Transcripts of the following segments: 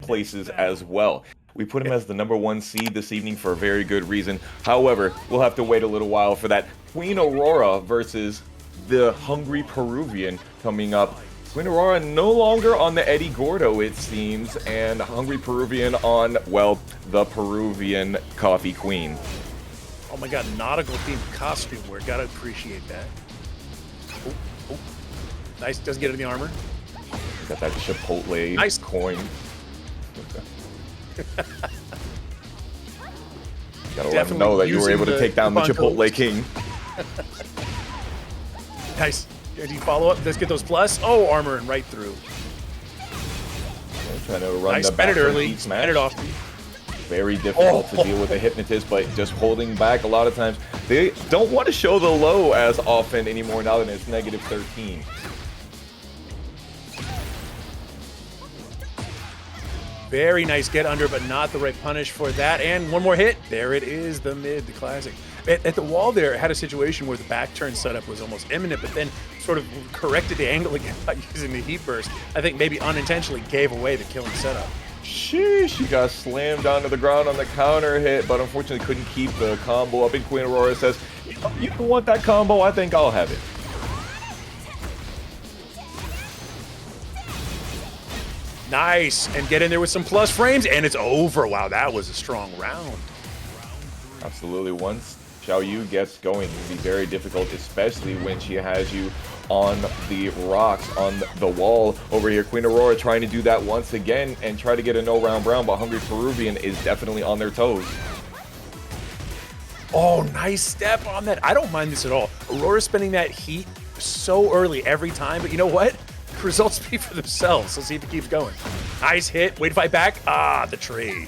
places as well. We put him as the #1 seed this evening for a very good reason. However, we'll have to wait a little while for that Queen Aurora versus the Hungry Peruvian coming up. Queen Aurora no longer on the Eddie Gordo, it seems, and Hungry Peruvian on, well, the Peruvian Coffee Queen. Oh my god, nautical themed costume wear. Gotta appreciate that. Oh, oh. Nice, doesn't get in the armor. Got that Chipotle nice coin. Gotta let them know that you were able to take down the Chipotle King. Nice. Do you follow up? Let's get those plus. Oh, armor and right through. Trying to run nice. the back it early. Smash. Spin it off. Very difficult to deal with a hypnotist, but just holding back a lot of times. They don't want to show the low as often anymore now that it's -13. Very nice get under, but not the right punish for that. And one more hit. There it is, the mid, the classic. At the wall there, it had a situation where the back turn setup was almost imminent, but then sort of corrected the angle again by using the heat burst. I think maybe unintentionally gave away the killing setup. Sheesh, she got slammed onto the ground on the counter hit, but unfortunately couldn't keep the combo up. And Queen Aurora says, you don't want that combo? I think I'll have it. Nice, and get in there with some plus frames, and it's over. Wow, that was a strong round. Absolutely. Once Xiaoyu gets going, it can be very difficult, especially when she has you on the rocks, on the wall over here. Queen Aurora trying to do that once again and try to get a no-round brown, but Hungry Peruvian is definitely on their toes. Oh, nice step on that. I don't mind this at all. Aurora spending that heat so early every time, but you know what? Results speak for themselves. Let's see if it keeps going. Nice hit. Way to fight back. Ah, the trade.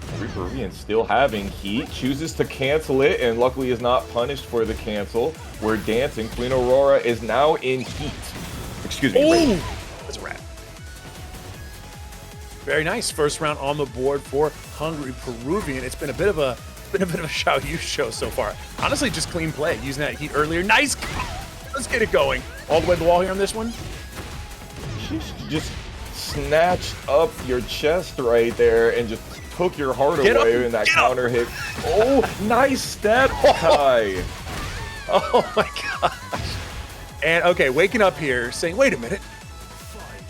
Hungry Peruvian still having heat, chooses to cancel it, and luckily is not punished for the cancel. We're dancing. Queen Aurora is now in heat. Excuse me. Oh, that's a wrap. Very nice. First round on the board for Hungry Peruvian. It's been a bit of a Xiaoyu show so far. Honestly, just clean play. Using that heat earlier. Nice. Let's get it going. All the way to the wall here on this one. She just snatched up your chest right there and just took your heart away in that counter hit. Oh, nice step, Kai. Oh my gosh. And okay, waking up here saying, wait a minute.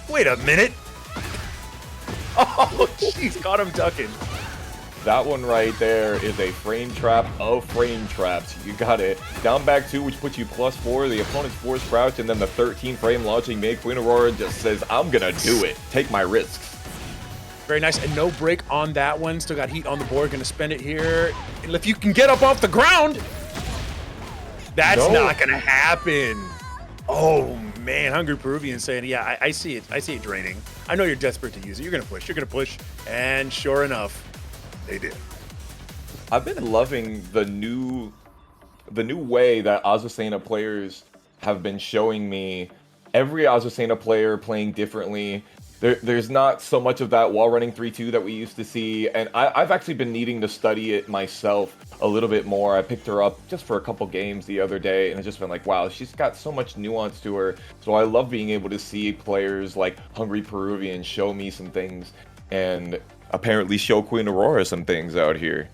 Wait a minute. Oh, jeez, got him ducking. That one right there is a frame trap of frame traps. You got it. Down back 2, which puts you +4. The opponent's force crouch, and then the 13 frame launching mid. Queen Aurora just says, I'm gonna do it. Take my risks. Very nice, and no break on that one. Still got heat on the board. Gonna spend it here. And if you can get up off the ground, that's not gonna happen. Oh man, Hungry Peruvian saying, yeah, I see it. I see it draining. I know you're desperate to use it. You're gonna push. You're gonna push, and sure enough, they did. I've been loving the new way that Azucena players have been showing me. Every Azucena player playing differently. There's not so much of that wall running 3-2 that we used to see, and I've actually been needing to study it myself a little bit more. I picked her up just for a couple games the other day, and I've just been like, wow, she's got so much nuance to her. So I love being able to see players like Hungry Peruvian show me some things, and apparently show Queen Aurora some things out here.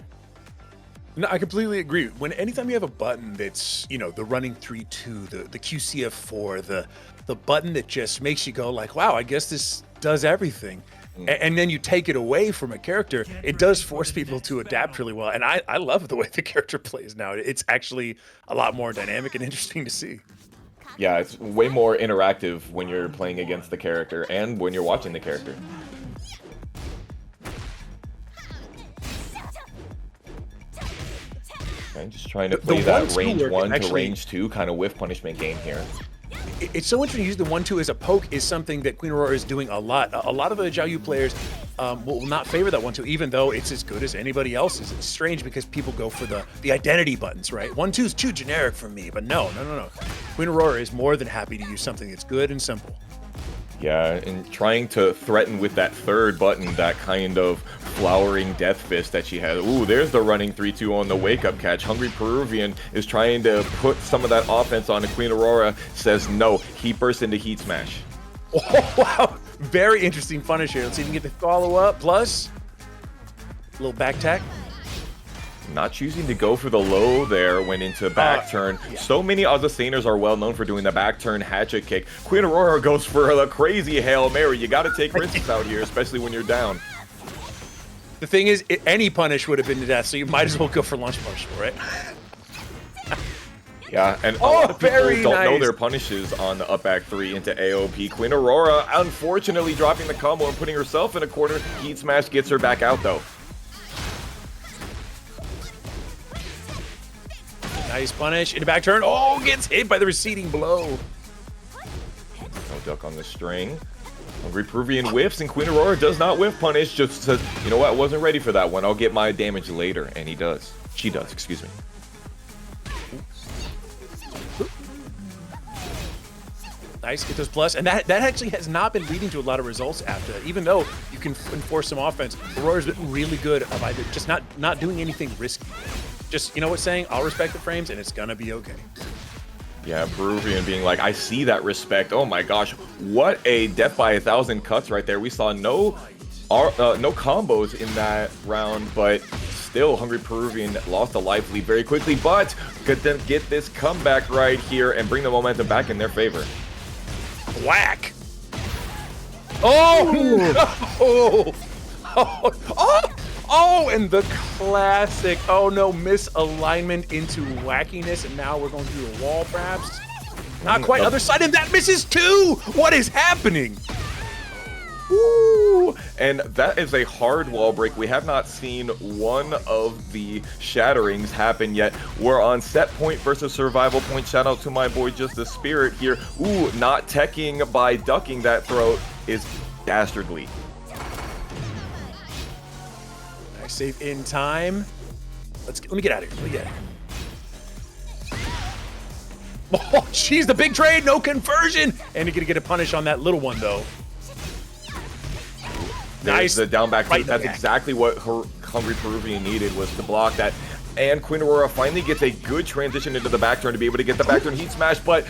No, I completely agree. Anytime you have a button that's, you know, the running 3-2, the QCF4, the button that just makes you go like, wow, I guess this does everything. And then you take it away from a character, it does force people to adapt really well. And I love the way the character plays now. It's actually a lot more dynamic and interesting to see. Yeah, it's way more interactive when you're playing against the character and when you're watching the character. I'm just trying to play that range 1 to range 2 kind of whiff punishment game here. It's so interesting to use the 1-2 as a poke is something that Queen Aurora is doing a lot. A lot of the Xiaoyu players will not favor that 1-2, even though it's as good as anybody else's. It's strange because people go for the identity buttons, right? 1-2 is too generic for me, but no. Queen Aurora is more than happy to use something that's good and simple. Yeah, and trying to threaten with that third button, that kind of flowering death fist that she has. Ooh, there's the running 3-2 on the wake-up catch. Hungry Peruvian is trying to put some of that offense on, and Queen Aurora says no. He bursts into heat smash. Oh, wow. Very interesting punish here. Let's see if we can get the follow-up. Plus, a little back tack. Not choosing to go for the low there, went into back turn. Yeah. So many Azucenas are well known for doing the back turn hatchet kick. Queen Aurora goes for the crazy Hail Mary. You got to take risks out here, especially when you're down. The thing is, any punish would have been to death, so you might as well go for launch partial, right? Yeah, and a lot of people don't know their punishes on the up back 3 into AOP. Queen Aurora, unfortunately, dropping the combo and putting herself in a corner. Heat Smash gets her back out, though. Nice punish into back turn. Oh, gets hit by the receding blow. No duck on the string. HungryPeruvian whiffs, and Queen Aurora does not whiff punish. Just says, you know what, I wasn't ready for that one. I'll get my damage later. And he does. She does, excuse me. Nice, get those plus. And that actually has not been leading to a lot of results after that. Even though you can enforce some offense, Aurora's been really good of either just not doing anything risky. Just, you know what, saying, I'll respect the frames and it's gonna be okay. Yeah, Peruvian being like, I see that respect. Oh my gosh, what a death by 1,000 cuts right there. We saw no combos in that round, but still HungryPeruvian lost a life lead very quickly, but could then get this comeback right here and bring the momentum back in their favor. Whack! Oh! Oh, and the classic, oh no, misalignment into wackiness, and now we're going to do a wall, perhaps? Not quite, other side, and that misses too! What is happening? Woo! And that is a hard wall break. We have not seen one of the shatterings happen yet. We're on set point versus survival point. Shout out to my boy Just the Spirit here. Ooh, not teching by ducking that throw is dastardly. Nice save in time. Let me get out of here. Let me get out of here. Oh, jeez, the big trade, no conversion! And you're gonna get a punish on that little one, though. Nice. The down back. Right That's exactly what her HungryPeruvian needed, was to block that. And Queen Aurora finally gets a good transition into the back turn to be able to get the back turn heat smash. But,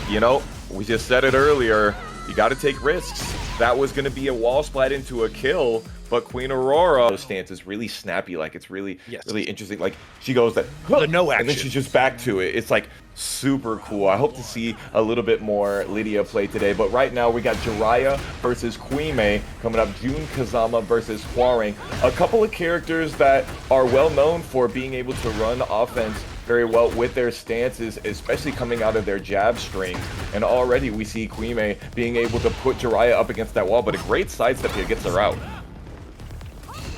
you know, we just said it earlier, you got to take risks. That was going to be a wall splat into a kill. But Queen Aurora stance is really snappy. Like, it's really, really interesting. Like, she goes that, the no action, and then she's just back to it. It's like super cool. I hope to see a little bit more Lidia play today. But right now we got Jiraiya versus Kuime coming up. Kazama versus Hwoarang. A couple of characters that are well known for being able to run offense very well with their stances, especially coming out of their jab strings. And already we see Kuime being able to put Jiraiya up against that wall. But a great sidestep here gets her out.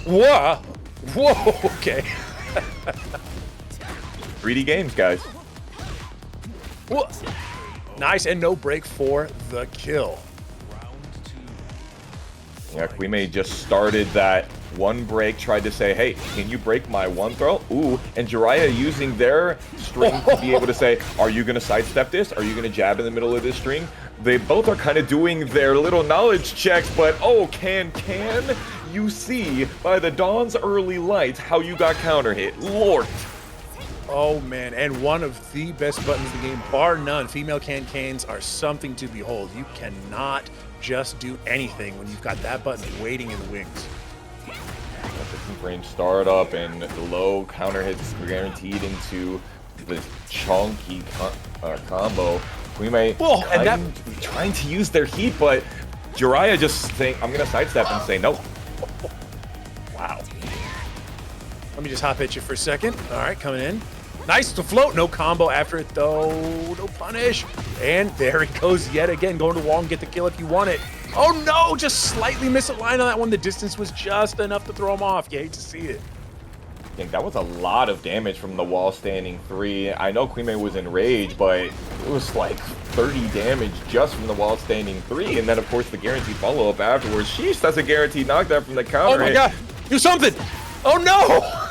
Whoa! Whoa, okay. 3D games, guys. Whoa. Nice, and no break for the kill. Yeah, Kuime just started that one break, tried to say, hey, can you break my one throw? Ooh, and Jiraiya using their string to be able to say, are you going to sidestep this? Are you going to jab in the middle of this string? They both are kind of doing their little knowledge checks, but oh, can you see by the dawn's early light how you got counter hit? Lord. Oh man, and one of the best buttons in the game, bar none. Female can-cans are something to behold. You cannot just do anything when you've got that button waiting in the wings. The range startup and the low counter hits guaranteed into the chunky combo. Kuime trying to use their heat, but Jiraiya just saying, I'm gonna sidestep and say no. Wow. Let me just hop at you for a second. All right, coming in. Nice to float. No combo after it, though. No punish. And there it goes yet again. Going to wall and get the kill if you want it. Oh, no. Just slightly misaligned on that one. The distance was just enough to throw him off. You hate to see it. I think that was a lot of damage from the wall standing 3. I know Kuime was in rage, but it was like 30 damage just from the wall standing 3. And then, of course, the guaranteed follow-up afterwards. Sheesh, that's a guaranteed knockdown from the counter. Oh, my God. Do something. Oh, no.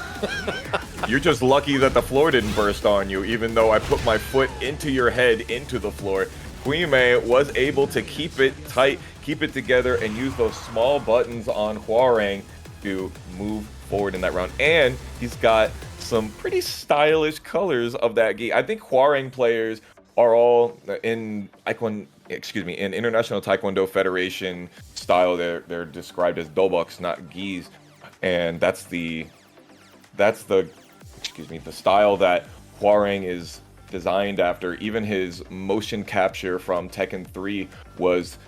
You're just lucky that the floor didn't burst on you, even though I put my foot into your head into the floor. Kuime was able to keep it tight, keep it together, and use those small buttons on Hwoarang to move forward in that round. And he's got some pretty stylish colors of that gi. I think Hwoarang players are all in Icon in International Taekwondo Federation style, they're described as dobuks, not gis, and that's the style that Hwoarang is designed after. Even his motion capture from Tekken 3 was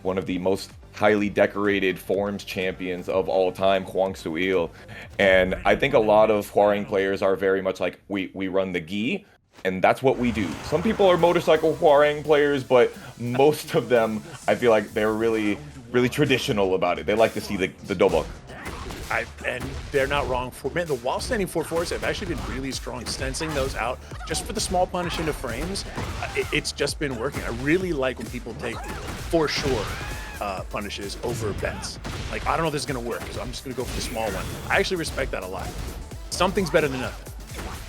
one of the most highly decorated forms champions of all time, Hwang Soo-il. And I think a lot of Hwoarang players are very much like, we run the gi, and that's what we do. Some people are motorcycle Hwoarang players, but most of them, I feel like they're really traditional about it. They like to see the dobok. And they're not wrong. Man, the wall standing 4-4s have actually been really strong. Sensing those out just for the small punish into frames, it's just been working. I really like when people take for sure punishes over bets. Like, I don't know if this is going to work, so I'm just going to go for the small one. I actually respect that a lot. Something's better than nothing.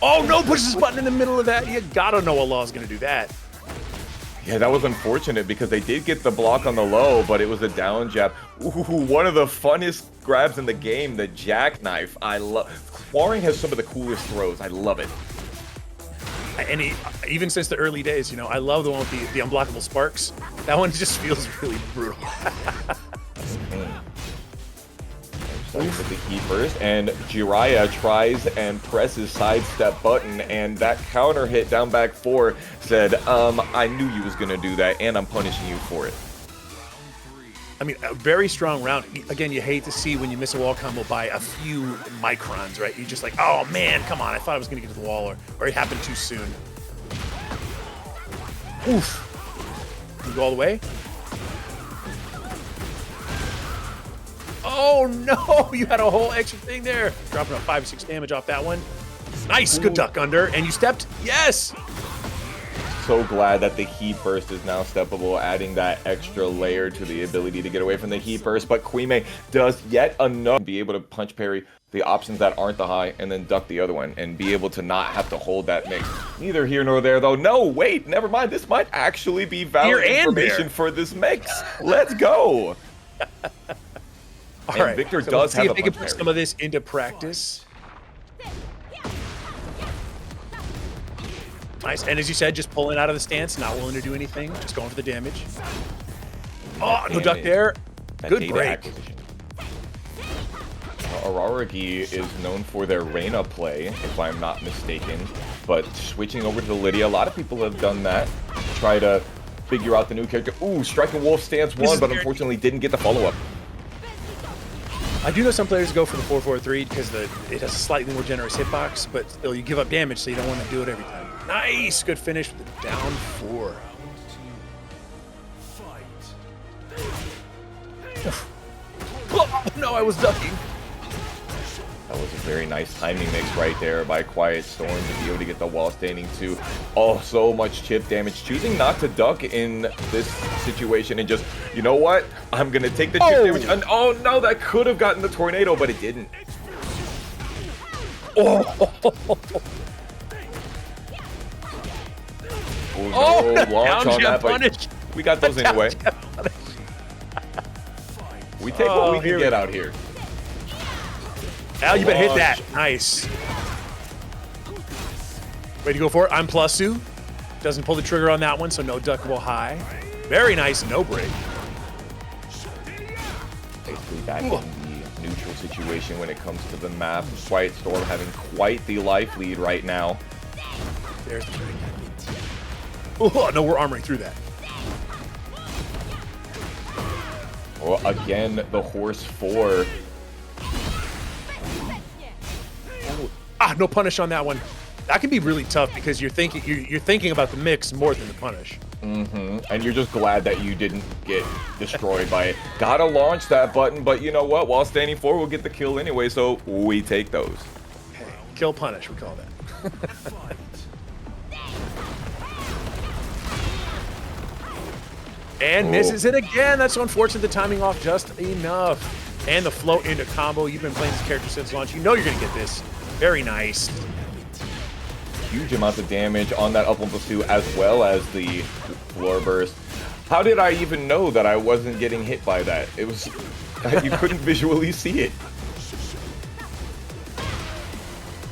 Oh no, pushes his button in the middle of that. You gotta know Allah is going to do that. Yeah, that was unfortunate because they did get the block on the low, but it was a down jab. Ooh, one of the funnest grabs in the game, the jackknife. I love. Hwoarang has some of the coolest throws. I love it. And even since the early days, you know, I love the one with the unblockable sparks. That one just feels really brutal. With the key first, and Jiraiya tries and presses sidestep button, and that counter hit down back 4 said, I knew you was gonna do that, and I'm punishing you for it. I mean, a very strong round. Again, you hate to see when you miss a wall combo by a few microns, right? You're just like, oh man, come on, I thought I was gonna get to the wall, or it happened too soon. Oof. You go all the way? Oh no, you had a whole extra thing there. Dropping up 5 or 6 damage off that one. Nice, good duck under, and you stepped, yes! So glad that the heat burst is now steppable, adding that extra layer to the ability to get away from the heat burst, but Kuime does yet another be able to punch parry the options that aren't the high and then duck the other one and be able to not have to hold that mix. Neither here nor there though. No, wait, never mind. This might actually be valid information for this mix. Let's go. All and right, Victor so does let's see have if they a can punch put parry. some of this into practice. Nice, and as you said, just pulling out of the stance, not willing to do anything, just going for the damage. Oh, no duck there. Good break. Araragi is known for their Reina play, if I'm not mistaken, but switching over to Lidia, a lot of people have done that. Try to figure out the new character. Ooh, Striking Wolf stance 1, but unfortunately didn't get the follow-up. I do know some players go for the 4-4-3 because it has a slightly more generous hitbox, but still you give up damage, so you don't want to do it every time. Nice, good finish with the down 4. Oh, no, I was ducking. That was a very nice timing mix right there by Quiet Storm to be able to get the wall standing 2. Oh, so much chip damage. Choosing not to duck in this situation and just, you know what? I'm going to take the chip damage. And, oh, no, that could have gotten the tornado, but it didn't. Oh, Oh, no, launch on that, but punish. we got those anyway. We take what we can get out here. Al, you better hit that. Nice. Way to go for it. I'm +2. Doesn't pull the trigger on that one, so no duckable high. Very nice, no break. Basically back in the neutral situation when it comes to the map. Quiet Storm having quite the life lead right now. There's the break. Oh, no, we're armoring through that. Well, again, the horse 4. Ah, no punish on that one. That can be really tough because you're thinking about the mix more than the punish. And you're just glad that you didn't get destroyed by it. Gotta launch that button, but you know what? While standing 4, we'll get the kill anyway, so we take those. Hey, kill punish, we call that. And misses it again. That's so unfortunate. The timing off just enough. And the float into combo. You've been playing this character since launch. You know you're going to get this. Very nice. Huge amounts of damage on that up 1+2 as well as the floor burst. How did I even know that I wasn't getting hit by that? It was... you couldn't visually see it.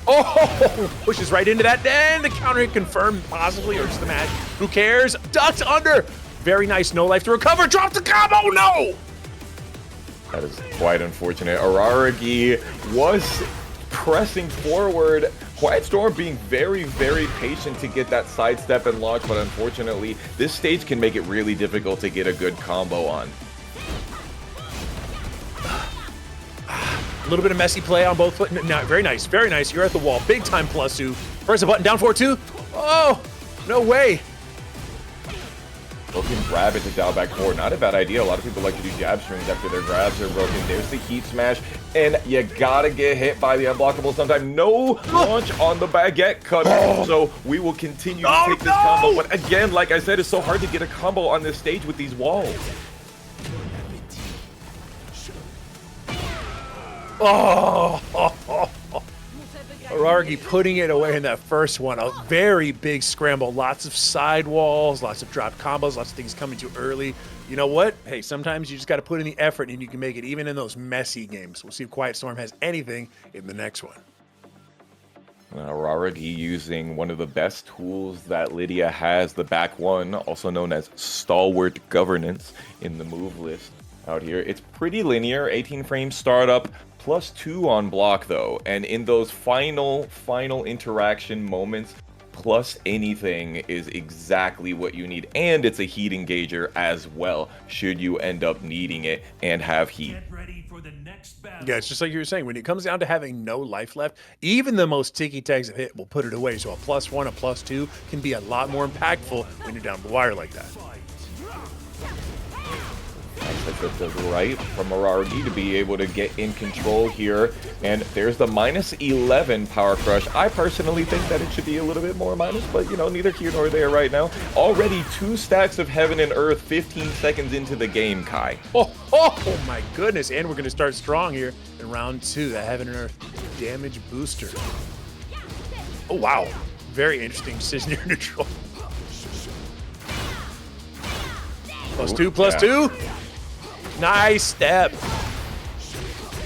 Oh, pushes right into that. Then the counter hit confirmed, possibly, or just the match. Who cares? Ducks under. Very nice, no life to recover. Drop the combo, no! That is quite unfortunate. Araragi was pressing forward. Quiet Storm being very, very patient to get that sidestep and launch, but unfortunately, this stage can make it really difficult to get a good combo on. A little bit of messy play on both foot. No, very nice, very nice. You're at the wall. Big time +2. Press a button, down 4-2. Oh, no way. Broken grab into down back forward. Not a bad idea. A lot of people like to do jab strings after their grabs are broken. There's the heat smash, and you gotta get hit by the unblockable sometime. No launch on the baguette cutter, so we will continue to take this combo. But again, like I said, it's so hard to get a combo on this stage with these walls. Araragi putting it away in that first one. A very big scramble. Lots of sidewalls, lots of drop combos, lots of things coming too early. You know what? Hey, sometimes you just got to put in the effort and you can make it even in those messy games. We'll see if Quiet Storm has anything in the next one. Araragi using one of the best tools that Lidia has, the back one, also known as Stalwart Governance in the move list out here. It's pretty linear, 18 frames startup, +2 on block though, and in those final interaction moments, plus anything is exactly what you need, and it's a heat engager as well, should you end up needing it and have heat. Yeah, it's just like you were saying, when it comes down to having no life left, even the most ticky tags of hit will put it away, so a +1, a +2 can be a lot more impactful when you're down the wire like that. That's right from Araragi to be able to get in control here, and there's the -11 power crush. I personally think that it should be a little bit more minus, but you know, neither here nor there right now. Already 2 stacks of heaven and earth 15 seconds into the game, Kai. Oh my goodness, and we're going to start strong here in round 2, the heaven and earth damage booster. Oh wow, very interesting decision here, neutral. +2, +2. Nice step.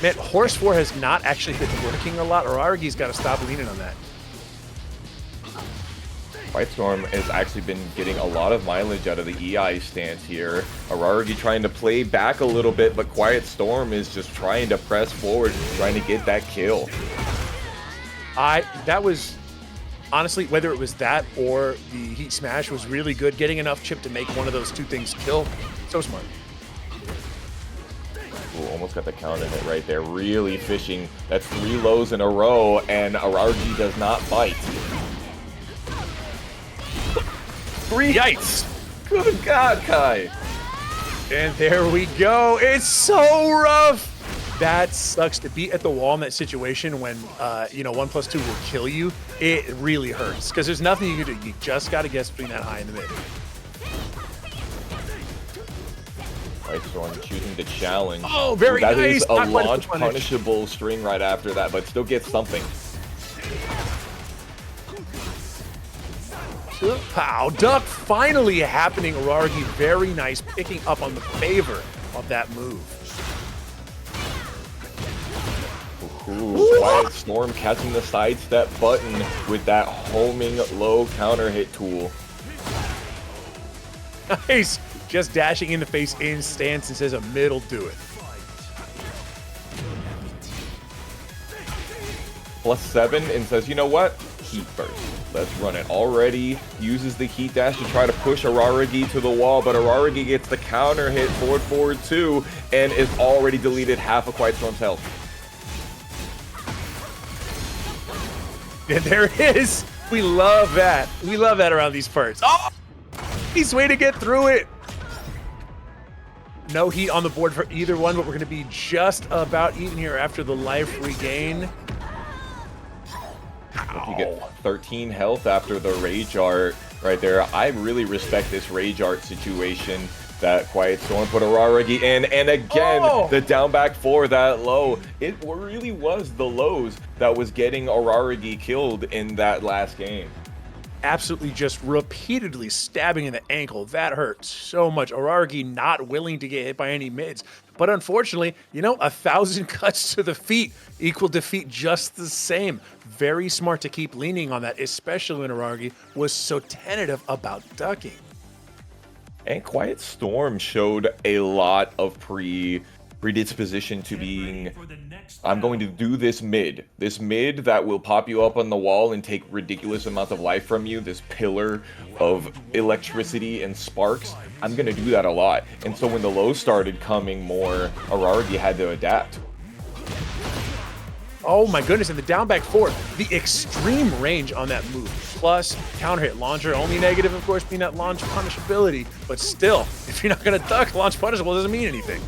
Man, Horse 4 has not actually been working a lot. Araragi's got to stop leaning on that. Quiet Storm has actually been getting a lot of mileage out of the EI stance here. Araragi trying to play back a little bit, but Quiet Storm is just trying to press forward, trying to get that kill. That was, honestly, whether it was that or the heat smash was really good. Getting enough chip to make one of those two things kill. So smart. Ooh, almost got the counter hit right there. Really fishing. That's 3 lows in a row, and Araragi does not bite. 3 Yikes! Good God, Kai! And there we go. It's so rough. That sucks to be at the wall in that situation when, you know, 1+2 will kill you. It really hurts because there's nothing you can do. You just got to guess between that high and the mid. Quiet Storm choosing to challenge. Oh, very nice. That nice. is a Not quite launch the punish. punishable string right after that, but still gets something. Pow, duck finally happening. Araragi, very nice, picking up on the favor of that move. Ooh, Quiet Storm catching the sidestep button with that homing low counter hit tool. Nice. Just dashing in the face in stance and says a mid'll do it. +7 and says, you know what? Heat burst. Let's run it. Already uses the heat dash to try to push Araragi to the wall, but Araragi gets the counter hit forward 2 and is already deleted half of Quiet Storm's health. And there it is. We love that. We love that around these parts. Oh, nice way to get through it. No heat on the board for either one, but we're going to be just about even here after the life regain. If you get 13 health after the Rage Art right there, I really respect this Rage Art situation that Quiet Storm put Araragi in. And again, the down back 4, that low. It really was the lows that was getting Araragi killed in that last game. Absolutely just repeatedly stabbing in the ankle. That hurt so much. Araragi not willing to get hit by any mids. But unfortunately, you know, 1,000 cuts to the feet equal defeat just the same. Very smart to keep leaning on that, especially when Araragi was so tentative about ducking. And Quiet Storm showed a lot of predisposition to being, I'm going to do this mid that will pop you up on the wall and take ridiculous amounts of life from you, this pillar of electricity and sparks. I'm going to do that a lot. And so when the lows started coming more, Araragi had to adapt. Oh my goodness, and the down back four, the extreme range on that move, plus counter hit launcher, only negative of course being that launch punishability, but still, if you're not gonna duck, launch punishable doesn't mean anything.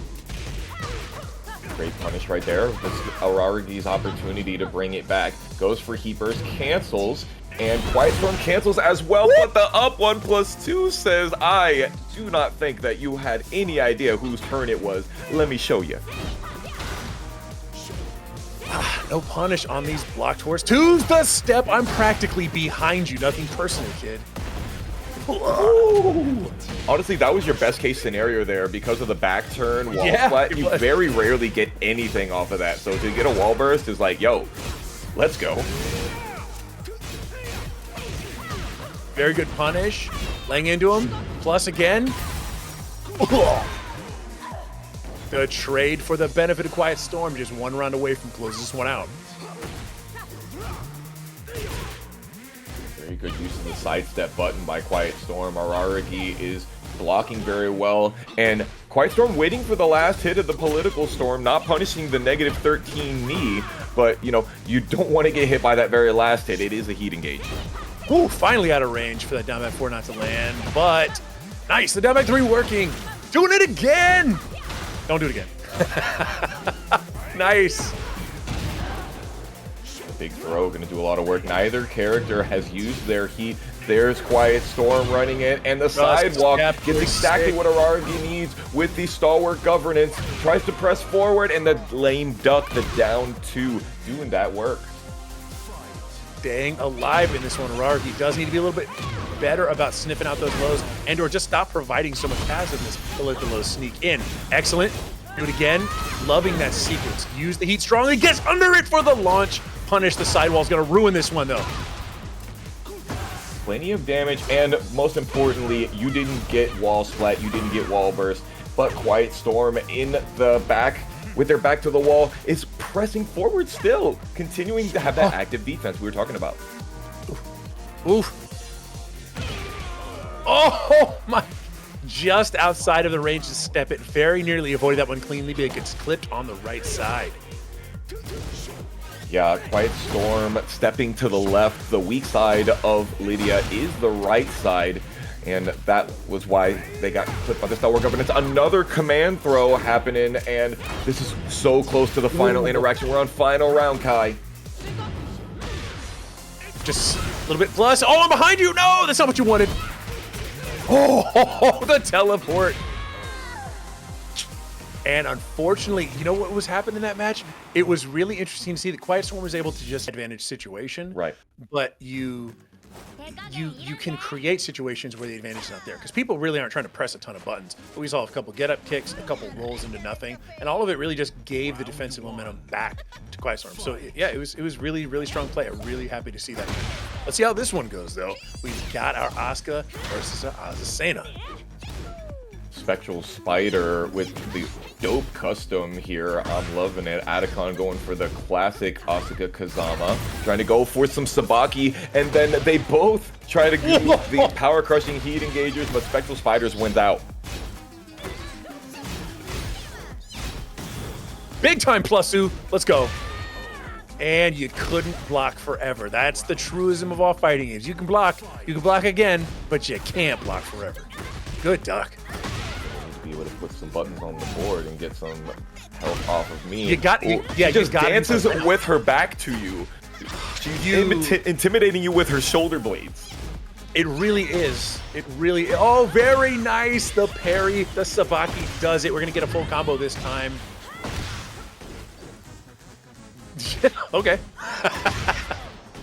Great punish right there. This is Araragi's opportunity to bring it back. Goes for Heat Burst, cancels, and Quiet Storm cancels as well, but the up 1+2 says, I do not think that you had any idea whose turn it was. Let me show you. No punish on these blocked horse. To the step, I'm practically behind you. Nothing personal, kid. Ooh. Honestly, that was your best case scenario there because of the back turn wall splat. You very rarely get anything off of that. So to get a wall burst is like, yo, let's go. Very good punish. Laying into him. Plus again. The trade for the benefit of Quiet Storm, just one round away from closing this one out. Very good use of the sidestep button by Quiet Storm. Araragi is blocking very well, and Quiet Storm waiting for the last hit of the political storm, not punishing the -13 knee, but you know, you don't want to get hit by that very last hit. It is a heat engage. Ooh, finally out of range for that down back 4 not to land, but nice, the down back 3 working. Doing it again! Don't do it again. Nice. Big throw, gonna do a lot of work. Neither character has used their heat. There's Quiet Storm running it, and the sidewalk gets exactly what Araragi needs with the stalwart governance. Tries to press forward, and the lame duck, the down 2, doing that work. Staying alive in this one. Araragi does need to be a little bit better about sniffing out those lows and or just stop providing so much passiveness to let the lows sneak in. Excellent. Do it again. Loving that sequence. Use the heat strongly. Gets under it for the launch. Punish the sidewall's going to ruin this one though. Plenty of damage, and most importantly, you didn't get wall splat, you didn't get wall burst, but Quiet Storm in the back with their back to the wall is pressing forward still, continuing to have that active defense we were talking about. Oof. Oh my, just outside of the range to step it, very nearly avoided that one cleanly, but it gets clipped on the right side. Yeah, Quiet Storm stepping to the left. The weak side of Lidia is the right side, and that was why they got clipped by the stalwart governance. Another command throw happening, and this is so close to the final interaction. We're on final round, Kai. Just a little bit plus. Oh, I'm behind you. No, that's not what you wanted. Oh, the teleport. And unfortunately, you know what was happening in that match? It was really interesting to see that Quiet Storm was able to just advantage situation. Right. But you can create situations where the advantage is not there because people really aren't trying to press a ton of buttons. But we saw a couple get up kicks, a couple rolls into nothing, and all of it really just gave the defensive momentum back to Quiet Storm. So yeah, it was really, really strong play. I'm really happy to see that. Let's see how this one goes though. We've got our Asuka versus Azucena. SpectralSpider with the dope custom here. I'm loving it. Attakon going for the classic Asuka Kazama, trying to go for some Sabaki, and then they both try to do the power crushing heat engagers, but SpectralSpider's wins out. Big time plusu. Let's go. And you couldn't block forever. That's the truism of all fighting games. You can block again, but you can't block forever. Good duck. Be able to put some buttons on the board and get some health off of me. She just dances with her back to you. She's intimidating you with her shoulder blades. It really is. It really. Oh, very nice. The parry, the Sabaki does it. We're gonna get a full combo this time. Okay.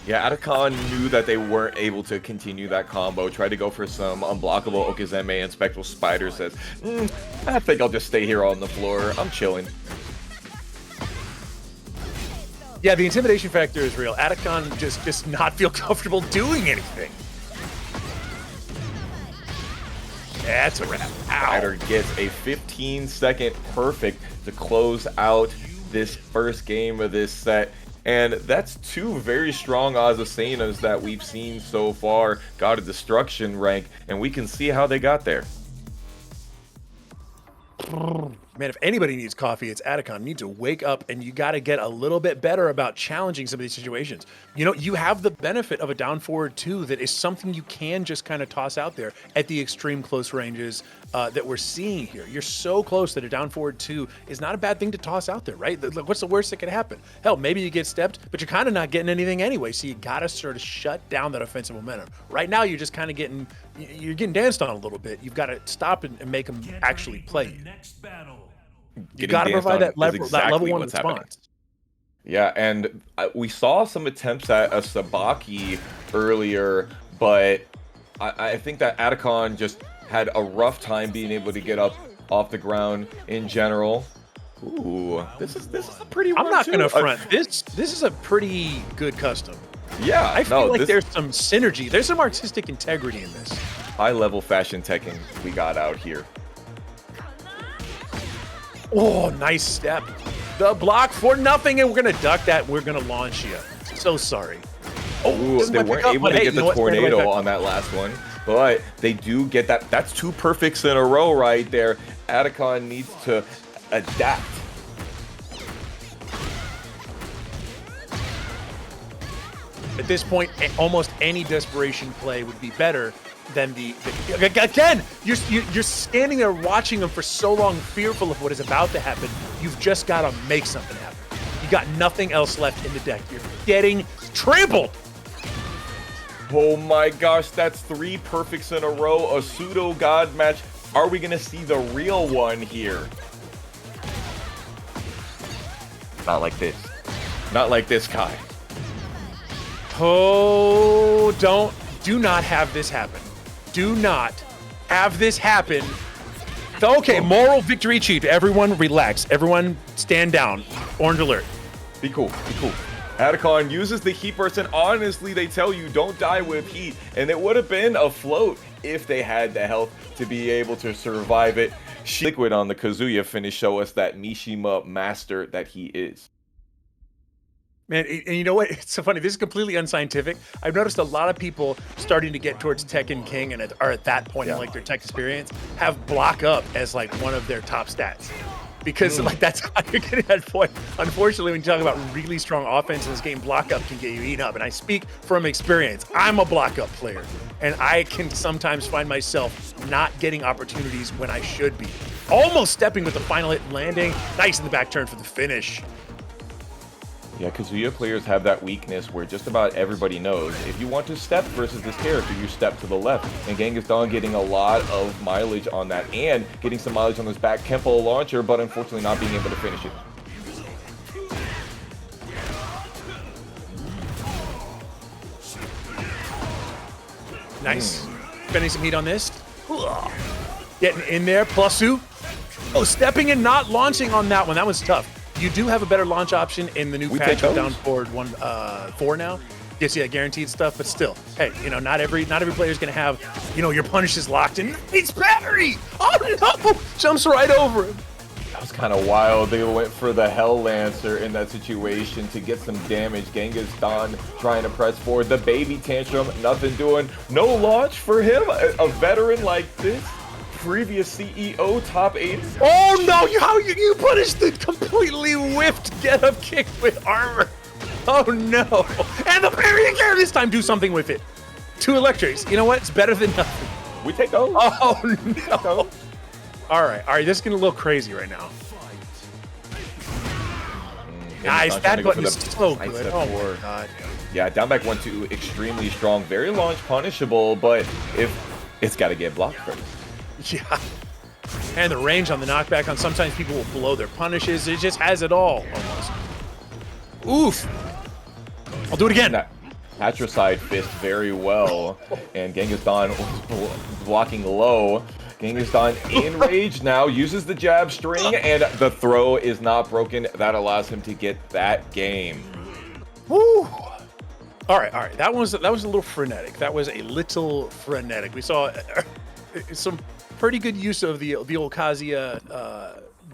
Yeah, Attakon knew that they weren't able to continue that combo, tried to go for some unblockable Okizeme, and SpectralSpider says, I think I'll just stay here on the floor. I'm chilling. Yeah, the intimidation factor is real. Attakon just not feel comfortable doing anything. That's a wrap. Spider gets a 15-second perfect to close out this first game of this set. And that's two very strong Azucenas that we've seen so far. Got a destruction rank, and we can see how they got there. Man, if anybody needs coffee, it's Attakon. You need to wake up, and you got to get a little bit better about challenging some of these situations. You know, you have the benefit of a down forward 2 that is something you can just kind of toss out there at the extreme close ranges that we're seeing here. You're so close that a down forward 2 is not a bad thing to toss out there, right? What's the worst that could happen? Hell, maybe you get stepped, but you're kind of not getting anything anyway, so you got to sort of shut down that offensive momentum. Right now, you're just kind of getting danced on a little bit. You've got to stop and make them actually play you. You got to provide that level, exactly that level 1 response. Yeah, and we saw some attempts at a Sabaki earlier, but I think that Attakon just had a rough time being able to get up off the ground in general. Ooh, this is a pretty. I'm not gonna front. This is a pretty good custom. Yeah, I feel like there's some synergy. There's some artistic integrity in this. High-level fashion teching we got out here. Oh, nice step. The block for nothing, and we're going to duck that. We're going to launch you. So sorry. Oh, they weren't able to get the tornado on that last one, but they do get that. That's 2 perfects in a row right there. Attakon needs to adapt. At this point, almost any desperation play would be better than again, you're standing there watching them for so long, fearful of what is about to happen. You've just got to make something happen. You got nothing else left in the deck. You're getting trampled. Oh my gosh, that's 3 perfects in a row, a pseudo god match. Are we gonna see the real one here? Not like this. Not like this, Kai. Oh, do not have this happen. Do not have this happen. Okay, moral victory achieved. Everyone relax. Everyone stand down. Orange alert. Be cool. Be cool. Attakon uses the heat burst, and honestly, they tell you don't die with heat. And it would have been a float if they had the health to be able to survive it. Liquid on the Kazuya finish show us that Mishima master that he is. Man, and you know what? It's so funny. This is completely unscientific. I've noticed a lot of people starting to get towards Tekken King and are at that point in like their tech experience have block up as like one of their top stats. Because like that's how you're getting that point. Unfortunately, when you talk about really strong offense in this game, block up can get you eaten up. And I speak from experience. I'm a block up player, and I can sometimes find myself not getting opportunities when I should be. Almost stepping with the final hit and landing. Nice in the back turn for the finish. Yeah, Kazuya players have that weakness where just about everybody knows if you want to step versus this character, you step to the left. And Genghis getting a lot of mileage on that and getting some mileage on this back Kempo launcher, but unfortunately not being able to finish it. Nice. Spending some heat on this. Getting in there, plusu. Oh, stepping and not launching on that one. That was tough. You do have a better launch option in the new patch of down forward 4 now. Gives you that guaranteed stuff, but still, hey, you know, not every player is gonna have, you know, your punishes locked in. It's battery! Oh no! Jumps right over him. That was kind of wild. They went for the Hell Lancer in that situation to get some damage. Genghis trying to press forward. The baby tantrum, nothing doing. No launch for him. A veteran like this. Previous CEO top 8. Oh no! How you punished the completely whiffed get up kick with armor. Oh no! And the parry again. This time, do something with it. 2 electrics. You know what? It's better than nothing. We take those. Oh no! All right. This is getting a little crazy right now. Nice. That button is so good. Oh my god. Yeah, down back 1-2, extremely strong, very launch punishable, but if it's got to get blocked first. Yeah, and the range on the knockback on sometimes people will blow their punishes. It just has it all, almost. Oof. I'll do it again. That patricide fist very well, and Genghis was blocking low. Genghis in rage now, uses the jab string, and the throw is not broken. That allows him to get that game. Woo. All right. That was a little frenetic. We saw some pretty good use of the old Kazuya,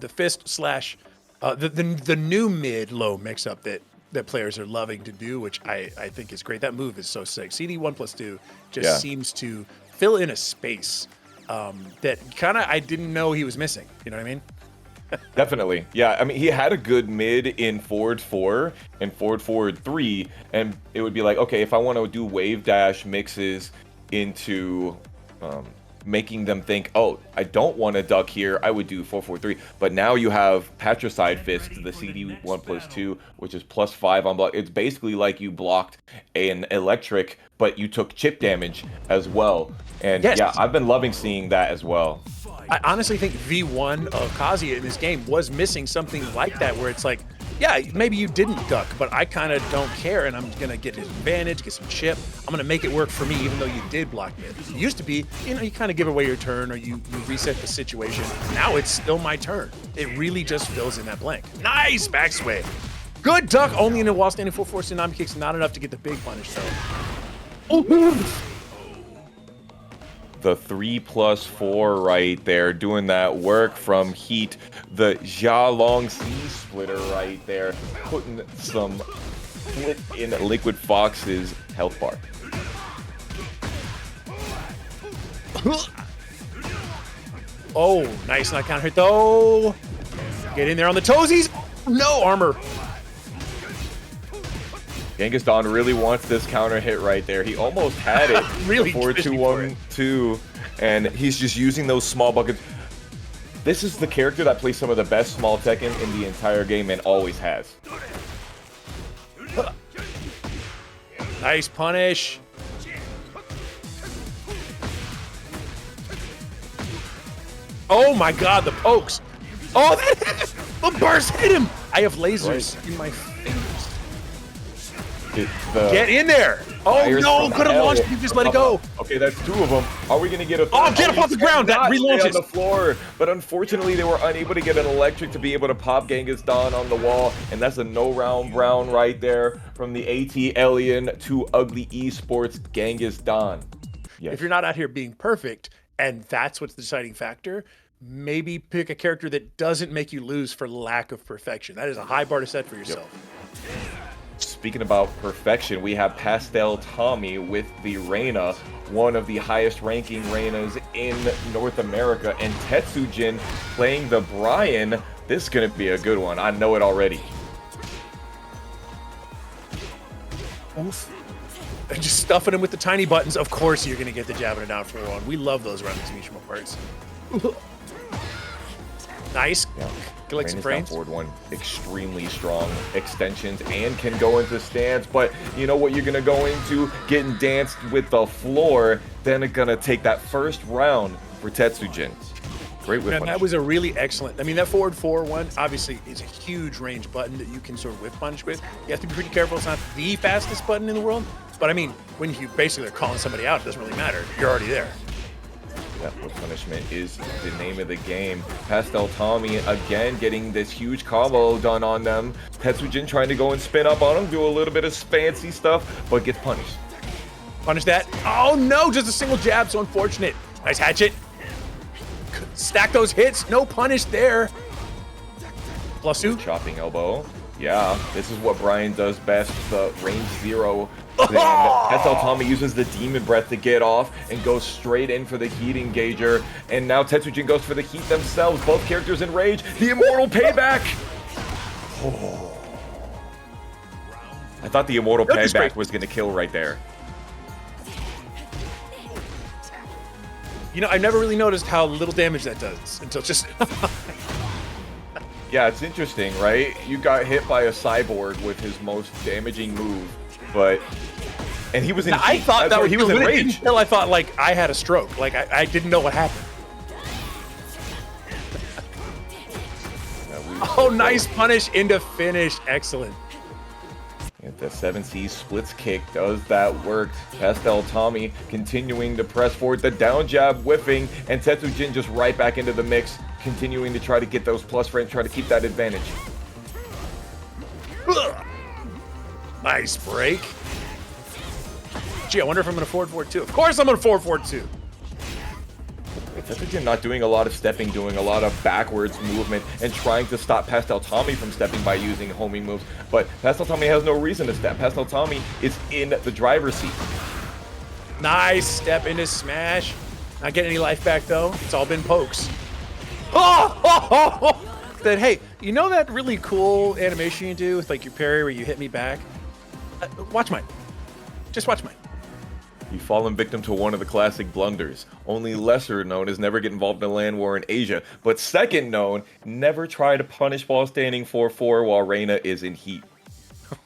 the fist slash the new mid low mix up that players are loving to do, which I think is great. That move is so sick. CD 1+2 just seems to fill in a space that kind of I didn't know he was missing. You know what I mean? Definitely. Yeah, I mean, he had a good mid in forward 4 and forward 3, and it would be like, okay, if I want to do wave dash mixes into making them think, oh, I don't want to duck here, I would do 4-4-3. But now you have Patricide Fist, the CD 1+2, which is +5 on block. It's basically like you blocked an electric, but you took chip damage as well. And yeah, I've been loving seeing that as well. I honestly think V1 of Kazuya in this game was missing something like that, where it's like, yeah, maybe you didn't duck, but I kind of don't care, and I'm going to get his advantage, get some chip. I'm going to make it work for me, even though you did block mid. It used to be, you know, you kind of give away your turn, or you reset the situation. Now it's still my turn. It really just fills in that blank. Nice back sway. Good duck, only in a while standing 4-4 tsunami kicks, not enough to get the big punish, though. Oh, the 3+4 right there, doing that work from Heat. The Xiaolong C-splitter right there, putting some flip in Liquid Fox's health bar. Oh, nice, not counter hit though. Get in there on the toesies. No armor. Genghis Don really wants this counter hit right there. He almost had it really before 2-1-2, and he's just using those small buckets. This is the character that plays some of the best small Tekken in the entire game and always has. Nice punish. Oh my god, the pokes. Oh, the burst hit him. I have lasers in my fingers. Get in there! Oh no, could have launched it, you just let it go. Okay, that's 2 of them. Are we gonna get a third? Oh, get up off the ground, that relaunches. On the floor, but unfortunately they were unable to get an electric to be able to pop Genghis Don on the wall, and that's a no round brown right there from the AT Alien to Ugly Esports Genghis Don. Yes. If you're not out here being perfect, and that's what's the deciding factor, maybe pick a character that doesn't make you lose for lack of perfection. That is a high bar to set for yourself. Speaking about perfection, we have Pastel Tommy with the Reina, one of the highest ranking Reinas in North America, and Tetsujin playing the Bryan. This is going to be a good one. I know it already. Oof. And just stuffing him with the tiny buttons. Of course you're going to get the jab and a down for one. We love those around these Mishima parts. Nice. Yeah. Like some frames. Forward one, extremely strong extensions and can go into stance, but you know what you're gonna go into? Getting danced with the floor, then it's gonna take that first round for Tetsujin. Great whip punish. That was a really excellent. I mean, that forward 4 one obviously is a huge range button that you can sort of whip punish with. You have to be pretty careful. It's not the fastest button in the world, but I mean, when you basically are calling somebody out, it doesn't really matter. You're already there. That whip punishment is the name of the game. Pastel Tommy again getting this huge combo done on them. Tetsujin trying to go and spin up on him, do a little bit of fancy stuff, but gets punished. Punish that. Oh no, just a single jab, so unfortunate. Nice hatchet. Stack those hits, no punish there. Plus 2. Chopping elbow. Yeah, this is what Bryan does best, the range 0. Pastel Tommy uses the Demon Breath to get off and goes straight in for the Heat Engager. And now Tetsujin goes for the Heat themselves. Both characters in rage. The Immortal Payback! Oh. I thought the Immortal Payback was going to kill right there. You know, I never really noticed how little damage that does until just... Yeah, it's interesting, right? You got hit by a cyborg with his most damaging move, but... And he was in I thought that he was in rage. Until I thought, like, I had a stroke. Like, I didn't know what happened. Oh, nice punish into finish. Excellent. And the 7C splits kick does that work. Pastel Tommy continuing to press forward. The down jab whiffing, and Tetsujin just right back into the mix, continuing to try to get those plus frames, try to keep that advantage. Nice break. Gee, I wonder if I'm going to forward 4-2. Of course I'm going to forward 4-2. Tetsujin not doing a lot of stepping, doing a lot of backwards movement, and trying to stop Pastel Tommy from stepping by using homing moves. But Pastel Tommy has no reason to step. Pastel Tommy is in the driver's seat. Nice step into smash. Not getting any life back though. It's all been pokes. Oh! That, hey, you know that really cool animation you do with like your parry where you hit me back? Watch mine. Just watch mine. You've fallen victim to one of the classic blunders. Only lesser known is never get involved in a land war in Asia, but second known, never try to punish while standing 4-4 while Reina is in heat.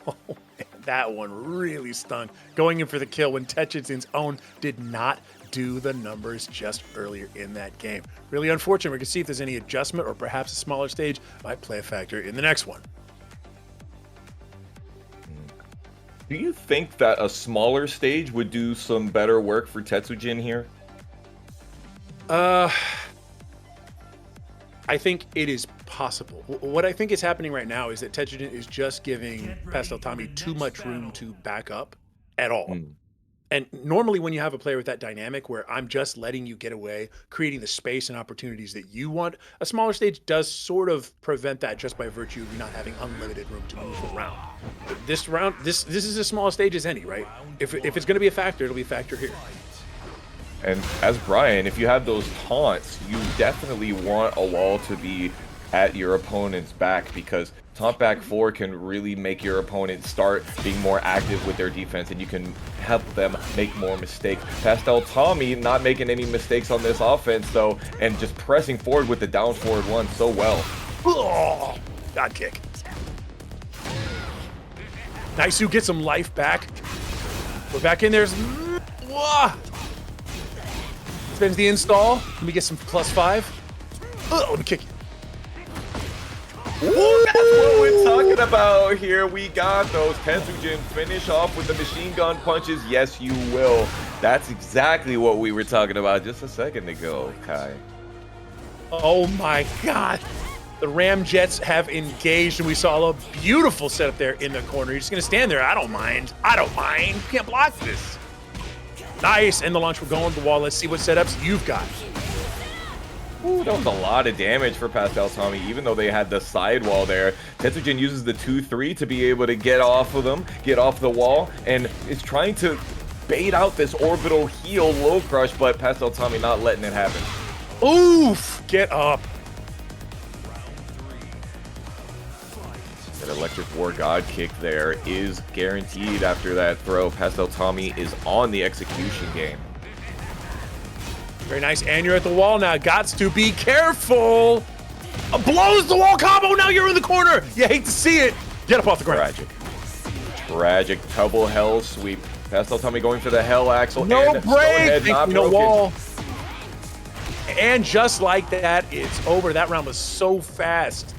Oh, man, that one really stung. Going in for the kill when Tetsujin's own did not do the numbers just earlier in that game. Really unfortunate. We can see if there's any adjustment or perhaps a smaller stage might play a factor in the next one. Do you think that a smaller stage would do some better work for Tetsujin here? I think it is possible. What I think is happening right now is that Tetsujin is just giving Pastel Tommy too much room to back up at all. And normally when you have a player with that dynamic where I'm just letting you get away, creating the space and opportunities that you want, a smaller stage does sort of prevent that just by virtue of you not having unlimited room to move around. But this round, this is as small a stage as any, right? If it's going to be a factor, it'll be a factor here. And as Bryan, if you have those taunts, you definitely want a wall to be at your opponent's back, because taunt back 4 can really make your opponent start being more active with their defense, and you can help them make more mistakes. Pastel Tommy not making any mistakes on this offense though, and just pressing forward with the down forward one so well. Oh, God kick. Nice, get some life back. We're back in there. Whoa. Spends the install. Let me get some +5. Oh, let me kick you. Ooh, that's what we're talking about here. We got those. Tetsujin finish off with the machine gun punches. Yes, you will. That's exactly what we were talking about just a second ago, Kai. Oh my God. The Ramjets have engaged, and we saw a beautiful setup there in the corner. You're just going to stand there. I don't mind. I don't mind. You can't block this. Nice. And the launch, we're going to the wall. Let's see what setups you've got. Ooh, that was a lot of damage for Pastel Tommy, even though they had the sidewall there. Tetsujin uses the 2-3 to be able to get off of them, get off the wall, and is trying to bait out this orbital heal low crush, but Pastel Tommy not letting it happen. Oof! Get up. That electric war god kick there is guaranteed after that throw. Pastel Tommy is on the execution game. Very nice, and you're at the wall now. Gots to be careful. Blows the wall combo, now you're in the corner. You hate to see it. Get up off the ground. Tragic double hell sweep. Pastel Tommy going for the hell axle. No and break, no wall. broken. And just like that, it's over. That round was so fast.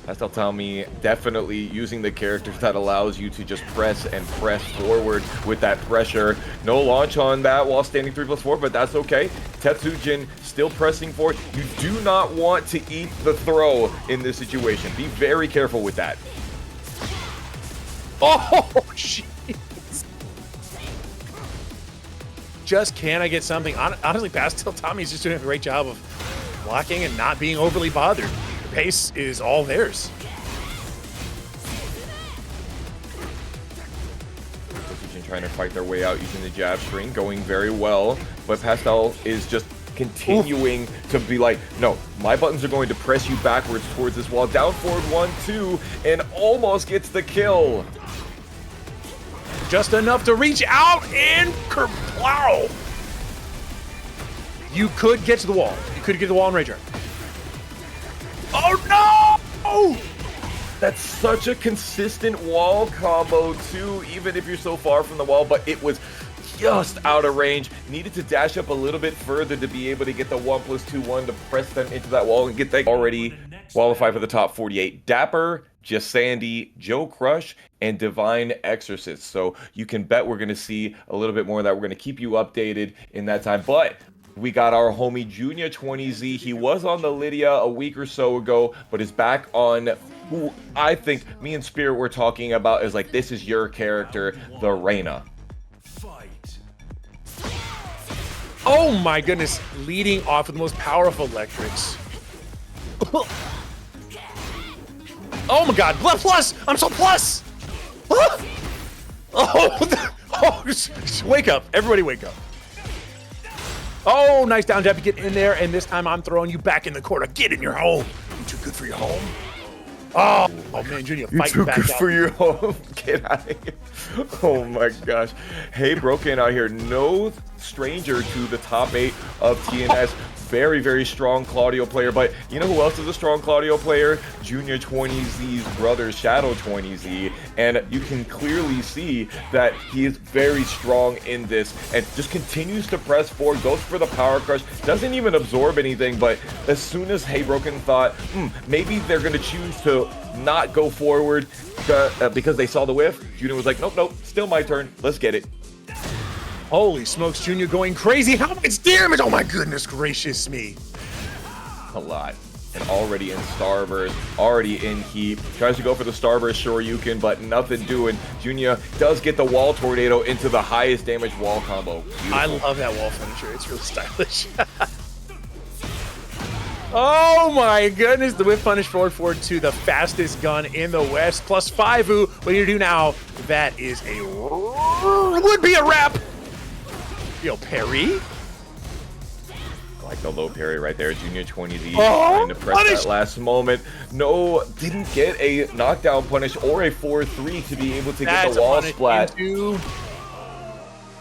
Pastel Tommy definitely using the characters that allows you to just press and press forward with that pressure. No launch on that while standing 3+4, but that's okay. Tetsujin still pressing forward. You do not want to eat the throw in this situation. Be very careful with that. Oh, jeez. Just can I get something? Honestly, Pastel Tommy's just doing a great job of blocking and not being overly bothered. The pace is all theirs. Trying to fight their way out using the jab string, going very well, but Pastel is just continuing to be like, no, my buttons are going to press you backwards towards this wall. Down forward 1-2, and almost gets the kill. Just enough to reach out and kerplow. You could get to the wall. You could get to the wall and Rager. Oh no! That's such a consistent wall combo too, even if you're so far from the wall, but it was just out of range. Needed to dash up a little bit further to be able to get the 1+2-1 to press them into that wall and get that already qualified for the top 48. Dapper, Jesandy, JoeCrush, and DivineExorcist. So you can bet we're going to see a little bit more of that. We're going to keep you updated in that time. But we got our homie Joonya 20Z. He was on the Lidia a week or so ago, but is back on who I think me and Spirit were talking about is like, this is your character, the Reina. Oh my goodness, leading off with the most powerful electrics. Oh my god, plus! I'm so plus! Just wake up. Everybody wake up. Oh, nice down jab to get in there, and this time I'm throwing you back in the corner. Get in your home. You too good for your home. Oh man, Joonya fighting back out. You're too good for your home. Get out of here. Oh my gosh. HeyBroken out here. No stranger to the top 8 of TNS. Very, very strong Claudio player. But you know who else is a strong Claudio player? Junior 20Z's brother, Shadow 20Z. And you can clearly see that he is very strong in this and just continues to press forward, goes for the power crush, doesn't even absorb anything. But as soon as HeyBroken thought, maybe they're going to choose to not go forward because they saw the whiff, Junior was like, nope, still my turn. Let's get it. Holy smokes, Joonya going crazy. How much damage? Oh my goodness gracious me. A lot. And already in Starburst, already in heat. Tries to go for the Starburst Shoryuken, but nothing doing. Joonya does get the wall tornado into the highest damage wall combo. Beautiful. I love that wall finisher. It's really stylish. Oh my goodness, the whip punish forward 4-2, the fastest gun in the West. Plus 5, what do you do now? That is would be a wrap. Yo, parry. I like the low parry right there. Junior 20Z trying to press that last moment. No, didn't get a knockdown punish or a 4-3 to be able to get the wall splat.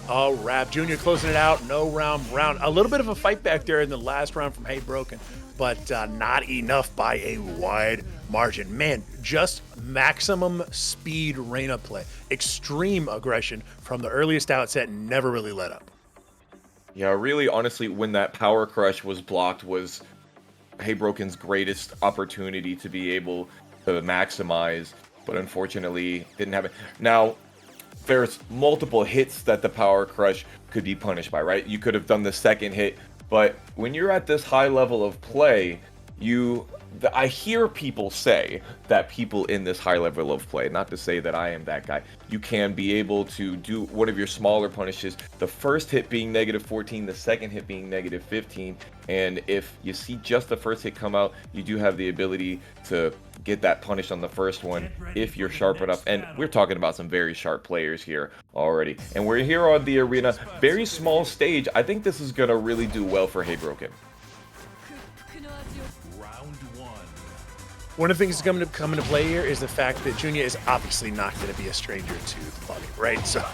Oh, wrap. Joonya closing it out. No round. A little bit of a fight back there in the last round from HeyBroken, but not enough by a wide margin. Man, just maximum speed Reina play. Extreme aggression from the earliest outset, never really let up. Yeah, really, honestly, when that power crush was blocked was HeyBroken's greatest opportunity to be able to maximize, but unfortunately didn't have it. Now, there's multiple hits that the power crush could be punished by, right? You could have done the second hit, but when you're at this high level of play, I hear people say that people in this high level of play, not to say that I am that guy, you can be able to do one of your smaller punishes, the first hit being -14, the second hit being -15, and if you see just the first hit come out, you do have the ability to get that punish on the first one if you're sharp enough. And we're talking about some very sharp players here already. And we're here on the arena, very small stage. I think this is going to really do well for HeyBroken. One of the things that's come into play here is the fact that Joonya is obviously not going to be a stranger to the plugin, right? So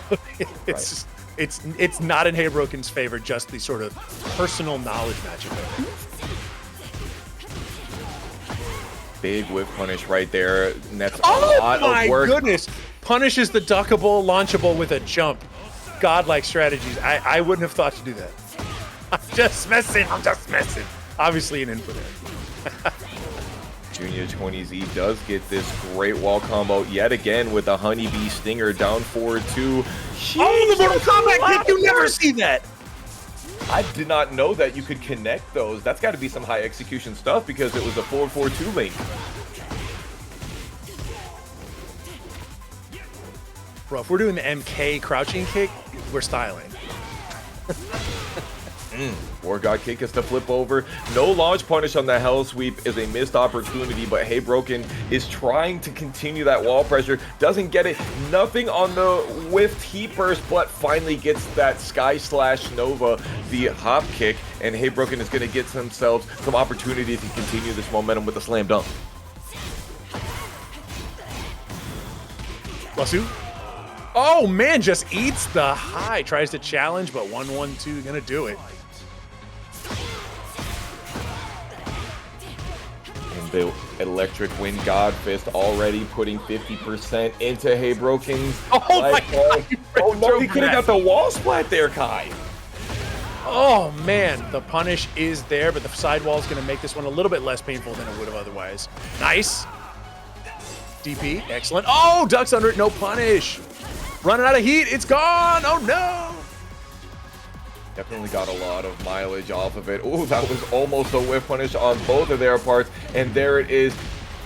it's not in HeyBroken's favor, just the sort of personal knowledge matchup. Big whip punish right there. And that's a lot of work. Oh my goodness! Punishes the duckable, launchable with a jump. Godlike strategies. I wouldn't have thought to do that. I'm just messing. Obviously an input there. Junior 20Z does get this great wall combo yet again with a honeybee stinger down forward 2. Oh, the Mortal Kombat kick! You never see that! I did not know that you could connect those. That's got to be some high execution stuff because it was a 4-4-2 link. Bro, if we're doing the MK crouching kick, we're styling. War God kick is to flip over. No launch punish on the Hell Sweep is a missed opportunity, but HeyBroken is trying to continue that wall pressure. Doesn't get it. Nothing on the whiffed heat burst, but finally gets that Sky Slash Nova, the hop kick, and HeyBroken is going to get themselves some opportunity to continue this momentum with a slam dunk. Lasso. Oh man, just eats the high. Tries to challenge, but 1-1-2 gonna do it. And the Electric Wind God Fist already putting 50% into HeyBroken's. Oh my god! Oh no, he could have got the wall splat there, Kai. Oh man, the punish is there, but the sidewall is gonna make this one a little bit less painful than it would have otherwise. Nice. DP, excellent. Oh, ducks under it, no punish. Running out of heat, it's gone. Oh no. Definitely got a lot of mileage off of it. Oh, that was almost a whiff punish on both of their parts. And there it is,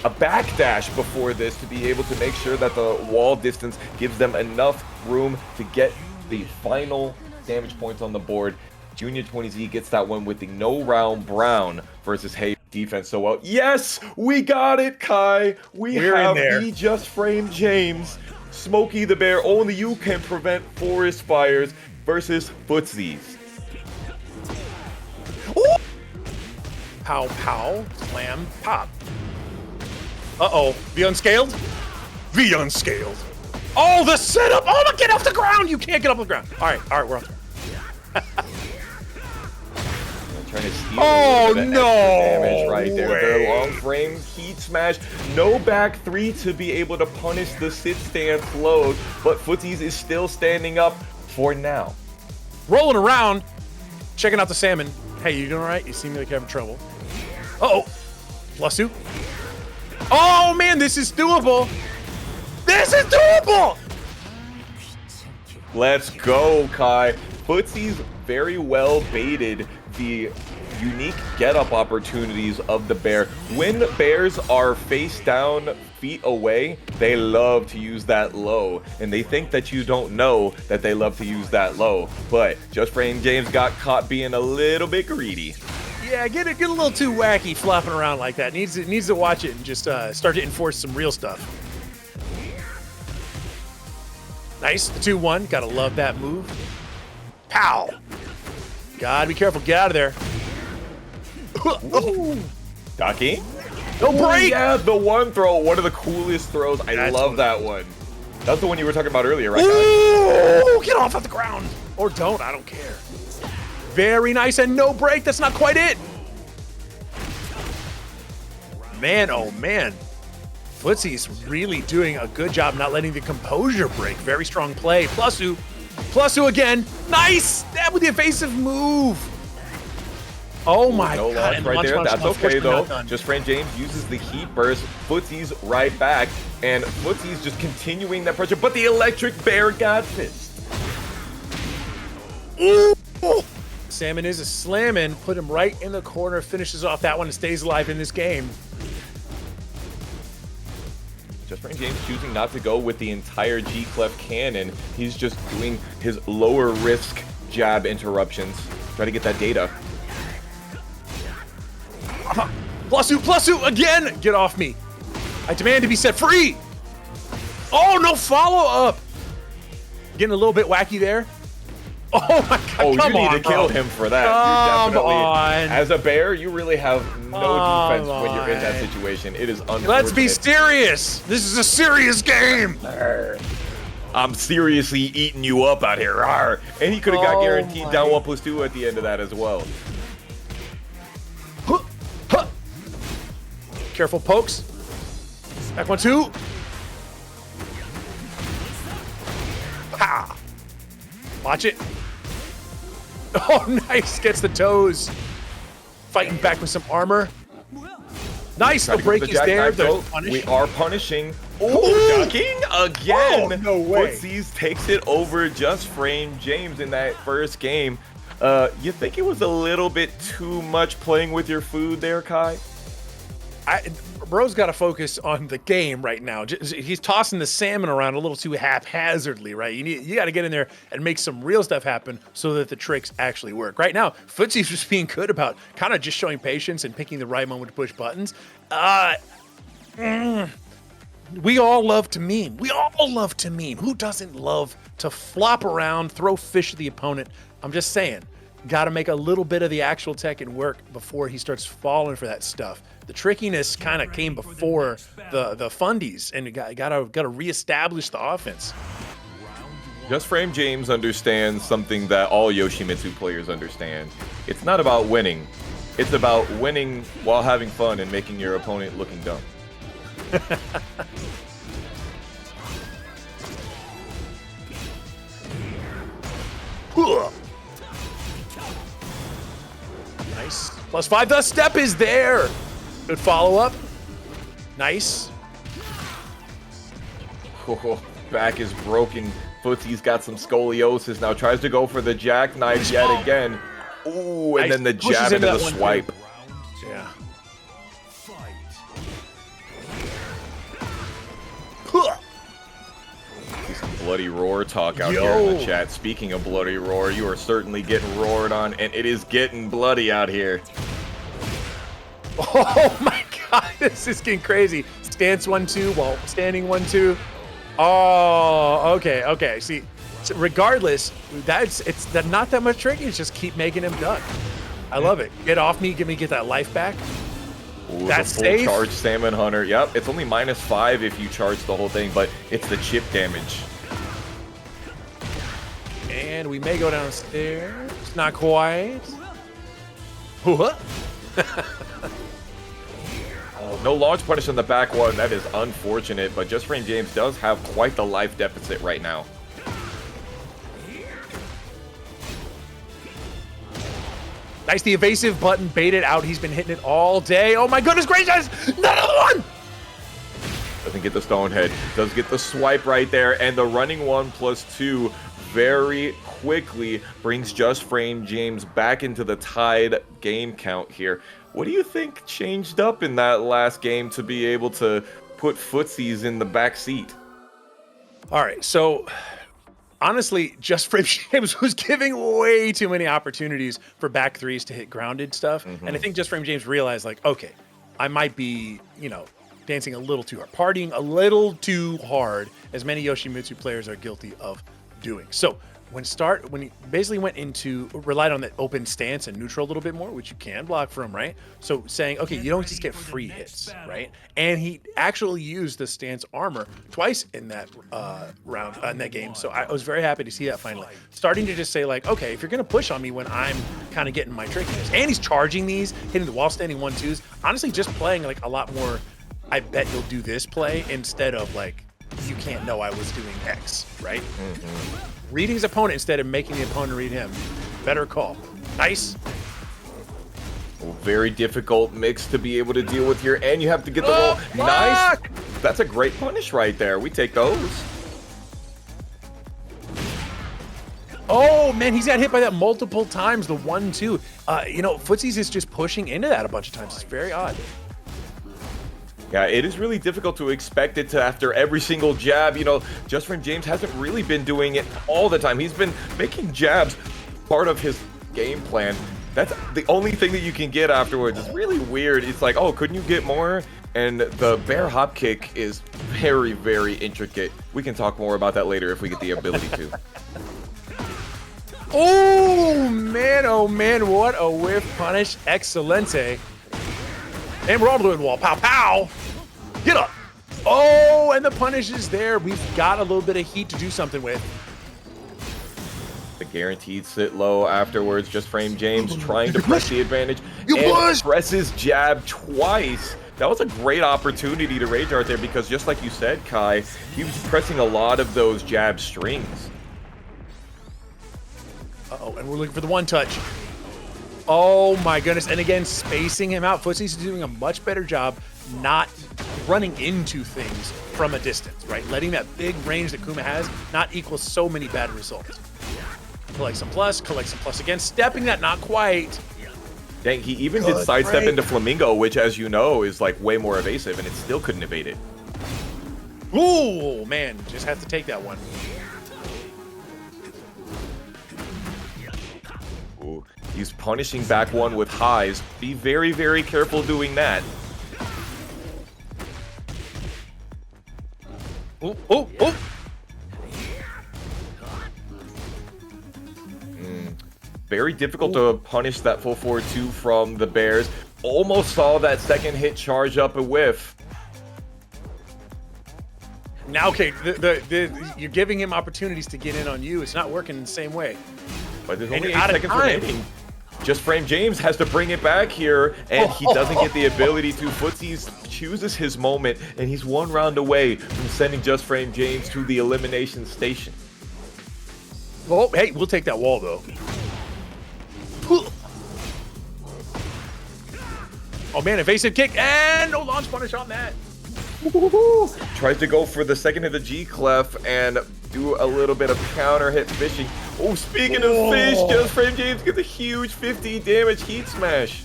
a backdash before this to be able to make sure that the wall distance gives them enough room to get the final damage points on the board. Joonya 20Z gets that one with the no round Brown versus Hey defense so well. Yes, we got it, Kai. We're have in there. the Just Frame James. Smokey the Bear, only you can prevent forest fires versus Footsies. Ooh. Pow, pow, slam, pop. Uh-oh, the unscaled? The unscaled. Oh, the setup! Oh, get off the ground! You can't get up on the ground. All right, we're on. Trying to steal oh, no damage right there. The long frame heat smash. No back three to be able to punish the sit stance load, but Footsies is still standing up for now. Rolling around, checking out the salmon. Hey, you doing all right? You seem like you're having trouble. Uh-oh. Plus two. Oh, man, this is doable. This is doable! Let's go, Kai. Footsies very well baited the unique get-up opportunities of the bear. When bears are face down, feet away, they love to use that low, and they think that you don't know that they love to use that low. But Just Frame James got caught being a little bit greedy. Yeah, get a little too wacky flopping around like that. Needs to watch it and just start to enforce some real stuff. Nice, the 2-1. Gotta love that move. Pow! Gotta be careful. Get out of there. Ducky? No break! Yeah, the one throw. One of the coolest throws. I love that one. That's the one you were talking about earlier, right, guys? Ooh, get off the ground. Or don't, I don't care. Very nice and no break. That's not quite it. Man, oh man. Footsy's really doing a good job not letting the composure break. Very strong play. Plusu again. Nice! That with the evasive move. Oh my no god. launch right there. That's okay though. Just Frame James uses the heat burst. Footsie's right back. And Footsie's just continuing that pressure. But the electric bear got this. Ooh! Salmon is a slamming. Put him right in the corner. Finishes off that one and stays alive in this game. Just Frame James choosing not to go with the entire G-Clef cannon. He's just doing his lower risk jab interruptions. Try to get that data. Plusu again! Get off me. I demand to be set free. Oh, no follow-up. Getting a little bit wacky there. Oh my god, oh, you need to kill him for that. Come you definitely, on. As a bear, you really have no defense when you're in that situation. It is unfortunate. Let's be serious. This is a serious game. I'm seriously eating you up out here. Arr. And he could have got guaranteed down 1+2 at the end of that as well. Careful pokes. Back 1-2. Ha! Watch it. Oh, nice. Gets the toes. Fighting back with some armor. Nice. The break is there. We are punishing. Oh, ducking again. Oh, no way. Footsies takes it over Just Frame James in that first game. You think it was a little bit too much playing with your food there, Kai? Bro's got to focus on the game right now. He's tossing the salmon around a little too haphazardly, right? You got to get in there and make some real stuff happen so that the tricks actually work. Right now, Footsie's just being good about kind of just showing patience and picking the right moment to push buttons. We all love to meme. We all love to meme. Who doesn't love to flop around, throw fish at the opponent? I'm just saying, got to make a little bit of the actual tech and work before he starts falling for that stuff. The trickiness kind of came before the fundies, and you gotta reestablish the offense. Just Frame James understands something that all Yoshimitsu players understand. It's not about winning. It's about winning while having fun and making your opponent looking dumb. Nice. +5. The step is there. Good follow-up. Nice. Oh, back is broken. Footsie's got some scoliosis now. Tries to go for the jackknife yet again. Ooh, and nice. then the jab into the swipe. Yeah. See some bloody roar talk out here in the chat. Speaking of bloody roar, you are certainly getting roared on, and it is getting bloody out here. Oh my god, this is getting crazy. Stance 1-2 while standing 1-2. Oh, okay. See, so regardless, it's not that much tricky. It's just keep making him duck. I love it. Get off me, get that life back. Ooh, that's the full safe. Charge Salmon Hunter. Yep, it's only -5 if you charge the whole thing, but it's the chip damage. And we may go downstairs. Not quite. What? No launch punish on the back one. That is unfortunate, but Just Frame James does have quite the life deficit right now. Nice, the evasive button baited out. He's been hitting it all day. Oh my goodness gracious! Another one! Doesn't get the stone head. Does get the swipe right there, and the running 1+2 very quickly brings Just Frame James back into the tied game count here. What do you think changed up in that last game to be able to put footsies in the back seat? All right, so honestly, Just Frame James was giving way too many opportunities for back threes to hit grounded stuff. And I think Just Frame James realized, like, okay, I might be, dancing a little too hard, partying a little too hard, as many Yoshimitsu players are guilty of doing. So when he basically relied on that open stance and neutral a little bit more, which you can block from, right? So saying, okay, you don't just get free hits, right? And he actually used the stance armor twice in that round, in that game. So I was very happy to see that finally. Starting to just say, like, okay, if you're going to push on me when I'm kind of getting my trickiness, and he's charging these, hitting the wall standing 1-2s, honestly, just playing like a lot more, I bet you'll do this play instead of like, you can't know I was doing X, right? Reading his opponent instead of making the opponent read him. Better call. Nice. Very difficult mix to be able to deal with here, and you have to get the roll. Nice. That's a great punish right there. We take those. Oh, man, he's got hit by that multiple times, the 1-2. Footsies is just pushing into that a bunch of times. It's very odd. Yeah, it is really difficult to expect it to after every single jab. Just Frame James hasn't really been doing it all the time. He's been making jabs part of his game plan. That's the only thing that you can get afterwards. It's really weird. It's like, oh, couldn't you get more? And the bear hop kick is very, very intricate. We can talk more about that later if we get the ability to. Oh, man, what a whiff punish. Excelente. And we're all doing wall. Pow, pow. Get up. Oh, and the punish is there. We've got a little bit of heat to do something with. The guaranteed sit low afterwards. Just Frame James trying to press the advantage. And presses jab twice. That was a great opportunity to rage art there because just like you said, Kai, he was pressing a lot of those jab strings. Uh-oh, and we're looking for the one touch. Oh my goodness, and again, spacing him out. Footsies is doing a much better job not running into things from a distance, right? Letting that big range that Kuime has not equal so many bad results. Collect some plus again, stepping that, not quite. Dang, he even did sidestep into Flamingo, which as you know, is like way more evasive, and it still couldn't evade it. Ooh, man, just have to take that one. Ooh. He's punishing back one with highs. Be very, very careful doing that. Oh. Very difficult to punish that full forward 2 from the Bears. Almost saw that second hit charge up a whiff. Now, okay, you're giving him opportunities to get in on you. It's not working in the same way. But there's only 8 seconds remaining. Just Frame James has to bring it back here, and he doesn't get the ability to. Footsies chooses his moment, and he's 1 round away from sending Just Frame James to the elimination station. Oh, hey, we'll take that wall, though. Oh, man, evasive kick, and no launch punish on that. Tries to go for the second of the G-Clef and do a little bit of counter hit fishing. Oh, speaking of fish, Just Frame James gets a huge 50 damage heat smash.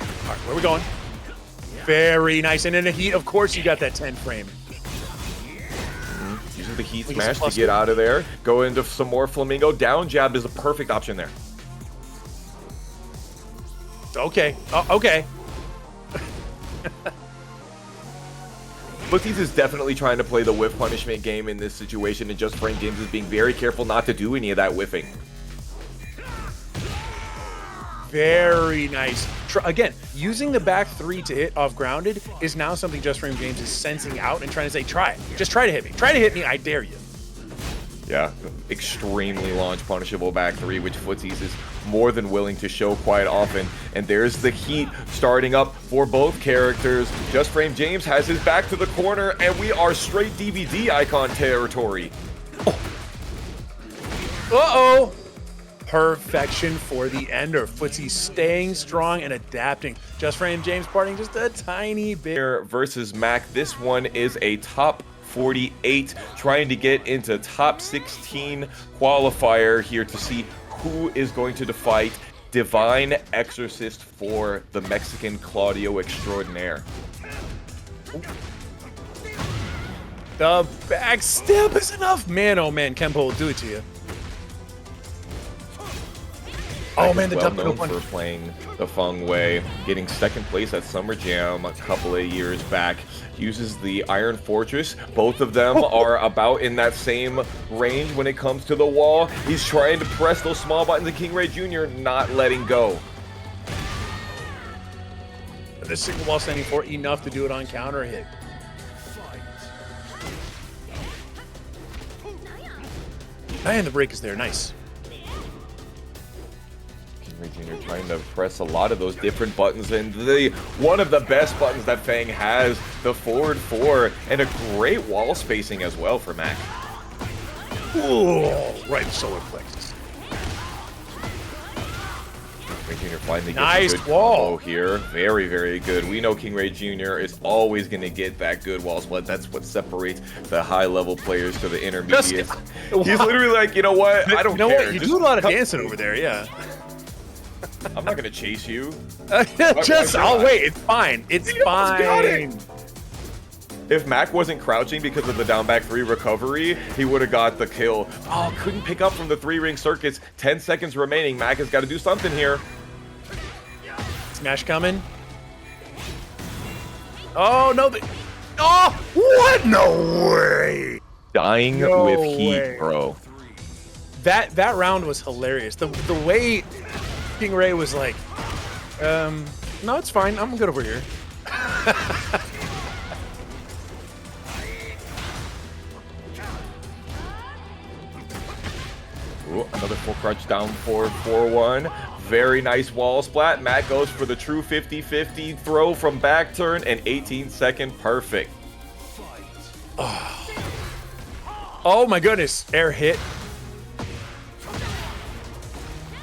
All right, where are we going? Very nice. And in the heat, of course, you got that 10 frame. the heat smash to get out of there. Go into some more flamingo. Down jab is a perfect option there. Okay. Okay. Footsies is definitely trying to play the whiff punishment game in this situation, and Just Frame Games is being very careful not to do any of that whiffing. Very nice. Again, using the back three to hit off grounded is now something Just Frame Games is sensing out and trying to say, try it. Just try to hit me. Try to hit me. I dare you. Yeah, extremely launch punishable back three, which Footsies is more than willing to show quite often. And there's the heat starting up for both characters. Just Frame James has his back to the corner, and we are straight DVD icon territory. Uh-oh. Perfection for the ender. Footsie staying strong and adapting. Just Frame James parting just a tiny bit. Versus Mac. This one is a top 48, trying to get into top 16 qualifier here to see who is going to fight DivineExorcist4, the Mexican Claudio extraordinaire. The backstep is enough. Man, oh man, Kempo will do it to you. Oh man, the well duck known one. for playing the Feng way, getting second place at Summer Jam a couple of years back. Uses the Iron Fortress. Both of them are about in that same range when it comes to the wall. He's trying to press those small buttons, and KingReyJr not letting go. The single wall standing for enough to do it on counter hit. And the break is there. Nice. KingReyJr trying to press a lot of those different buttons, and one of the best buttons that Feng has, the forward 4, and a great wall spacing as well for Mac. Ooh, right in solar plexus. KingReyJr finally gets Nice a good wall combo here. Very, very good. We know KingReyJr is always going to get that good wall split. That's what separates the high-level players to the intermediates. He's literally like, you know what? I don't care. What? You do a lot of dancing over there, yeah. I'm not gonna chase you. I'll wait. It's fine. It's fine. If Mac wasn't crouching because of the down back 3 recovery, he would have got the kill. Oh, couldn't pick up from the 3-ring circuits. 10 seconds remaining. Mac has got to do something here. Smash coming. Oh, no. Oh, what? No way. Dying with heat, bro. That round was hilarious. The way King Ray was like, no, it's fine. I'm good over here. Ooh, another full crunch down forward 4-1. Very nice wall splat. Matt goes for the true 50-50 throw from back turn and 18-second perfect. Oh my goodness. Air hit.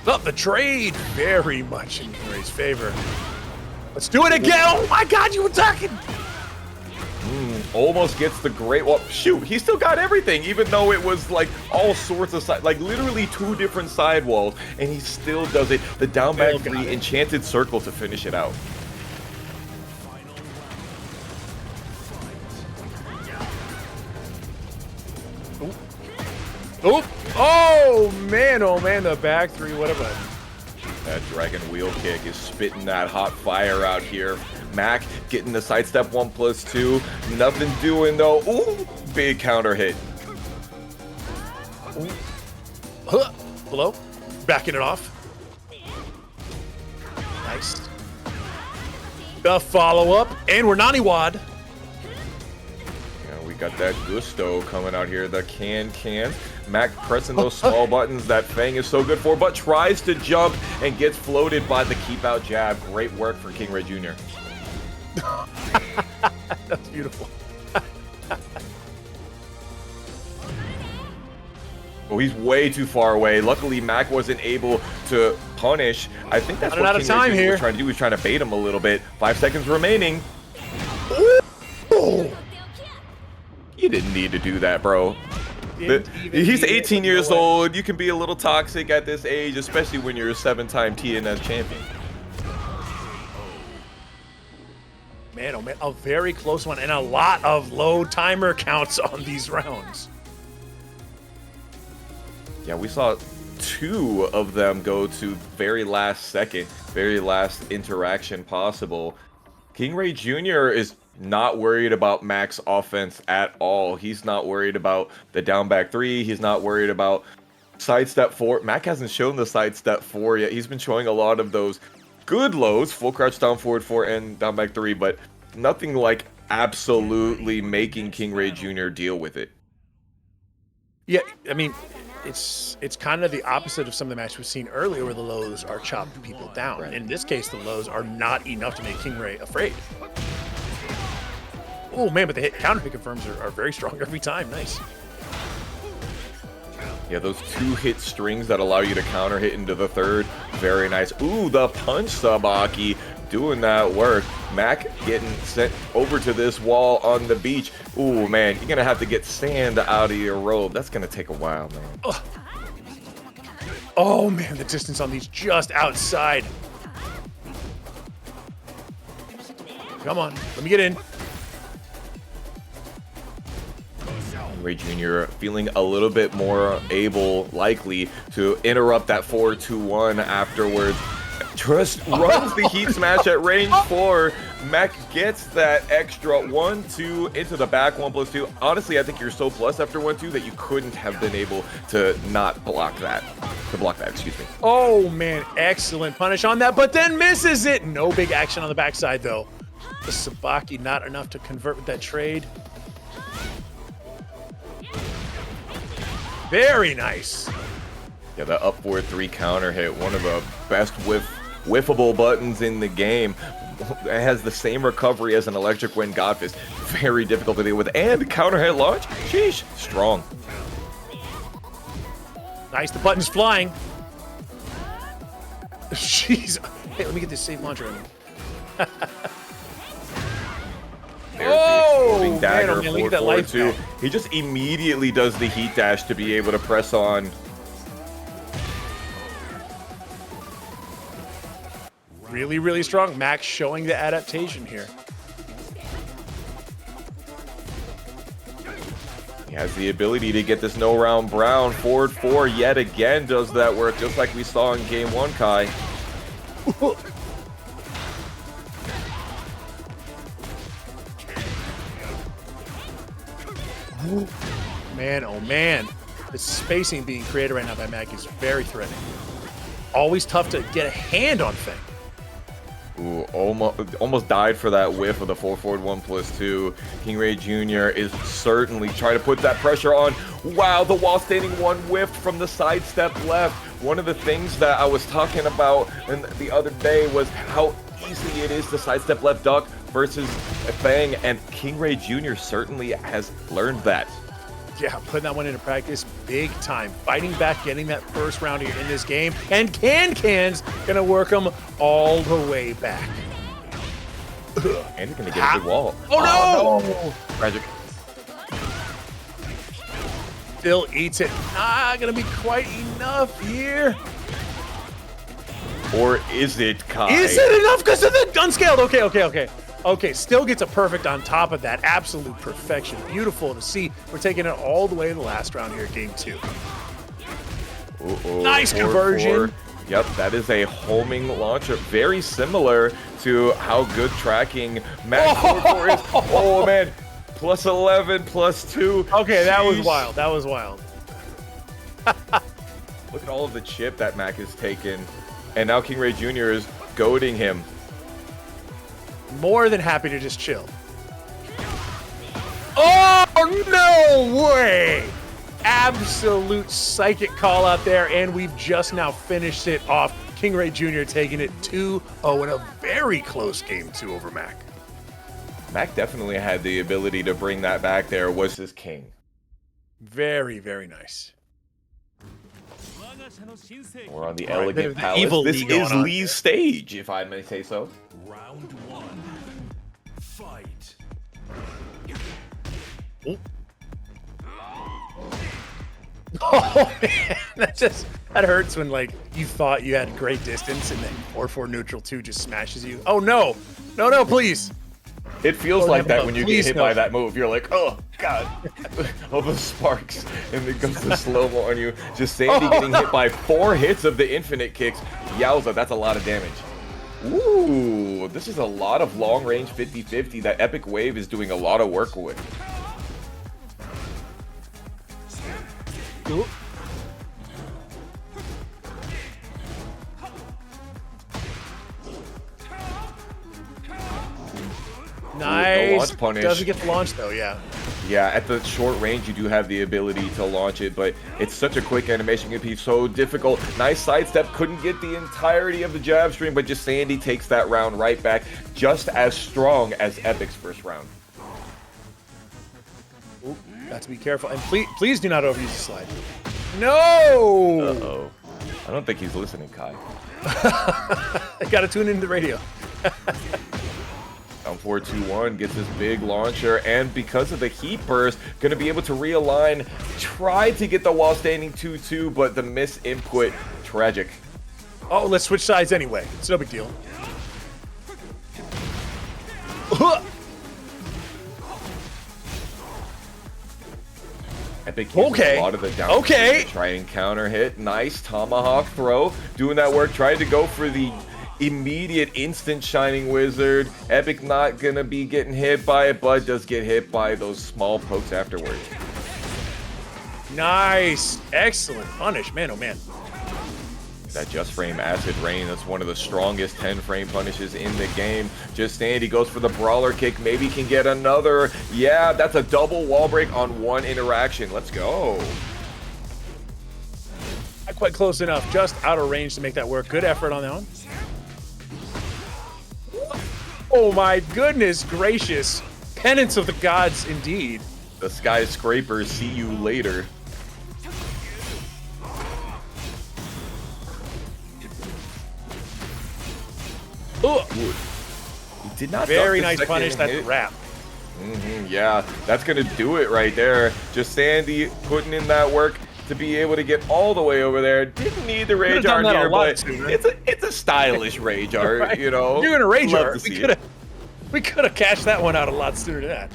Oh, the trade very much in Ray's favor. Let's do it again. Oh my God, you were talking. Almost gets the great wall. Shoot, he still got everything, even though it was like all sorts of side, like literally 2 different side walls, and he still does it. The down back 3 enchanted circle to finish it out. Oh man, the back 3, what a button. That dragon wheel kick is spitting that hot fire out here. Mac getting the sidestep 1+2. Nothing doing though. Ooh, big counter hit. Below. Backing it off. Nice. The follow-up. And we're Naniwad. Yeah, we got that gusto coming out here. The can. Mac pressing those small buttons that Feng is so good for, but tries to jump and gets floated by the keep out jab. Great work for KingReyJr. That's beautiful. Oh, he's way too far away. Luckily, Mac wasn't able to punish. I think that's what KingReyJr was trying to do. He was trying to bait him a little bit. 5 seconds remaining. Ooh. You didn't need to do that, bro. He's 18 years old. You can be a little toxic at this age, especially when you're a 7-time TNS champion. Man, oh man, a very close one and a lot of low timer counts on these rounds. Yeah, we saw 2 of them go to very last second, very last interaction possible. KingReyJr. is not worried about Mac's offense at all. He's not worried about the down back 3. He's not worried about sidestep 4. Mac hasn't shown the sidestep 4 yet. He's been showing a lot of those good lows, full crouch down forward 4 and down back 3, but nothing like absolutely making KingReyJr. deal with it. Yeah, I mean, it's kind of the opposite of some of the matches we've seen earlier where the lows are chopping people down. Right. In this case, the lows are not enough to make KingRey afraid. Oh man, but the counter hit confirms are very strong every time. Nice. Yeah, those 2 hit strings that allow you to counter hit into the 3rd. Very nice. Ooh, the punch Sabaki doing that work. Mac getting sent over to this wall on the beach. Ooh, man, you're going to have to get sand out of your robe. That's going to take a while, man. Ugh. Oh, man, the distance on these just outside. Come on, let me get in. KingReyJr. feeling a little bit more likely to interrupt that 4-2-1 afterwards. Just runs the heat smash at range 4. Mac gets that extra 1-2 into the back 1+2. Honestly, I think you're so plus after 1-2 that you couldn't have been able to not block that. Excuse me. Oh man, excellent punish on that, but then misses it. No big action on the backside though. The Sabaki not enough to convert with that trade. Very nice. Yeah, the up 4-3 counter hit, one of the best whiffable buttons in the game. It has the same recovery as an Electric Wind Godfist. Very difficult to deal with. And counter hit launch, sheesh, strong. Nice, the button's flying. Jeez. Hey, let me get this safe launcher in. There's the exploding dagger, man, look at that life 4-4-2. now. He just immediately does the heat dash to be able to press on. Really, really strong. Max showing the adaptation here. He has the ability to get this no round brown. Forward 4 yet again does that work, just like we saw in game 1, Kai. Man, oh man. The spacing being created right now by Mac is very threatening. Always tough to get a hand on Feng. Ooh, almost died for that whiff of the 4-forward 1+2. KingReyJr. is certainly trying to put that pressure on. Wow, the wall standing 1 whiffed from the sidestep left. One of the things that I was talking about the other day was how easy it is to sidestep left duck versus Feng, and KingReyJr. certainly has learned that. Yeah, putting that one into practice big time. Fighting back, getting that first round here in this game. And Can's gonna work him all the way back. And he's gonna get a good wall. Oh no! Tragic. Still eats it. Not gonna be quite enough here. Or is it, Kai? Is it enough because of the unscaled? Okay, still gets a perfect on top of that. Absolute perfection. Beautiful to see. We're taking it all the way to the last round here, game 2. Nice conversion. 4-4. Yep, that is a homing launcher. Very similar to how good tracking Max 4-4 is. Oh, man. Plus 11, plus 2. Okay, that was Sheesh. wild. That was wild. Look at all of the chip that Mac has taken. And now KingReyJr. is goading him. More than happy to just chill. Oh, no way! Absolute psychic call out there, and we've just now finished it off. KingReyJr. taking it 2-0 in a very close game 2 over Mac. Mac definitely had the ability to bring that back there. Was his king. Very, very nice. We're on the All right, Elegant the Palace. evil This Lee going is on Lee's here. stage, if I may say so. Round 1. Fight. Oh man, that hurts when like you thought you had great distance and then 4-4 neutral 2 just smashes you. Oh no, no, please. It feels Oh, like no, that when you get please hit no. by that move. You're like, oh god, all the sparks, and it goes to slow-mo on you. Jesandy getting hit by 4 hits of the infinite kicks. Yowza, that's a lot of damage. Ooh, this is a lot of long-range 50-50 that Epic Wave is doing a lot of work with. Ooh. Nice. No launch punish. Doesn't get the launch though, yeah. Yeah, at the short range, you do have the ability to launch it, but it's such a quick animation. It can be so difficult. Nice sidestep. Couldn't get the entirety of the jab stream, but Jesandy takes that round right back, just as strong as Epic's first round. Ooh, got to be careful. And please do not overuse the slide. No! Uh-oh. I don't think he's listening, Kai. I gotta tune into the radio. Down 4-2-1, gets this big launcher, and because of the heat burst, gonna be able to realign. Tried to get the wall standing 2-2, but the miss input, tragic. Oh, let's switch sides anyway. It's no big deal. Epic uses Okay. a lot of the down Okay. to try and counter hit. Nice tomahawk throw. Doing that work. Tried to go for the immediate instant Shining Wizard. Epic not gonna be getting hit by it, but does get hit by those small pokes afterwards. Nice. Excellent punish. Man, oh man. That just frame acid rain, that's one of the strongest 10 frame punishes in the game. Jesandy goes for the brawler kick, maybe can get another. Yeah, that's a double wall break on one interaction. Let's go. Not quite close enough. Just out of range to make that work. Good effort on that one. Oh my goodness gracious. Penance of the gods indeed. The skyscrapers see you later. Ooh, He did not very duck the nice second punish. That's a hit. wrap. Yeah, that's gonna do it right there. Jesandy putting in that work to be able to get all the way over there. Didn't need the rage art here, but it's a stylish rage art, Right. you know. Doing a rage Love art. to see We could have cashed that one out a lot sooner than that.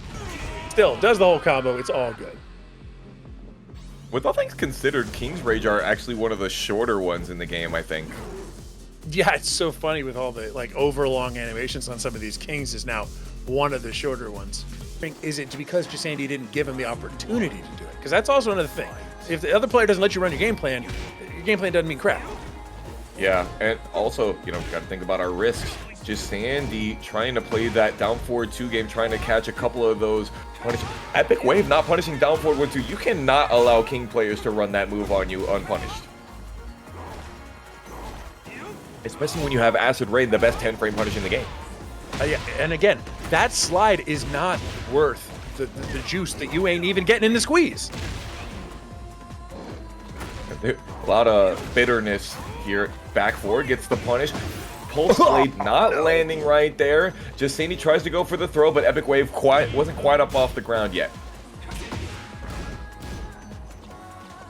Still, does the whole combo. It's all good. With all things considered, KingReyJr actually one of the shorter ones in the game, I think. Yeah, it's so funny with all the like overlong animations on some of these kings is now one of the shorter ones. I think, is it because Jesandy didn't give him the opportunity to do it? Because that's also another thing. If the other player doesn't let you run your game plan doesn't mean crap. Yeah, and also, you know, got to think about our risks. Jesandy trying to play that down forward 2 game, trying to catch a couple of those punish. Epic Wave not punishing down forward 1-2. You cannot allow King players to run that move on you unpunished. Especially when you have Acid Rain, the best 10 frame punish in the game. Yeah, and again, that slide is not worth the juice that you ain't even getting in the squeeze. A lot of bitterness here. Back forward, gets the punish. Pulse Blade not landing right there. Jesandy tries to go for the throw, but Epic Wave wasn't quite up off the ground yet.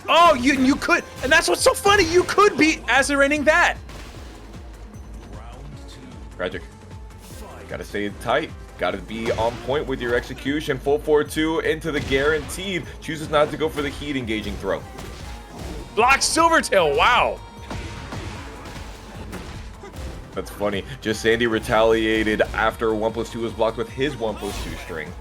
Oh, you could, and that's what's so funny. You could be acid raining that. Tragic. Gotta stay tight. Gotta be on point with your execution. Full 4-2 into the guaranteed. Chooses not to go for the heat engaging throw. Block Silvertail. Wow. That's funny. Jesandy retaliated after 1+2 was blocked with his 1+2 string.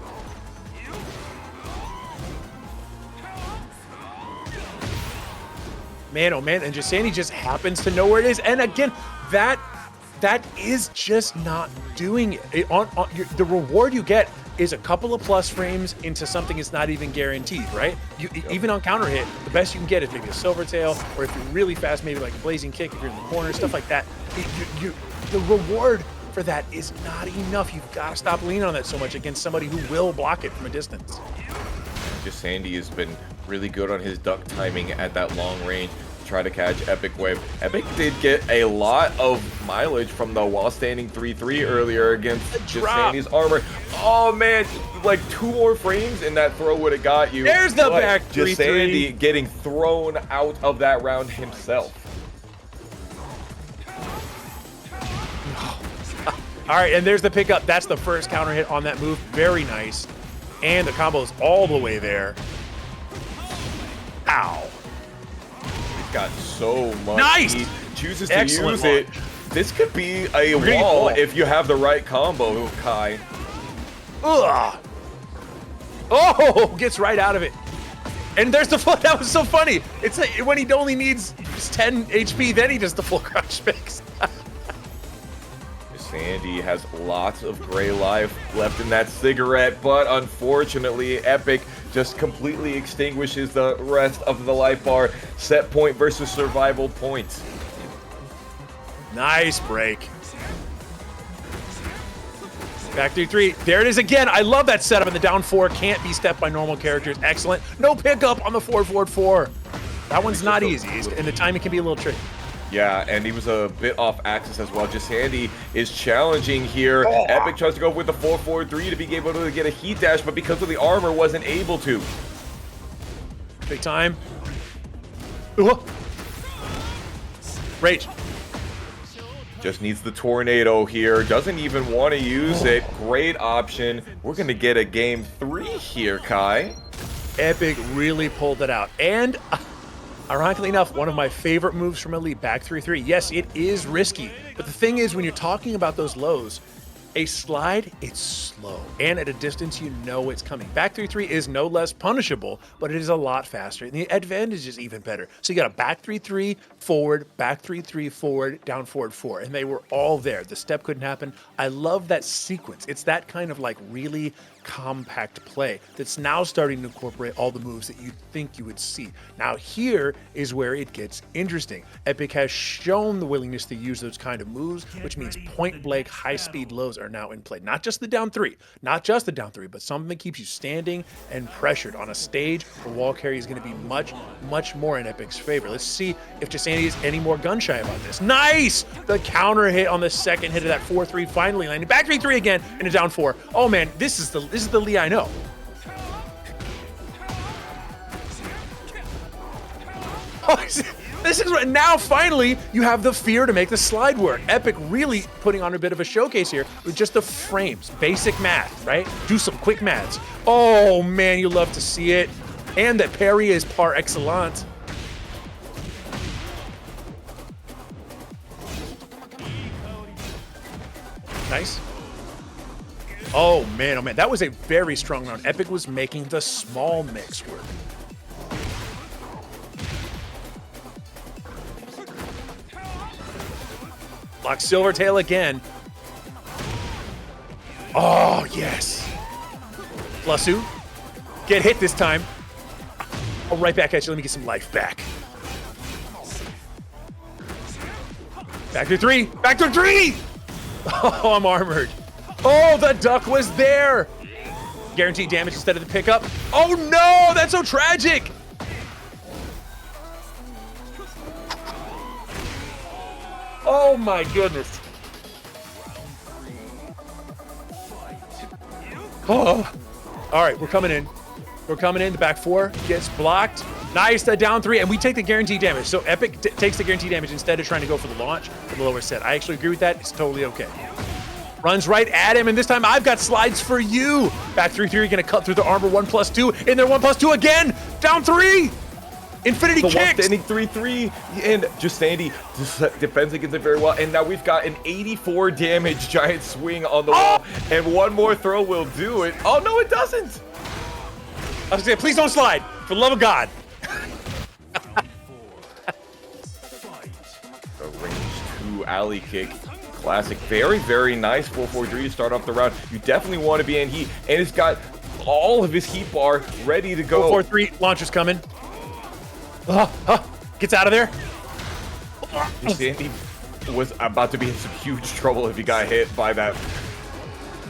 Man, oh man, and Jesandy just happens to know where it is. And again, that is just not doing it. The reward you get is a couple of plus frames into something that's not even guaranteed, right? Even on counter hit, the best you can get is maybe a Silvertail, or if you're really fast, maybe like a Blazing Kick if you're in the corner, stuff like that. The reward for that is not enough. You've got to stop leaning on that so much against somebody who will block it from a distance. Jesandy has been really good on his duck timing at that long range. Try to catch Epic Wave. Epic did get a lot of mileage from the wall standing 3-3 earlier against Jesandy's armor. Oh man, like 2 more frames and that throw would have got you. There's the But back 3-3. Jesandy getting thrown out of that round himself. All right, and there's the pickup. That's the first counter hit on that move. Very nice. And the combo's all the way there. Ow. He's got so much. Nice! He chooses to Excellent use launch. it. This could be a Great wall ball. if you have the right combo, Kai. Ugh. Oh, gets right out of it. And there's the full. That was so funny. It's like when he only needs 10 HP, then he does the full crush fix. Sandy has lots of gray life left in that cigarette, but unfortunately, Epic just completely extinguishes the rest of the life bar. Set point versus survival point. Nice break. Back 3-3. There it is again. I love that setup, and the down 4 can't be stepped by normal characters. Excellent. No pickup on the 4-4-4. That one's not easy, and the timing can be a little tricky. Yeah, and he was a bit off axis as well. Jesandy is challenging here. Oh. Epic tries to go with the 4-4-3 to be able to get a heat dash, but because of the armor, wasn't able to. Big time. Ooh. Rage. Just needs the tornado here. Doesn't even want to use it. Great option. We're going to get a game 3 here, Kai. Epic really pulled it out. And ironically enough, one of my favorite moves from Elite, back 3-3. Yes, it is risky, but the thing is, when you're talking about those lows, a slide, it's slow, and at a distance, you know it's coming. Back 3-3 is no less punishable, but it is a lot faster, and the advantage is even better. So you got a back 3-3, forward, back 3-3, forward, down forward 4, and they were all there. The step couldn't happen. I love that sequence. It's that kind of like really compact play that's now starting to incorporate all the moves that you think you would see. Now here is where it gets interesting. Epic has shown the willingness to use those kind of moves, which means point blank high speed lows are now in play. Not just the down 3, not just the down 3, but something that keeps you standing and pressured on a stage where wall carry is going to be much, much more in Epic's favor. Let's see if Jesandy is any more gun shy about this. Nice! The counter hit on the second hit of that 4-3 finally landing. Back 3-3 again and a down 4. Oh man, this is the Lee I know. Oh, this is right now. Finally, you have the fear to make the slide work. Epic really putting on a bit of a showcase here with just the frames, basic math, right? Do some quick maths. Oh man, you love to see it, and that parry is par excellence. Nice. Oh man, that was a very strong round. Epic was making the small mix work. Lock Silvertail again. Oh, yes. Plusu, get hit this time. Oh, right back at you. Let me get some life back. Back to 3. Back to 3. Oh, I'm armored. Oh, the duck was there. Guaranteed damage instead of the pickup. Oh no, that's so tragic. Oh my goodness. Oh. All right, we're coming in. We're coming in. The back 4 gets blocked. Nice, the down 3, and we take the guaranteed damage. So Epic takes the guaranteed damage instead of trying to go for the launch for the lower set. I actually agree with that. It's totally okay. Runs right at him, and this time I've got slides for you. Back 3-3, gonna cut through the armor 1+2, in there 1+2 again. Down 3. Infinity kicks. One-standing 3-3, and Jesandy defends against it very well. And now we've got an 84 damage giant swing on the wall, and one more throw will do it. Oh no, it doesn't. I was gonna say, please don't slide, for the love of God. The range 2 alley kick. Classic. Very, very nice 4-4-3 to start off the round. You definitely want to be in heat, and it's got all of his heat bar ready to go. 4-4-3, launcher's coming. Gets out of there. Sandy was about to be in some huge trouble if he got hit by that.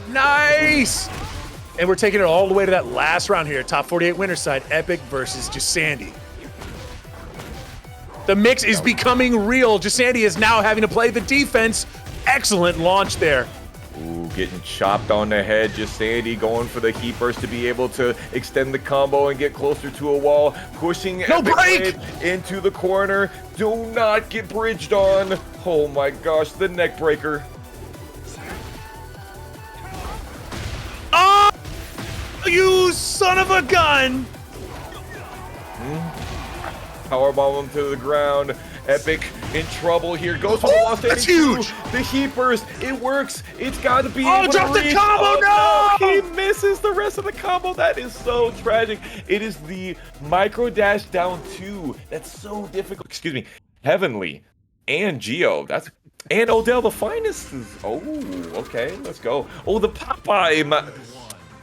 Nice! And we're taking it all the way to that last round here. Top 48 winner side, Epic versus Jesandy. The mix is becoming real. Jesandy is now having to play the defense. Excellent launch there. Ooh, getting chopped on the head. Jesandy going for the heat burst to be able to extend the combo and get closer to a wall. Pushing no break into the corner. Do not get bridged on. Oh my gosh, the neck breaker. You son of a gun! Powerbomb him to the ground. Epic in trouble here. Goes for the lost that's 82. huge! The heat burst. It works. It's got to be Oh, able drop to the reach. combo, Oh, no! He misses the rest of the combo. That is so tragic. It is the micro dash down 2. That's so difficult. Excuse me. Heavenly and Geo. And Odell the Finest is... Oh, okay. Let's go. Oh, the Popeye.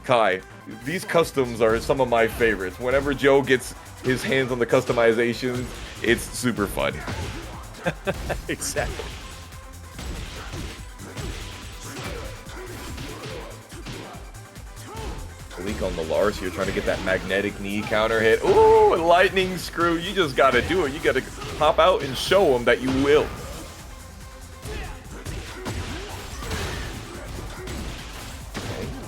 Kai, these customs are some of my favorites. Whenever Joe gets his hands on the customizations, it's super fun. Exactly. Leak on the Lars here, trying to get that magnetic knee counter hit. Ooh, lightning screw. You just gotta do it. You gotta pop out and show them that you will.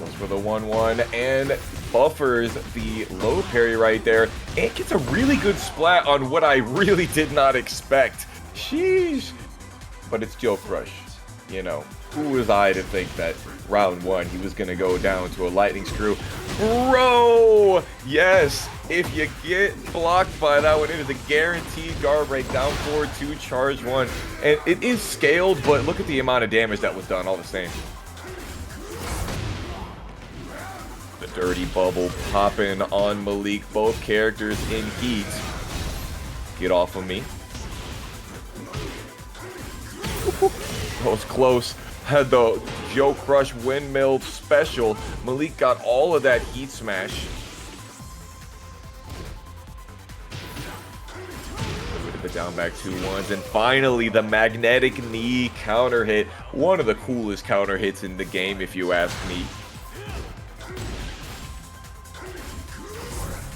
Goes for the 1-1 and buffers the low parry right there. And gets a really good splat on what I really did not expect. Sheesh. But it's JoeCrush. You know, who was I to think that round 1 he was gonna go down to a lightning screw? Bro! Yes! If you get blocked by that one, it is a guaranteed guard break. Down 4-2, charge 1. And it is scaled, but look at the amount of damage that was done all the same. The dirty bubble popping on Malik. Both characters in heat. Get off of me. That was close. Had the JoeCrush windmill special. Malik got all of that heat smash. The down back 2-1s, and finally the magnetic knee counter hit. One of the coolest counter hits in the game, if you ask me.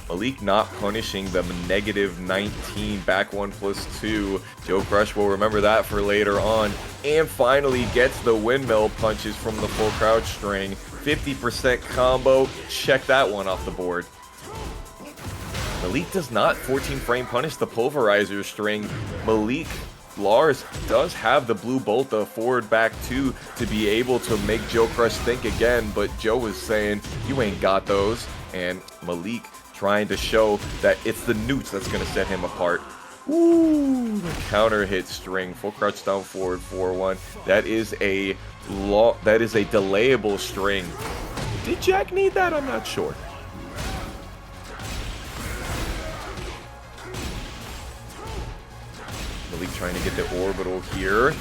Malik not punishing the negative 19 back 1+2. JoeCrush will remember that for later on. And finally gets the windmill punches from the full crouch string. 50% combo. Check that one off the board. Malik does not 14 frame punish the pulverizer string. Malik Lars does have the blue bolt, the forward back 2, to be able to make JoeCrush think again, but Joe was saying, you ain't got those. And Malik trying to show that it's the newts that's going to set him apart. Ooh, the counter hit string, full crouch down forward 4-1. That is a delayable string. Did Jack need that? I'm not sure. Malik trying to get the orbital here.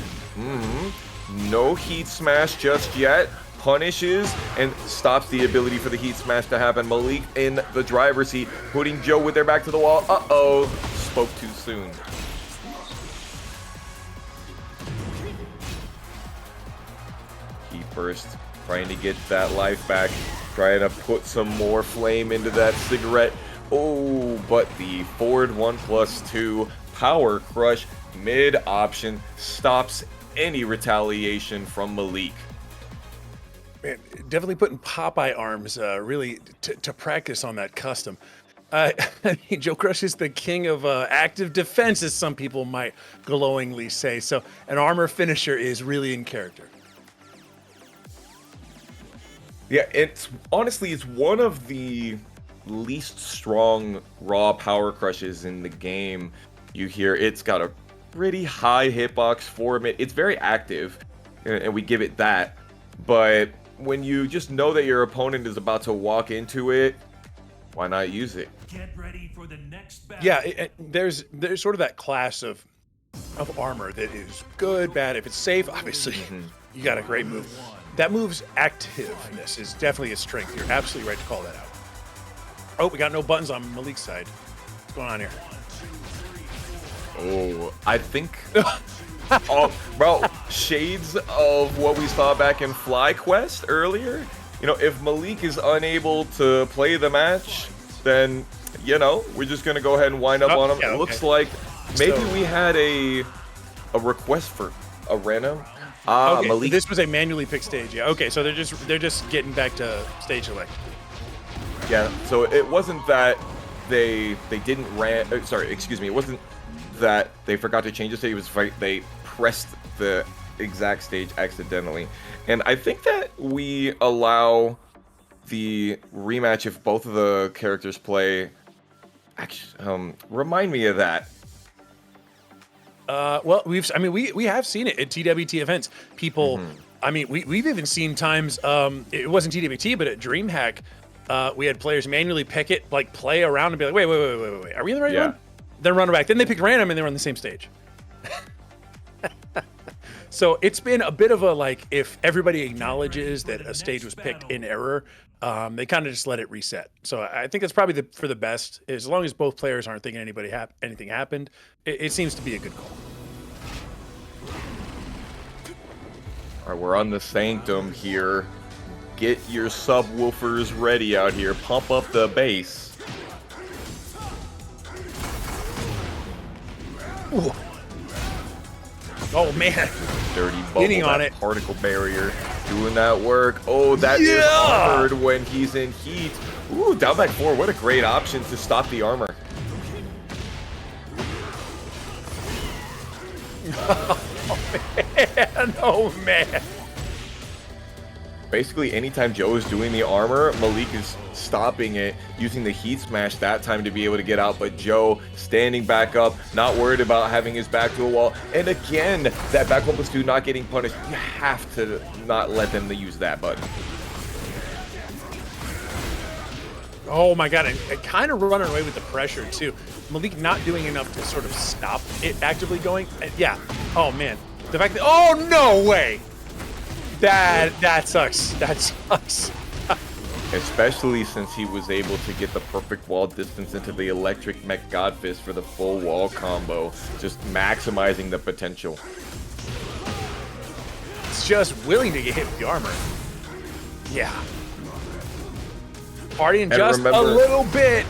No heat smash just yet. Punishes and stops the ability for the heat smash to happen. Malik in the driver's seat, putting Joe with their back to the wall. Uh-oh, spoke too soon. Heat burst, trying to get that life back, trying to put some more flame into that cigarette. Oh, but the forward 1+2 power crush mid option stops any retaliation from Malik. Man, definitely putting Popeye arms really to practice on that custom. I mean, JoeCrush is the king of active defense, as some people might glowingly say. So an armor finisher is really in character. Yeah, it's one of the least strong raw power crushes in the game. You hear it's got a pretty high hitbox for it. It's very active, and we give it that. But when you just know that your opponent is about to walk into it, why not use it? Get ready for the next battle. Yeah, there's sort of that class of armor that is good, bad. If it's safe, obviously, you got a great move. That move's activeness is definitely a strength. You're absolutely right to call that out. Oh, we got no buttons on Malik's side. What's going on here? Oh, I think... oh, bro, shades of what we saw back in FlyQuest earlier. You know, if Malik is unable to play the match, then, you know, we're just going to go ahead and wind up on him. Yeah, it looks like maybe we had a request for Arena. Okay, Malik. this was a manually picked stage. Yeah. Okay, so they're just getting back to stage select. Yeah. So it wasn't that they didn't sorry, excuse me. It wasn't that they forgot to change the stage. It was they pressed the exact stage accidentally. And I think that we allow the rematch if both of the characters play. Actually, remind me of that. Well, we have seen it at TWT events. People, I mean, we've even seen times. It wasn't TWT, but at DreamHack, we had players manually pick it, like play around and be like, wait, are we in the right one? Then run it back. Then they picked random and they were on the same stage. So it's been a bit of a like, if everybody acknowledges that a stage was picked in error, they kind of just let it reset. So I think that's probably for the best. As long as both players aren't thinking anything happened, it seems to be a good call. All right, we're on the Sanctum here. Get your subwoofers ready out here. Pump up the bass. Ooh. Oh man, Dirty bubble, hitting on that it. particle barrier, doing that work. Oh, that is hard when he's in heat. Ooh, down back 4, what a great option to stop the armor. Oh man. Basically, anytime Joe is doing the armor, Malik is stopping it, using the heat smash that time to be able to get out. But Joe standing back up, not worried about having his back to a wall. And again, that back 1+2 not getting punished. You have to not let them use that button. Oh my god, and kind of running away with the pressure too. Malik not doing enough to sort of stop it actively going. Yeah. Oh man. The fact that, oh no way. That sucks. That sucks. Especially since he was able to get the perfect wall distance into the electric mech godfist for the full wall combo, just maximizing the potential. It's just willing to get hit with the armor. Yeah. Partying just a little bit.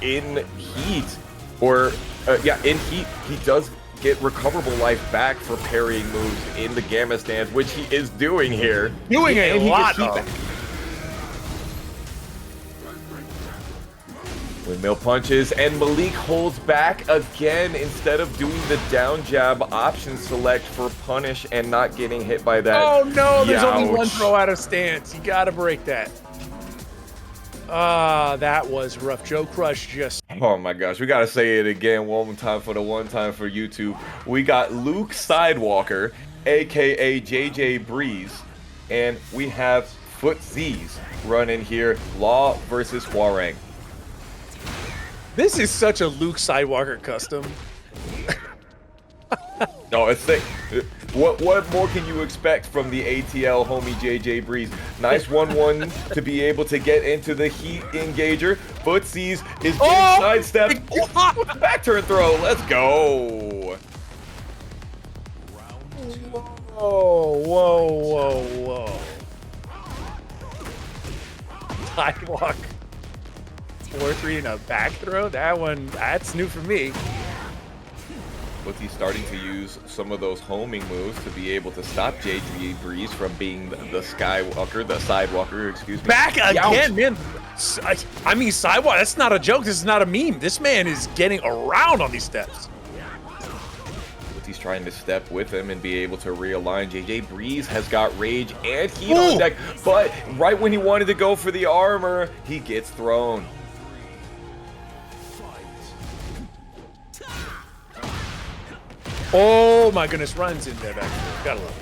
In heat, or in heat, he does get recoverable life back for parrying moves in the Gamma stance, which he is doing here. Doing a lot of. Windmill punches, and Malik holds back again instead of doing the down jab option select for punish and not getting hit by that. Oh no, there's only one Youch. throw out of stance. You gotta break that. That was rough. JoeCrush just... Oh my gosh, we gotta say it again one more time for the one time for YouTube. We got Luke Sidewalker, aka JJ Breeze, and we have Footsies running here. Law versus Hwoarang. This is such a Luke Sidewalker custom. No, it's the, what more can you expect from the ATL homie JJ Breeze? Nice 1-1 to be able to get into the heat engager. Footsies is getting sidestepped. Oh, back turn throw. Let's go. Whoa. Sidewalk. 4-3 and a back throw? That's new for me. Footsie's starting to use some of those homing moves to be able to stop JJ Breeze from being the Sidewalker, excuse me. Back again, man. I mean, Sidewalk, that's not a joke. This is not a meme. This man is getting around on these steps. He's trying to step with him and be able to realign. JJ Breeze has got rage and heat on deck, but right when he wanted to go for the armor, he gets thrown. Oh my goodness, runs in there back there. Gotta love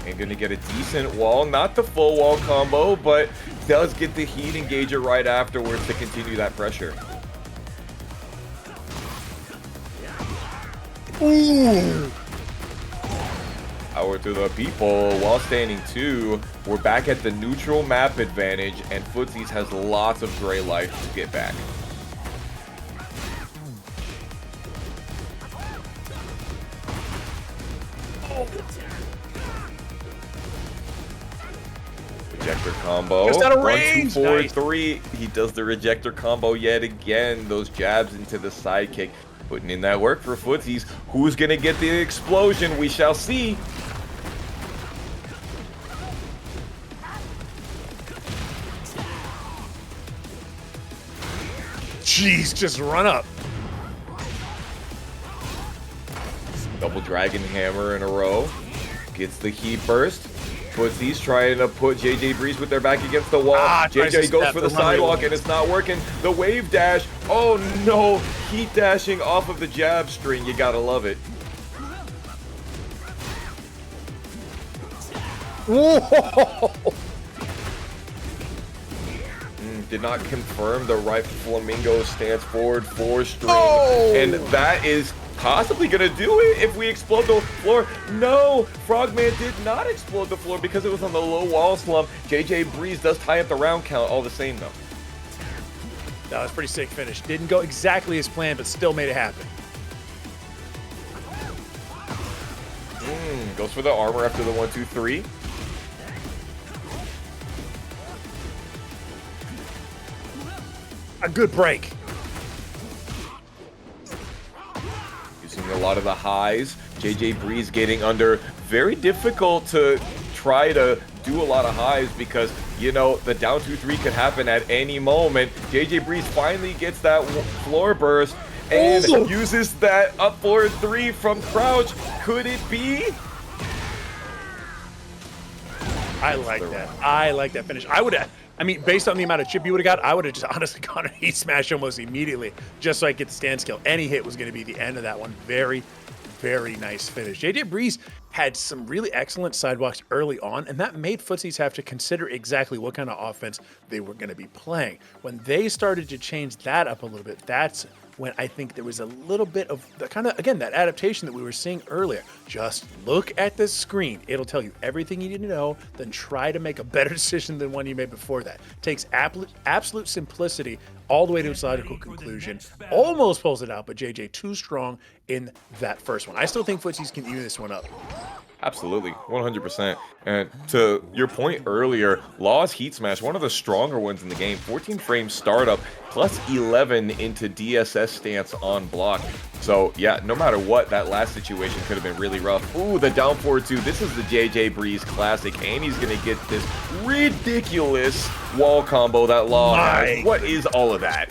it. And gonna get a decent wall, not the full wall combo, but does get the heat engager right afterwards to continue that pressure. Ooh. Power to the people while standing 2. We're back at the neutral map advantage, and Footsies has lots of gray life to get back. Rejector combo. Just out of range. 1, 2, 4, Nice. 3. He does the rejector combo yet again. Those jabs into the sidekick. Putting in that work for Footsies. Who's going to get the explosion? We shall see. Jeez, just run up. Double Dragon Hammer in a row. Gets the heat burst. Footsie's trying to put JJ Breeze with their back against the wall. Tries JJ to goes step for the the runway sidewalk lanes. and it's not working. The wave dash. Oh no, heat dashing off of the jab string. You gotta love it. Did not confirm the right flamingo stance forward 4 string. And that is possibly gonna do it if we explode the floor. No, Frogman did not explode the floor because it was on the low wall slump. JJ Breeze does tie up the round count all the same though. That was a pretty sick finish. Didn't go exactly as planned, but still made it happen. Goes for the armor after the 1, 2, 3. A good break. Using a lot of the highs. JJ Breeze getting under. Very difficult to try to do a lot of highs because, you know, the down 2, 3 could happen at any moment. JJ Breeze finally gets that floor burst and uses that up forward 3 from crouch. Could it be? I like that. I like that finish. I would have, I mean, based on the amount of chip you would have got, I would have just honestly gone a heat smash almost immediately just so I could get the stand skill. Any hit was going to be the end of that one. Very, very nice finish. JJ Breeze had some really excellent sidewalks early on, and that made Footsies have to consider exactly what kind of offense they were going to be playing. When they started to change that up a little bit, that's when I think there was a little bit of the kind of, again, that adaptation that we were seeing earlier. Just look at the screen. It'll tell you everything you need to know, then try to make a better decision than one you made before that. Takes absolute simplicity all the way to its logical conclusion. Almost pulls it out, but JJ too strong in that first one. I still think Footsies can even this one up. Absolutely, 100%. And to your point earlier, Law's Heat Smash, one of the stronger ones in the game. 14 frame startup, plus 11 into DSS stance on block. So yeah, no matter what, that last situation could have been really rough. Ooh, the down forward 2. This is the JJ Breeze classic, and he's gonna get this ridiculous wall combo that Law has. What is all of that?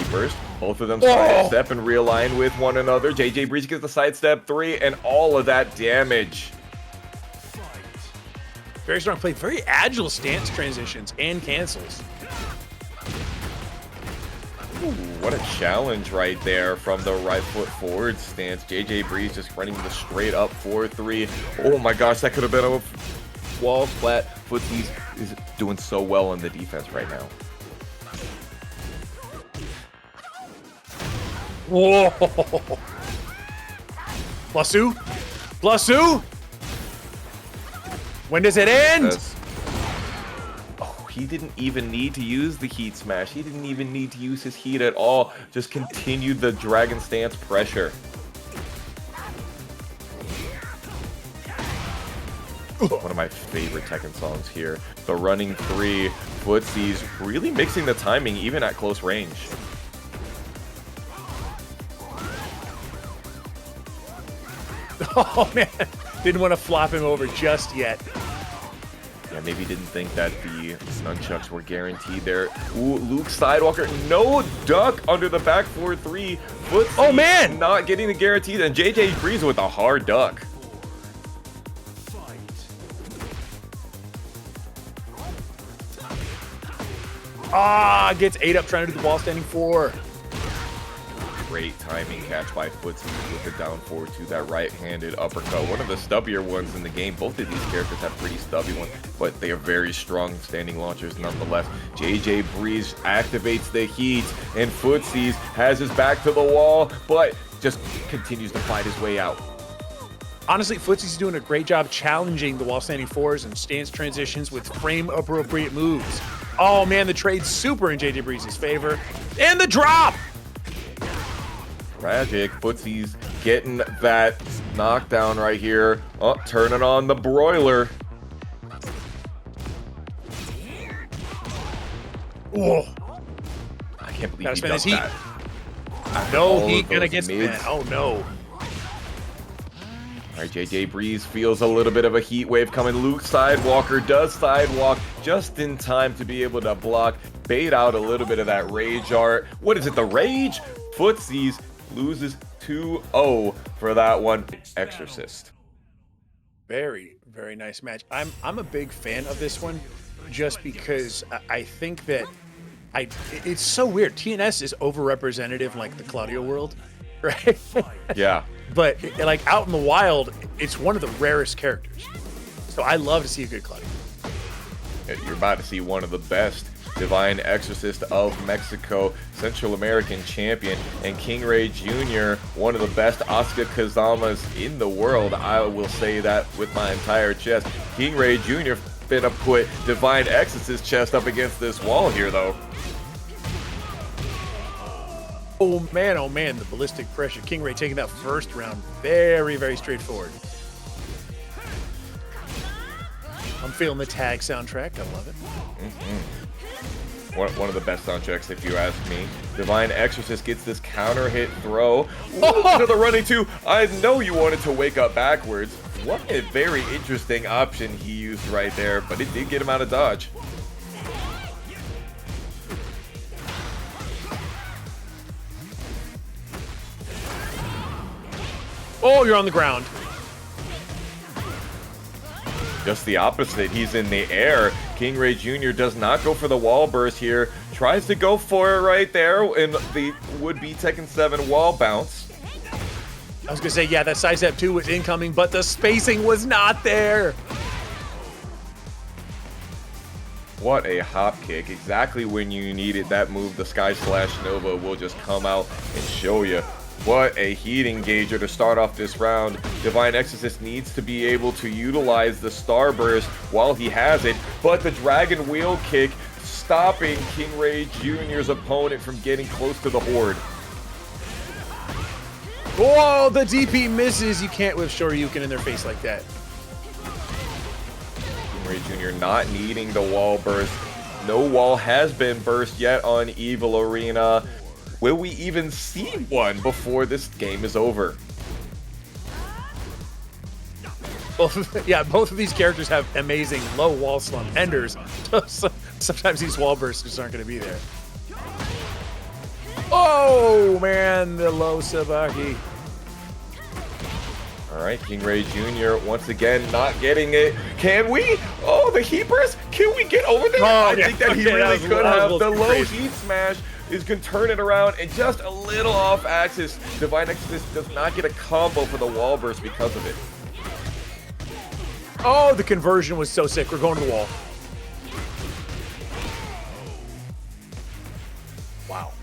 First, both of them sidestep and realign with one another. JJ Breeze gets the sidestep 3 and all of that damage. Very strong play, very agile stance transitions and cancels. Ooh, what a challenge right there from the right foot forward stance. JJ Breeze just running the straight up 4-3. Oh my gosh, that could have been a wall flat. Footsies is doing so well on the defense right now. Whoa! Blasu? Blasu? When does it end? Oh, he didn't even need to use the heat smash. He didn't even need to use his heat at all. Just continued the dragon stance pressure. One of my favorite Tekken songs here. The running 3, Footsies really mixing the timing even at close range. Oh man, didn't want to flop him over just yet. Yeah, maybe didn't think that the nunchucks were guaranteed there. Ooh, Luke Sidewalker, no duck under the back 4-3. Footsy, oh man, not getting the guaranteed, and JJ Breeze with a hard duck. Ah, gets 8 up trying to do the wall standing 4. Great timing catch by Footsy with the down forward to that right-handed uppercut. One of the stubbier ones in the game. Both of these characters have pretty stubby ones, but they are very strong standing launchers nonetheless. JJ Breeze activates the heat, and Footsies has his back to the wall, but just continues to fight his way out. Honestly, Footsie's doing a great job challenging the wall standing 4s and stance transitions with frame appropriate moves. Oh man, the trade's super in JJ Breeze's favor. And the drop! Tragic. Footsie's getting that knockdown right here. Oh, turning on the broiler. Whoa. I can't believe Gotta he spend his does heat. that. No heat gonna those get mids. spent. Oh no. All right, JJ Breeze feels a little bit of a heat wave coming. Luke Sidewalker does sidewalk just in time to be able to block, bait out a little bit of that rage art. What is it, the rage? Footsies loses 2-0 for that one. Exorcist. Very, very nice match. I'm a big fan of this one just because I think that it's so weird. TNS is overrepresentative like the Claudio world, right? Yeah. But like out in the wild, it's one of the rarest characters. So I love to see a good Claudio. You're about to see one of the best. DivineExorcist of Mexico, Central American champion, and KingReyJr, one of the best Asuka Kazamas in the world. I will say that with my entire chest. KingReyJr finna put DivineExorcist's chest up against this wall here, though. Oh man, the ballistic pressure. KingRey taking that first round very, very straightforward. I'm feeling the tag soundtrack. I love it. One of the best soundtracks, if you ask me. DivineExorcist gets this counter hit throw. Ooh, to the running two. I know you wanted to wake up backwards. What a very interesting option he used right there, but it did get him out of dodge. Oh, you're on the ground. Just the opposite. He's in the air. KingReyJr does not go for the wall burst here. Tries to go for it right there in the would-be Tekken 7 wall bounce. I was going to say, yeah, that side step 2 was incoming, but the spacing was not there. What a hop kick. Exactly when you needed that move, the Sky Slash Nova will just come out and show you. What a heat engager to start off this round. DivineExorcist needs to be able to utilize the Starburst while he has it, but the Dragon Wheel kick stopping KingReyJr's opponent from getting close to the Horde. Whoa, the DP misses. You can't whip Shoryuken in their face like that. KingReyJr not needing the wall burst. No wall has been burst yet on Evil Arena. Will we even see one before this game is over? Both of these characters have amazing low wall slump enders. So sometimes these wall bursts just aren't going to be there. Oh, man, the low Sabaki. All right, KingReyJr once again not getting it. Can we? Oh, the heat burst? Can we get over there? I think that he really could have. The low heat smash is going to turn it around and just a little off axis. DivineExorcist does not get a combo for the wall burst because of it. Oh, the conversion was so sick. We're going to the wall. Wow.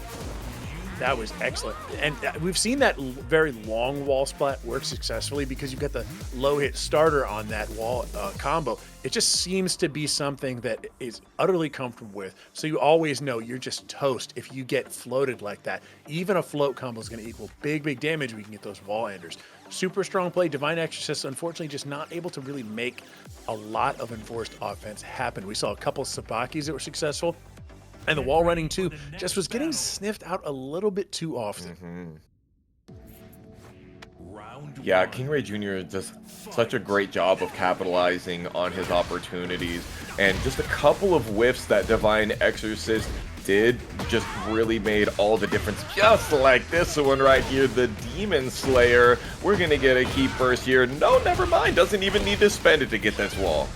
That was excellent. And we've seen that very long wall splat work successfully because you've got the low hit starter on that wall combo. It just seems to be something that is utterly comfortable with. So you always know you're just toast if you get floated like that. Even a float combo is going to equal big damage when you can get those wall enders. Super strong play. DivineExorcist, unfortunately, just not able to really make a lot of enforced offense happen. We saw a couple Sabakis that were successful. And the wall running, too, just was getting sniffed out a little bit too often. Yeah, KingReyJr does such a great job of capitalizing on his opportunities. And just a couple of whiffs that DivineExorcist did just really made all the difference. Just like this one right here, the Demon Slayer. We're going to get a heat burst here. No, never mind. Doesn't even need to spend it to get this wall.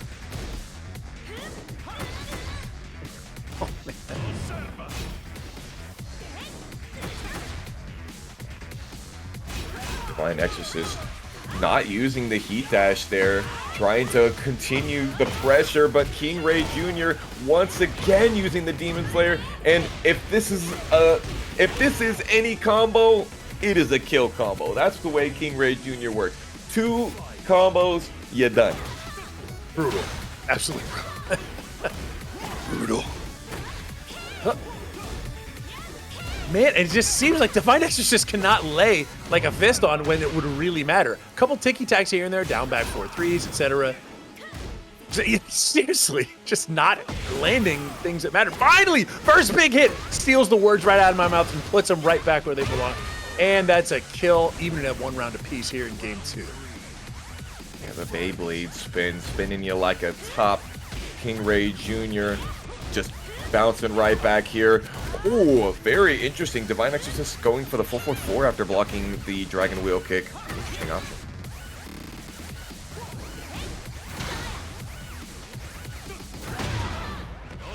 DivineExorcist not using the heat dash there, trying to continue the pressure, but KingReyJr once again using the Demon Slayer. And if this is any combo, it is a kill combo. That's the way KingReyJr works. 2 combos, you're done. Brutal. Absolutely brutal. Huh. Man, it just seems like DivineExorcist cannot lay like a fist on when it would really matter. A couple ticky-tacks here and there, down back 4-3s, etc. Seriously, just not landing things that matter. Finally, first big hit, steals the words right out of my mouth and puts them right back where they belong. And that's a kill, even at 1 round apiece here in game 2. Yeah, the Beyblade spinning you like a top. KingReyJr just bouncing right back here. Ooh, very interesting. DivineExorcist going for the 444 after blocking the Dragon Wheel kick. Interesting option.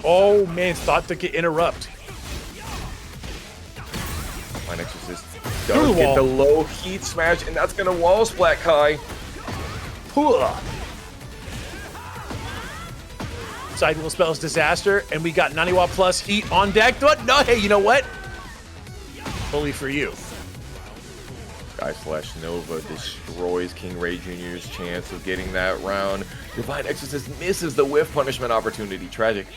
Oh man, thought to get interrupt. DivineExorcist does get the low heat smash, and that's gonna wall splat Kai. Side wheel spells disaster, and we got Naniwa plus heat on deck. No, hey, you know what? Fully for you. Sky/Nova destroys KingReyJr's chance of getting that round. DivineExorcist misses the whiff punishment opportunity. Tragic.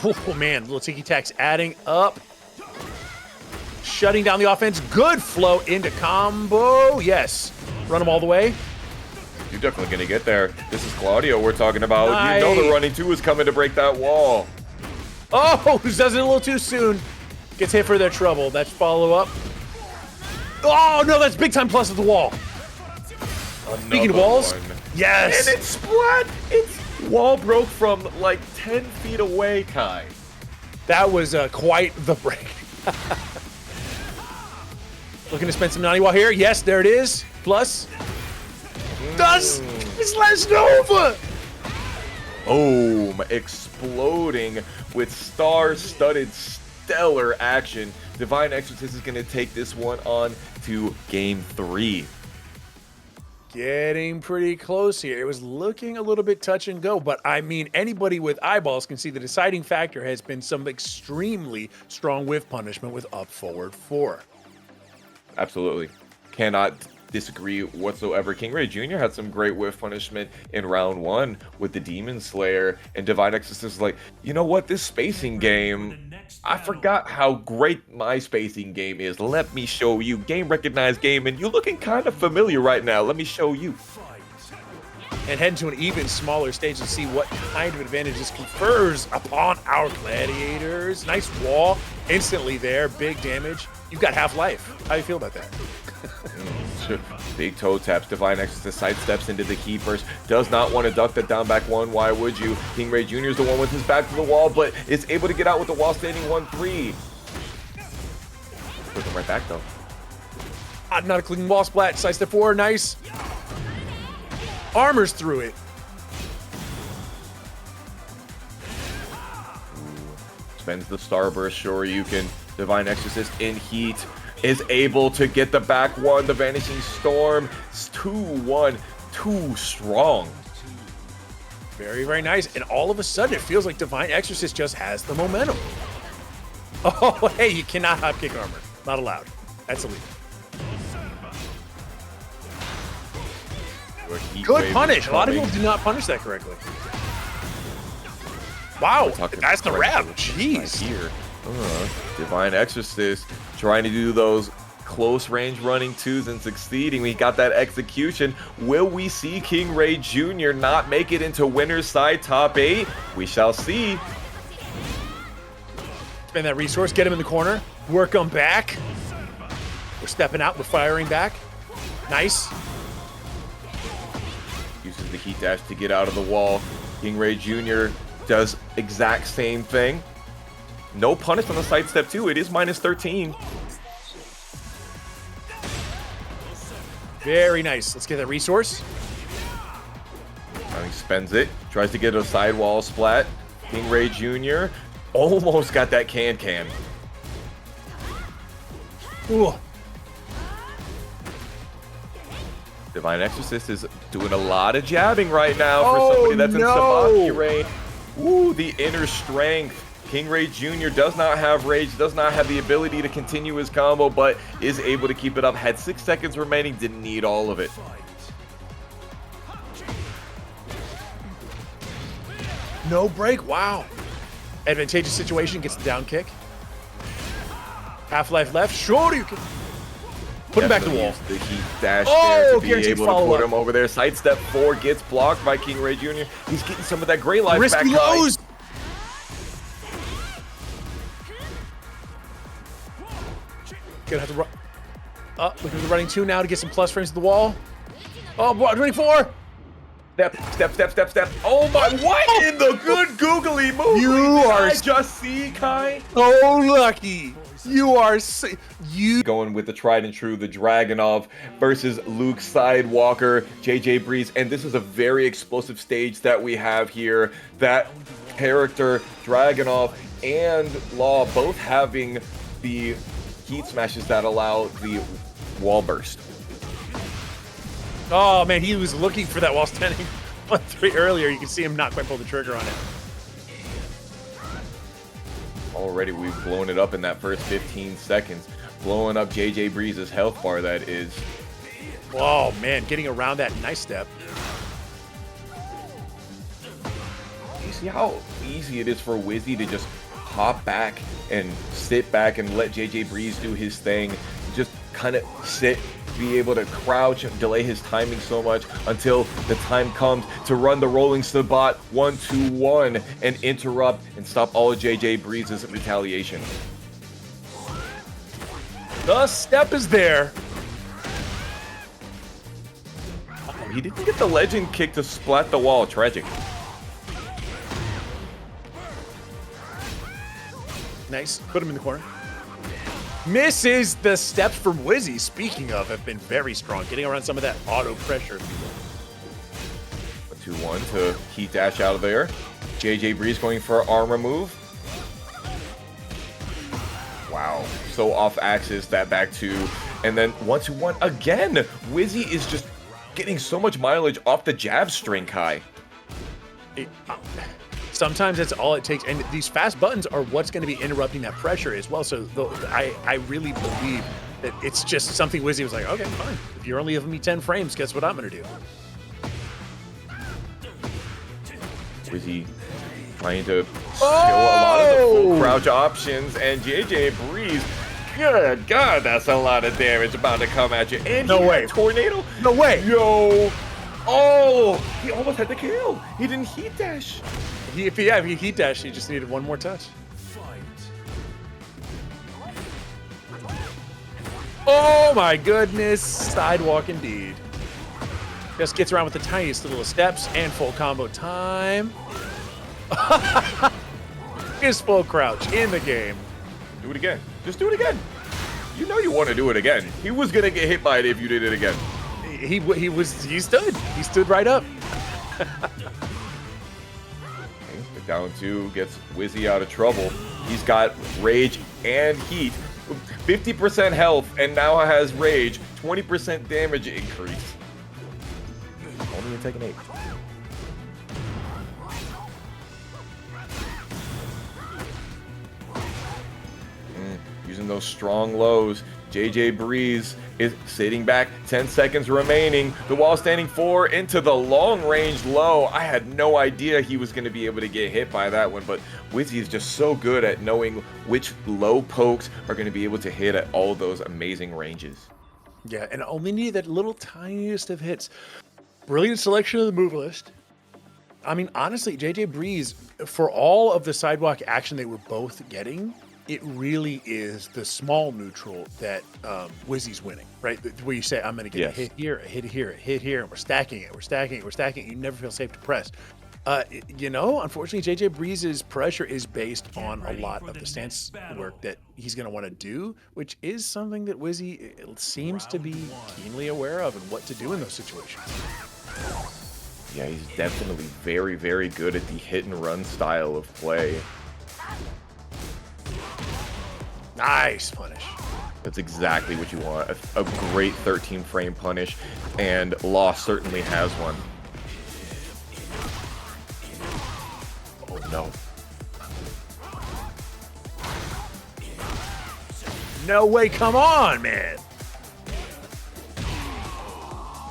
Oh man, little ticky tacks adding up. Shutting down the offense. Good flow into combo. Yes. Run them all the way. You're definitely going to get there. This is Claudio we're talking about. You know the running two is coming to break that wall. Oh, does it a little too soon. Gets hit for their trouble. That's follow up. Oh, no, that's big time plus at the wall. Speaking of walls, yes. And it's splat. It's wall broke from like 10 feet away, Kai. That was quite the break. Looking to spend some Naniwa here. Yes, there it is. Plus. Does /Nova. Boom. Exploding with star-studded stellar action. DivineExorcist is going to take this one on to game 3. Getting pretty close here. It was looking a little bit touch and go, but I mean, anybody with eyeballs can see the deciding factor has been some extremely strong whiff punishment with up forward 4. Absolutely. Cannot disagree whatsoever. KingReyJr had some great whiff punishment in round 1 with the Demon Slayer, and DivineExorcist is like, you know what, this spacing game, I forgot how great my spacing game is. Let me show you. Game recognized game, and you're looking kind of familiar right now. Let me show you. And head to an even smaller stage to see what kind of advantages confers upon our gladiators. Nice wall, instantly there, big damage. You've got half life. How do you feel about that? Big toe taps. DivineExorcist sidesteps into the key first. Does not want to duck that down back one. Why would you? KingReyJr is the one with his back to the wall, but is able to get out with the wall standing 1-3. Put him right back though. Not a clean wall splat. Sidestep 4. Nice. Armors through it. Spends the Starburst. Sure, you can. DivineExorcist in heat is able to get the back one. The Vanishing Storm. It's 2-1. Too strong. Very, very nice. And all of a sudden, it feels like DivineExorcist just has the momentum. Oh, hey, you cannot hop kick armor. Not allowed. That's illegal. Good punish. A lot of people do not punish that correctly. Wow, that's the wrap. Jeez. Here. DivineExorcist trying to do those close range running twos and succeeding. We got that execution. Will we see KingReyJr not make it into winner's side top 8? We shall see. Spend that resource, get him in the corner, work him back. We're stepping out, we're firing back. Nice. Uses the heat dash to get out of the wall. KingReyJr does exact same thing. No punish on the sidestep too. It is -13. Very nice. Let's get that resource. He spends it. Tries to get a sidewall splat. KingReyJr almost got that can. Ooh. DivineExorcist is doing a lot of jabbing right now for somebody that's in Sabaki range. Ooh, the inner strength. KingReyJr does not have rage, does not have the ability to continue his combo, but is able to keep it up. Had 6 seconds remaining, didn't need all of it. No break, wow. Advantageous situation, gets the down kick. Half-life left, sure you can. Put him back to the wall. The heat dash there to be able to put him up. over there. Sidestep 4 gets blocked by KingReyJr. He's getting some of that great life back. Risky lows. Gonna have to run. Looking for the running 2 now to get some plus frames to the wall. Oh, boy, 24. Step. Oh my, what in the good googly movie? I just see, Kai? So lucky. You are Going with the tried and true, the Dragunov versus Luke Sidewalker, JJ Breeze, and this is a very explosive stage that we have here. That character, Dragunov and Law, both having the heat smashes that allow the wall burst. Oh man, he was looking for that while standing on 3 earlier. You can see him not quite pull the trigger on it. Already we've blown it up in that first 15 seconds. Blowing up JJ Breeze's health bar, that is. Oh man, getting around that nice step. You see how easy it is for Wizzy to just hop back and sit back and let JJ Breeze do his thing. Just kind of sit, be able to crouch and delay his timing so much until the time comes to run the rolling Sabat 1-2-1 and interrupt and stop all of JJ Breeze's retaliation. The step is there. Oh, he didn't get the legend kick to splat the wall. Tragic. Nice. Put him in the corner. Misses. The steps from Wizzy, speaking of, have been very strong, getting around some of that auto pressure. 2-1 to heat dash out of there. JJ Breeze going for an armor move. Wow, so off axis, that back 2. And then 1-2-1 again. Wizzy is just getting so much mileage off the jab string, Kai. Sometimes that's all it takes, and these fast buttons are what's going to be interrupting that pressure as well. So I really believe that it's just something Wizzy was like, okay, fine. If you're only giving me 10 frames, guess what I'm going to do? Wizzy trying to show a lot of the full crouch options, and JJ Breeze, good God, that's a lot of damage about to come at you. And no way. Tornado? No way. Yo. Oh, he almost had the kill. He didn't heat dash. If he heat dash, he just needed one more touch. Oh my goodness, sidewalk indeed. Just gets around with the tiniest little steps and full combo time. Is full crouch in the game. Do it again. Just do it again. You know you want to do it again. He was gonna get hit by it if you did it again. He stood right up. Down 2 gets Wizzy out of trouble. He's got rage and heat, 50% health, and now has rage, 20% damage increase. Only in Tekken 8. Using those strong lows. JJ Breeze is sitting back, 10 seconds remaining. The wall standing 4 into the long range low. I had no idea he was going to be able to get hit by that one, but Wizzy is just so good at knowing which low pokes are going to be able to hit at all those amazing ranges. Yeah, and only need that little tiniest of hits. Brilliant selection of the move list. I mean, honestly, JJ Breeze, for all of the sidewalk action they were both getting, it really is the small neutral that Wizzy's winning, right? Where you say, I'm going to get a hit here, a hit here, a hit here, and we're stacking it, we're stacking it, we're stacking it. You never feel safe to press. You know, unfortunately, JJ Breeze's pressure is based on a lot of the stance work that he's going to want to do, which is something that Wizzy seems to be keenly aware of and what to do in those situations. Yeah, he's definitely very, very good at the hit and run style of play. Nice punish. That's exactly what you want. A great 13 frame punish, and Law certainly has one. Oh no. No way, come on, man.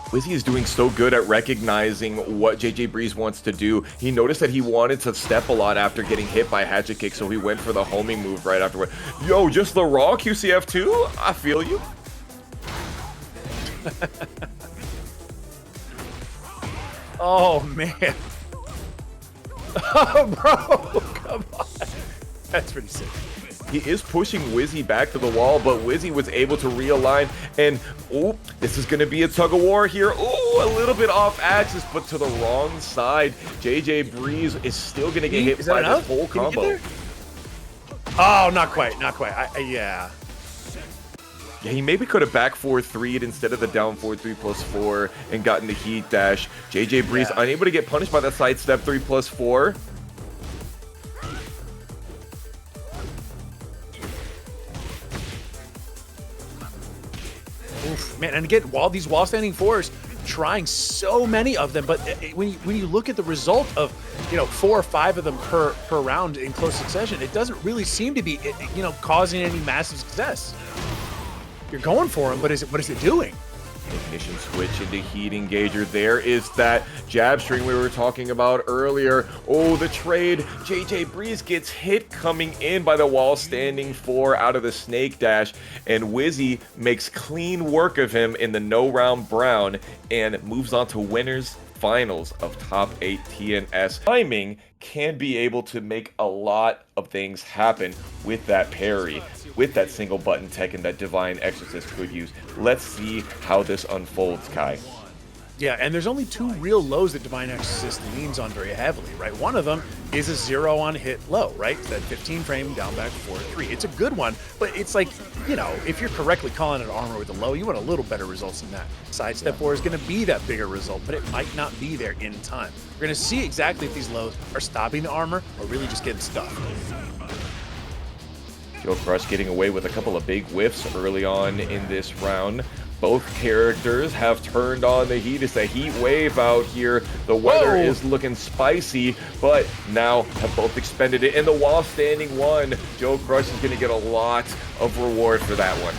Wizzy is doing so good at recognizing what JJ Breeze wants to do. He noticed that he wanted to step a lot after getting hit by Hatchet Kick, so he went for the homing move right afterward. Yo, just the raw QCF2? I feel you. Oh, man. Oh, bro, come on. That's pretty sick. He is pushing Wizzy back to the wall, but Wizzy was able to realign, and oh, this is going to be a tug of war here. Oh, a little bit off axis, but to the wrong side. JJ Breeze is still going to get hit by this whole combo. Oh, not quite, not quite. Yeah. Yeah, he maybe could have back 4-3'd instead of the down 4-3+4 and gotten the heat dash. JJ Breeze unable to get punished by that sidestep 3+4. Oof, man, and again, while these wall standing fours, trying so many of them, but when you look at the result of 4 or 5 of them per round in close succession, it doesn't really seem to be causing any massive success. You're going for him, but what is it doing? Ignition switch into heat engager. There is that jab string we were talking about earlier. Oh, the trade. JJ Breeze gets hit coming in by the wall standing 4 out of the snake dash, and Wizzy makes clean work of him in the no round brown and moves on to winners finals of top 8 TNS. Timing can be able to make a lot of things happen with that parry, with that single button Tekken that DivineExorcist could use. Let's see how this unfolds, Kai. Yeah, and there's only 2 real lows that DivineExorcist leans on very heavily, right? One of them is a 0 on hit low, right? That 15 frame down back 4-3. It's a good one, but it's like, if you're correctly calling it armor with a low, you want a little better results than that. Sidestep 4 is going to be that bigger result, but it might not be there in time. We're going to see exactly if these lows are stopping the armor or really just getting stuffed. JoeCrush getting away with a couple of big whiffs early on in this round. Both characters have turned on the heat. It's a heat wave out here. The weather is looking spicy, but now have both expended it. And the wall standing one, JoeCrush is going to get a lot of reward for that one.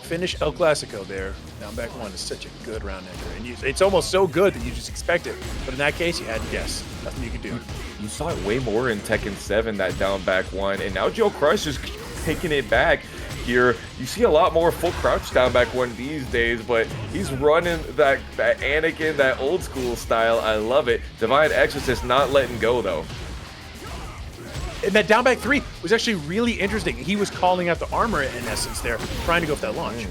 Finish El Clasico there. Down back 1 is such a good round ender. And it's almost so good that you just expect it. But in that case, you had to guess. Nothing you could do. You saw it way more in Tekken 7, that down back 1. And now JoeCrush is taking it back here. You see a lot more full crouch down back 1 these days, but he's running that Anakin, that old school style. I love it. DivineExorcist not letting go, though. And that down back 3 was actually really interesting. He was calling out the armor in essence there, trying to go for that launch.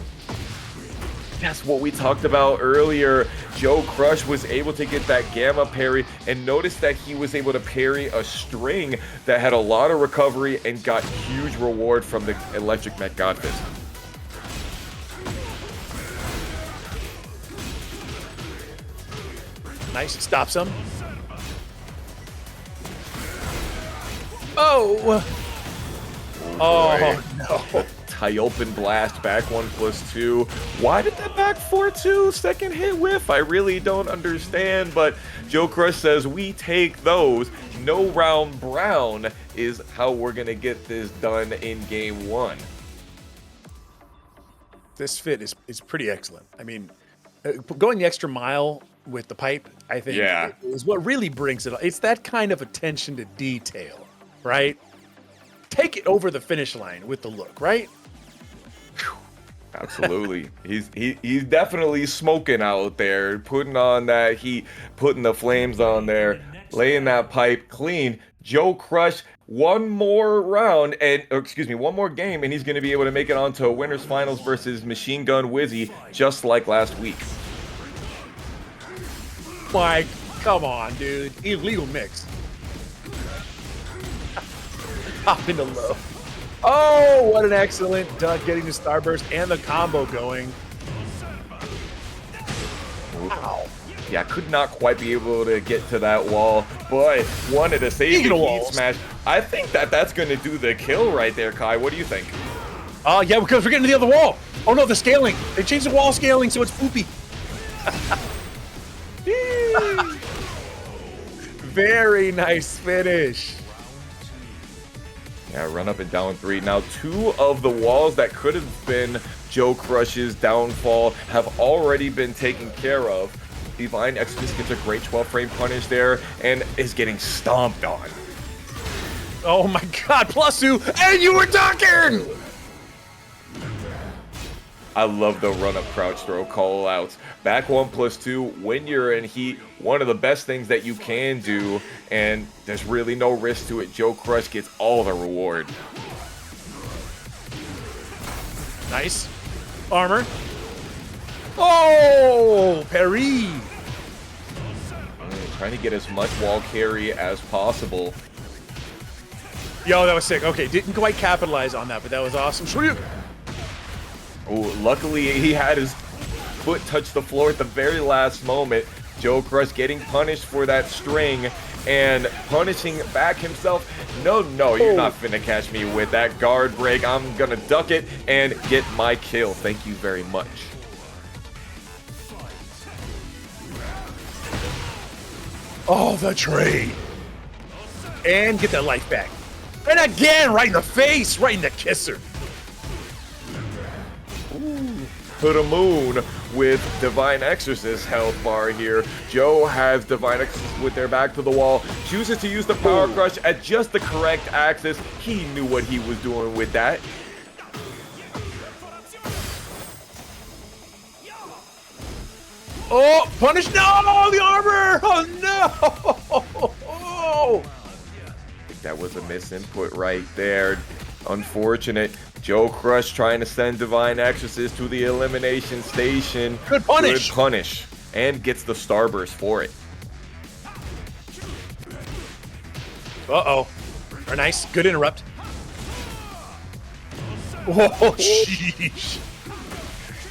That's what we talked about earlier. JoeCrush was able to get that gamma parry, and notice that he was able to parry a string that had a lot of recovery and got huge reward from the electric Met Godfist. Nice, stops him. Oh! Oh, no. Open blast, back 1+2. Why did that back 4-2 second hit whiff? I really don't understand, but JoeCrush says we take those. No round brown is how we're gonna get this done in game 1. This fit is pretty excellent. I mean, going the extra mile with the pipe, I think, is what really brings it. It's that kind of attention to detail, right? Take it over the finish line with the look, right? Absolutely. He's definitely smoking out there, putting on that heat, putting the flames on there, laying that pipe clean. JoeCrush, one more round, and one more game, and he's going to be able to make it on to a winners finals versus Machine Gun Wizzy, just like last week. Mike, come on, dude. Illegal mix. Hop into low. Oh, what an excellent duck, getting the starburst and the combo going. Wow. Yeah, could not quite be able to get to that wall, but wanted to save the heat smash. I think that's going to do the kill right there, Kai. What do you think? Oh, yeah, because we're getting to the other wall. Oh, no, the scaling. They changed the wall scaling, so it's poopy. Very nice finish. Yeah, run up and down 3. Now, 2 of the walls that could have been JoeCrush's downfall have already been taken care of. DivineExorcist gets a great 12-frame punish there and is getting stomped on. Oh my god, +2, and you were talking! I love the run-up crouch throw call-outs. Back 1+2, when you're in heat, one of the best things that you can do, and there's really no risk to it. JoeCrush gets all the reward. Nice. Armor. Oh, parry. Trying to get as much wall carry as possible. Yo, that was sick. Okay, didn't quite capitalize on that, but that was awesome. Oh, luckily he had his foot touch the floor at the very last moment. JoeCrush getting punished for that string and punishing back himself. No, you're not finna catch me with that guard break. I'm gonna duck it and get my kill. Thank you very much. Oh, the trade. And get that life back. And again, right in the face, right in the kisser. To the moon with DivineExorcist health bar here. Joe has DivineExorcist with their back to the wall, chooses to use the power crush at just the correct axis. He knew what he was doing with that. Oh, punish! No, the armor! Oh no! Oh. I think that was a misinput right there. Unfortunate. JoeCrush trying to send DivineExorcist to the elimination station. Good punish. Good punish. And gets the starburst for it. Uh-oh. Very nice. Good interrupt. Oh, sheesh.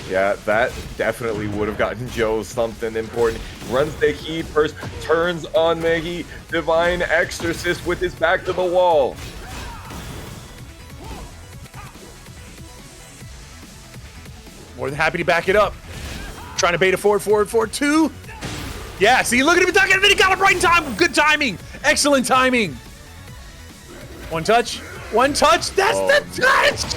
Yeah, that definitely would have gotten Joe something important. Runs the heat first, turns on the heat. DivineExorcist with his back to the wall. More than happy to back it up. Trying to bait a forward, 2. Yeah, see, look at him ducking, and then he got it right in time. Good timing. Excellent timing. One touch. That's the touch.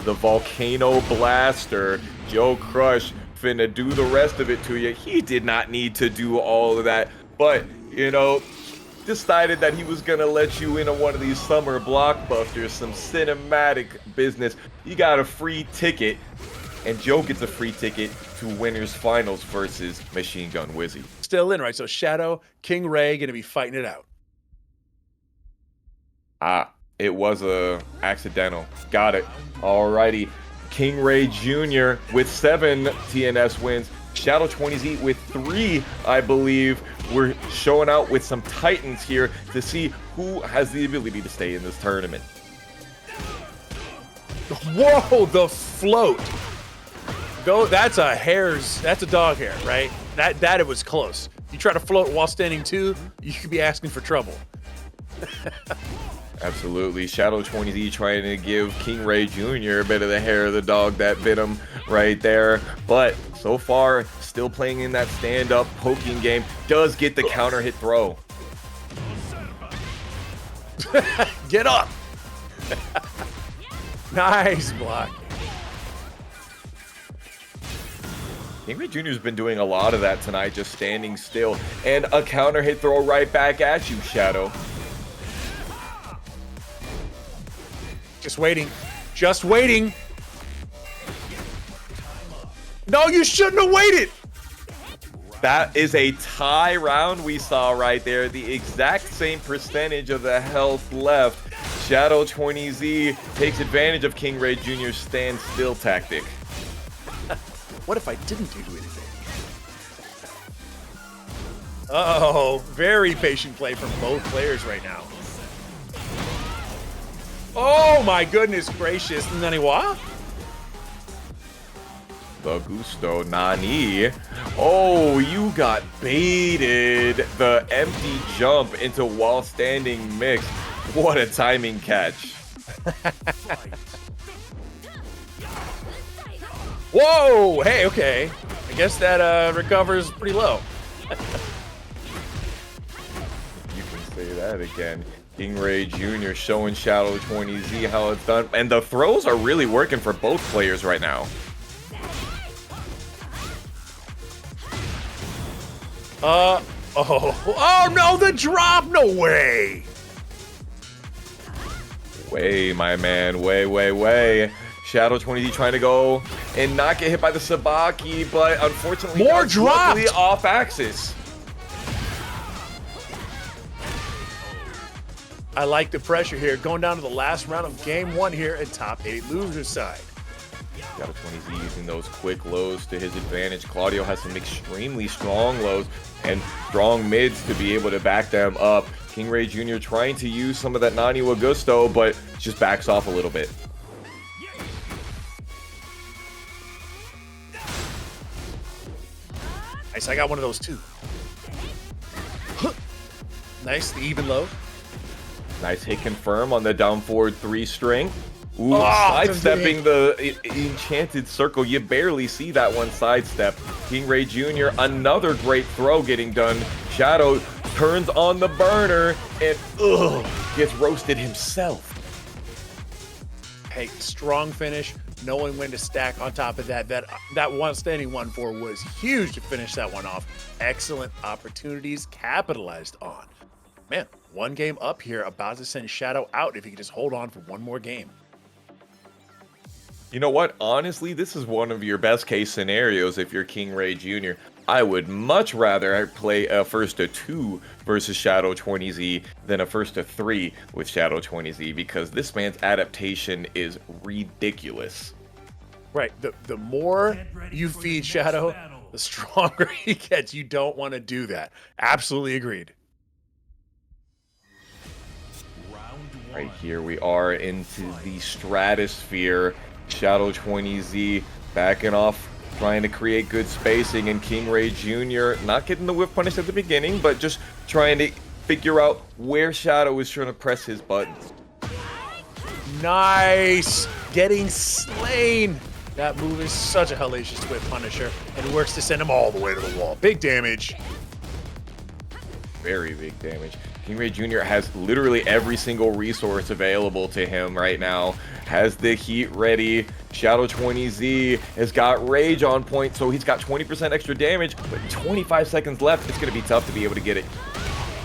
The Volcano Blaster. JoeCrush finna do the rest of it to you. He did not need to do all of that, but, you know, decided that he was gonna let you into one of these summer blockbusters, some cinematic business. You got a free ticket, and Joe gets a free ticket to Winners Finals versus Machine Gun Wizzy. Still in, right? So Shadow, King Ray gonna be fighting it out. It was a accidental. Got it. Alrighty. KingReyJr with 7 TNS wins. Shadow 20Z with 3, I believe. We're showing out with some titans here to see who has the ability to stay in this tournament. Whoa, the float. Go, that's a dog hair, right? That it was close. You try to float while standing 2, you could be asking for trouble. Absolutely. Shadow 20Z trying to give KingReyJr a bit of the hair of the dog that bit him right there. But so far, still playing in that stand-up poking game. Does get the counter hit throw. Get up. Nice block. KingReyJr has been doing a lot of that tonight, just standing still. And a counter hit throw right back at you, Shadow. Just waiting. No, you shouldn't have waited. That is a tie round we saw right there. The exact same percentage of the health left. Shadow 20Z takes advantage of KingReyJr's stand still tactic. What if I didn't do anything? Uh-oh, very patient play from both players right now. Oh my goodness gracious, Naniwa? The Gusto Nani. Oh, you got baited. The empty jump into while standing mix. What a timing catch. Whoa, hey, okay. I guess that recovers pretty low. You can say that again. KingReyJr showing Shadow 20Z how it's done. And the throws are really working for both players right now. Oh no, the drop, no way. Way, my man, way. Shadow 20Z trying to go and not get hit by the Sabaki, but unfortunately more dropped off axis. I like the pressure here. Going down to the last round of game 1 here at top 8 loser side. Got a 20Z using those quick lows to his advantage. Claudio has some extremely strong lows and strong mids to be able to back them up. KingReyJr. trying to use some of that Nani wa Gusto, but just backs off a little bit. Nice, I got one of those too. Nice, the even low. Nice hit confirm on the down forward 3 string. Ooh, Oh, sidestepping the enchanted circle. You barely see that one sidestep. KingReyJr. another great throw getting done. Shadow turns on the burner and gets roasted himself. Hey, strong finish, knowing when to stack on top of that. That one standing 1-4 was huge to finish that one off. Excellent opportunities capitalized on. Man, one game up here, about to send Shadow out if he can just hold on for one more game. You know what? Honestly, this is one of your best case scenarios if you're KingReyJr. I would much rather play a first to 2 versus Shadow 20Z than a first to 3 with Shadow 20Z because this man's adaptation is ridiculous. Right, the more you feed Shadow, the stronger he gets. You don't want to do that. Absolutely agreed. Right here we are into the stratosphere. Shadow 20Z backing off, trying to create good spacing, and KingReyJr. not getting the whiff punish at the beginning, but just trying to figure out where Shadow is trying to press his buttons. Nice! Getting slain! That move is such a hellacious whiff punisher, and it works to send him all the way to the wall. Big damage. Very big damage. KingReyJr. has literally every single resource available to him right now. Has the heat ready. Shadow 20Z has got rage on point, so he's got 20% extra damage, but 25 seconds left. It's going to be tough to be able to get it.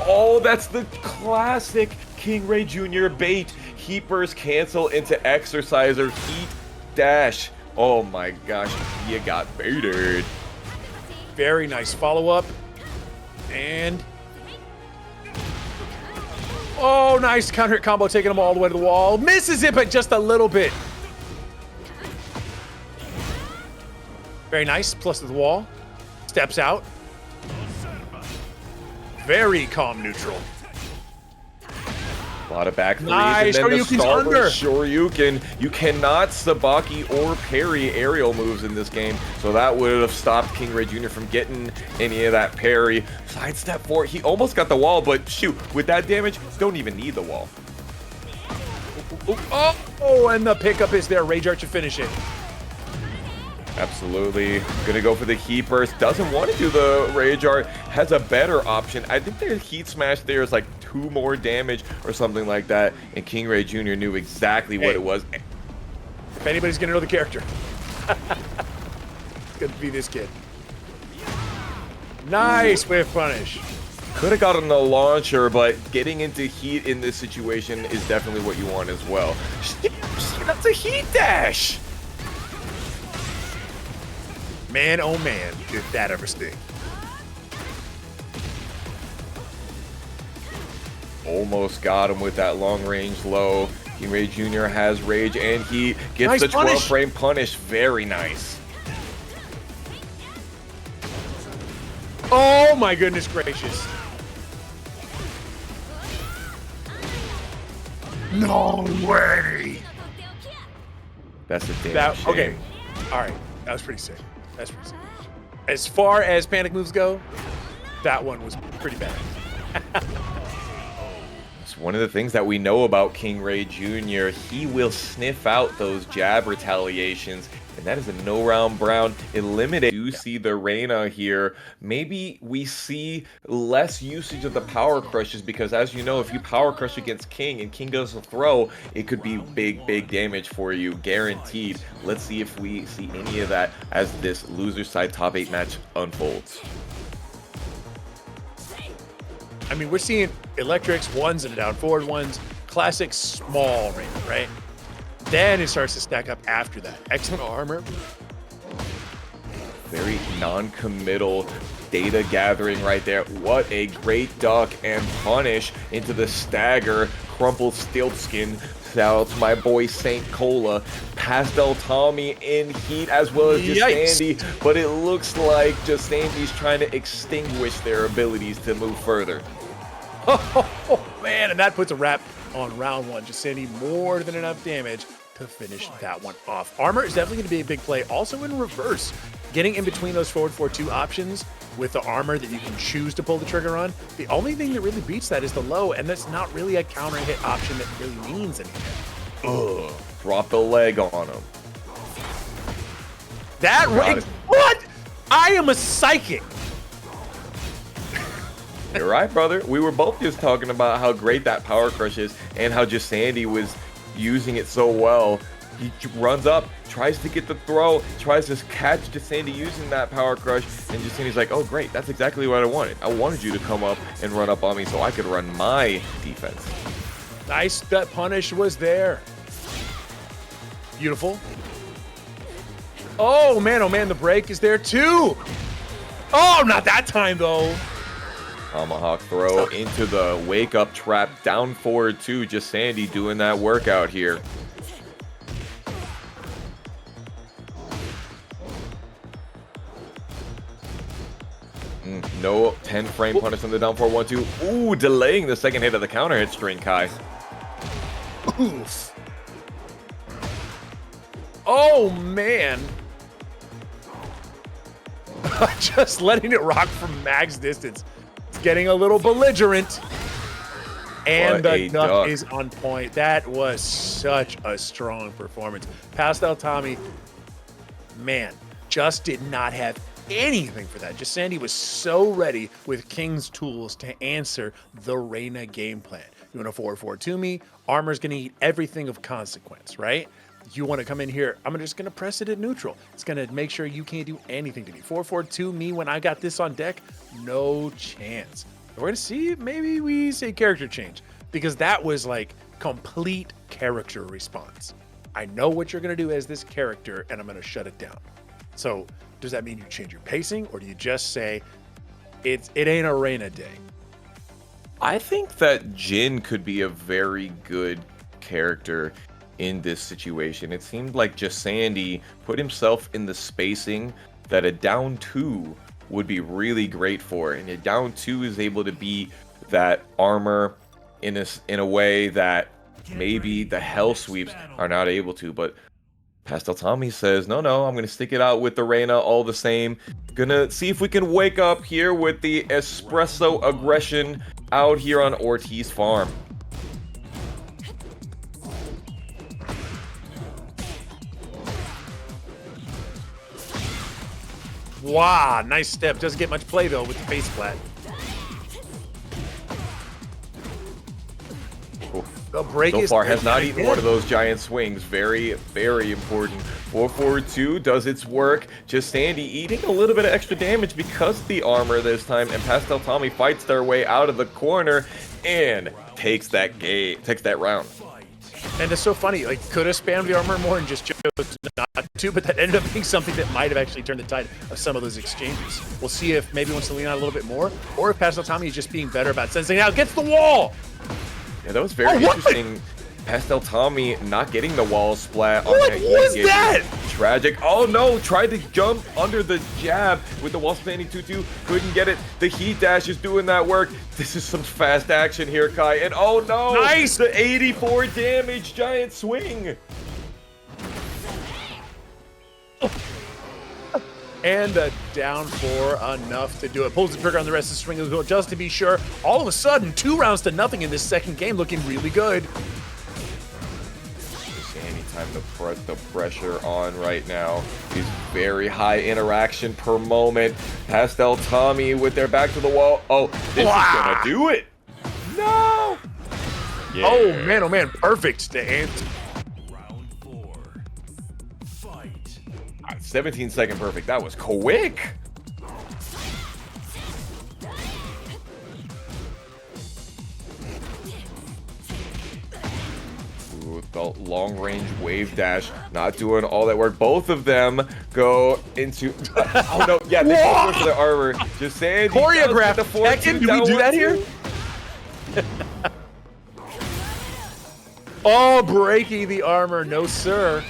Oh, that's the classic KingReyJr. bait. Heat burst cancel into exerciser heat dash. Oh my gosh, you got baited. Very nice follow-up. And oh, nice counter hit combo, taking him all the way to the wall. Misses it, but just a little bit. Very nice, plus to the wall. Steps out. Very calm neutral. A lot of back threes, Nice, and then the Shoryuken's Starburst under. Shoryuken. You cannot Sabaki or parry aerial moves in this game, so that would have stopped KingReyJr. from getting any of that parry. Sidestep 4, he almost got the wall, but shoot, with that damage, don't even need the wall. Oh, and the pickup is there. ReyJr to finish it. Absolutely. Gonna go for the heat burst. Doesn't want to do the rage art. Has a better option. I think their heat smash there is like 2 more damage or something like that. And KingReyJr. knew exactly what it was. If anybody's gonna know the character, it's gonna be this kid. Nice whiff punish. Could have gotten the launcher, but getting into heat in this situation is definitely what you want as well. That's a heat dash. Man, oh man, did that ever sting. Almost got him with that long range low. KingReyJr. has rage and he gets Nice the 12 punish. frame punish. Very nice. Oh my goodness gracious. No way. That's a damn shame. Okay, all right, that was pretty sick. That's pretty sick. As far as panic moves go, that one was pretty bad. It's one of the things that we know about KingReyJr. He will sniff out those jab retaliations, and that is a no round brown eliminate. You see the Reina here. Maybe we see less usage of the power crushes because, as you know, if you power crush against King and King doesn't throw, it could be big damage for you, guaranteed. Let's see if we see any of that as this loser side top 8 match unfolds. I mean, we're seeing electrics, ones and down forward ones, classic small Reina, right? Then it starts to stack up after that. Excellent armor. Very non-committal data gathering right there. What a great duck and punish into the stagger. crumpled stilt skin. Shout out to my boy Saint Cola. Pastel Tommy in heat as well as Jesandy, but it looks like Jesandy's trying to extinguish their abilities to move further. Oh, man, and that puts a wrap on round one. Jesandy more than enough damage to finish that one off. Armor is definitely going to be a big play. Also in reverse, getting in between those forward 4-2 options with the armor that you can choose to pull the trigger on. The only thing that really beats that is the low, and that's not really a counter hit option that really means anything. Ugh, drop the leg on him. That right? What? I am a psychic. You're right, brother. We were both just talking about how great that power crush is and how Jesandy was using it so well. He runs up, tries to get the throw, tries to catch Jesandy using that power crush, and Jesandy's like, oh great, that's exactly what I wanted. I wanted you to come up and run up on me so I could run my defense. Nice, that punish was there. Beautiful. Oh man, the break is there too. Oh, not that time though. Tomahawk throw into the wake up trap, down forward to Jesandy doing that workout here. No 10 frame punish on the down 4-1-2. Ooh, delaying the second hit of the counter hit string, Kai. Oof. Oh man. Just letting it rock from max distance. It's getting a little belligerent. And the duck is on point. That was such a strong performance. Pastel Tommy, man, just did not have anything for that. Jesandy was so ready with King's tools to answer the Reina game plan. You want to 4-4-2 me, armor's going to eat everything of consequence, right? You want to come in here, I'm just going to press it at neutral. It's going to make sure you can't do anything to me. 4-4-2 me when I got this on deck, no chance. We're going to see, maybe we say character change, because that was like complete character response. I know what you're going to do as this character, and I'm going to shut it down. So does that mean you change your pacing, or do you just say it ain't a Reina day? I think that Jin could be a very good character in this situation. It seemed like Jesandy put himself in the spacing that a down 2 would be really great for, and a down 2 is able to beat that armor in a way that maybe the hell sweeps are not able to. But Pastel Tommy says, no, I'm going to stick it out with the Reina all the same. Gonna see if we can wake up here with the espresso aggression out here on Ortiz Farm. Wow, nice step. Doesn't get much play though with the face flat. The break so far has not eaten one of those giant swings. Very, very important. 4-4-2 does its work. Jesandy eating a little bit of extra damage because of the armor this time, and Pastel Tommy fights their way out of the corner and takes that round. And it's so funny, like, could have spammed the armor more and just chose not to, but that ended up being something that might have actually turned the tide of some of those exchanges. We'll see if maybe wants to lean out a little bit more, or if Pastel Tommy is just being better about sensing out, gets the wall! Yeah, that was very interesting. Pastel Tommy not getting the wall splat on that. What was that? Tragic. Oh no, tried to jump under the jab with the wall splatting 2-2. Couldn't get it. The heat dash is doing that work. This is some fast action here, Kai. And oh no, nice! The 84 damage giant swing. And a down 4 enough to do it. Pulls the trigger on the rest of the swing as well, just to be sure. All of a sudden, 2 rounds to nothing in this second game, looking really good. Time to put the pressure on right now. These very high interaction per moment. Pastel Tommy with their back to the wall. Oh, this is gonna do it. No. Yeah. Oh man, perfect to answer. Round 4. Fight. 17-second perfect. That was quick. The long-range wave dash not doing all that work. Both of them go into oh no, yeah, they go for the armor. Jesandy choreographed the 4-2. Did we do that here? Oh, breaking the armor. No, sir.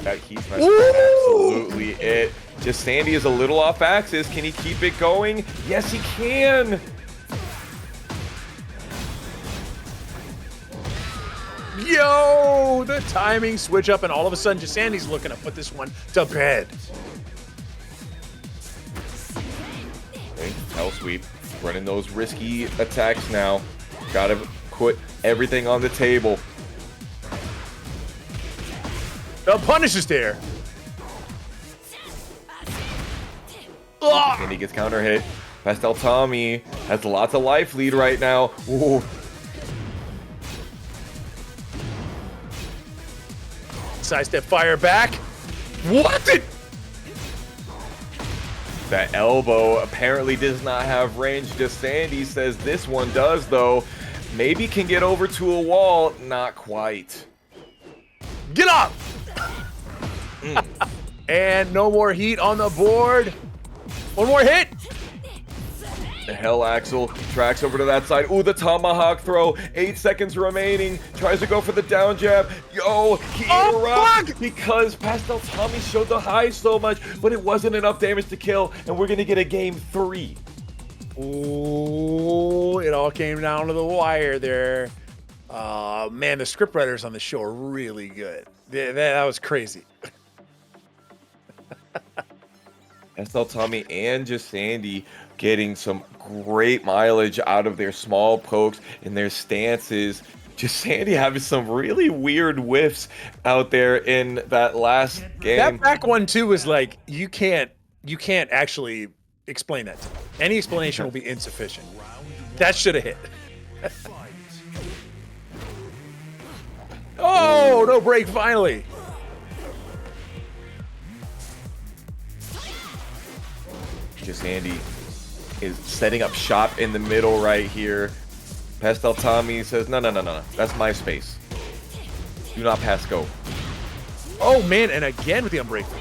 That heat smash is absolutely it. Jesandy is a little off axis. Can he keep it going? Yes, he can. Yo, the timing switch up, and all of a sudden, Jesandy's looking to put this one to bed. Okay, Hell Sweep. Running those risky attacks now. Gotta put everything on the table. The punish is there. And he gets counter hit. Pastel Tommy has lots of life lead right now. Ooh. Sidestep fire back. What? That elbow apparently does not have range. Jesandy says this one does, though. Maybe can get over to a wall. Not quite. Get up! And no more heat on the board. One more hit. The Hell Axel tracks over to that side. Ooh, the tomahawk throw. 8 seconds remaining. Tries to go for the down jab. Yo, he interrupts because Pastel Tommy showed the high so much, but it wasn't enough damage to kill, and we're gonna get a game 3. Ooh, it all came down to the wire there. Man, the scriptwriters on the show are really good. That was crazy. Pastel Tommy and Jesandy getting some great mileage out of their small pokes and their stances. Jesandy having some really weird whiffs out there in that last game. That back one too is like you can't actually explain that to me. Any explanation will be insufficient. That should have hit. Oh, no break finally. Jesandy is setting up shop in the middle right here. Pastel Tommy says, no, that's my space. Do not pass go. Oh, man, and again with the unbreakable.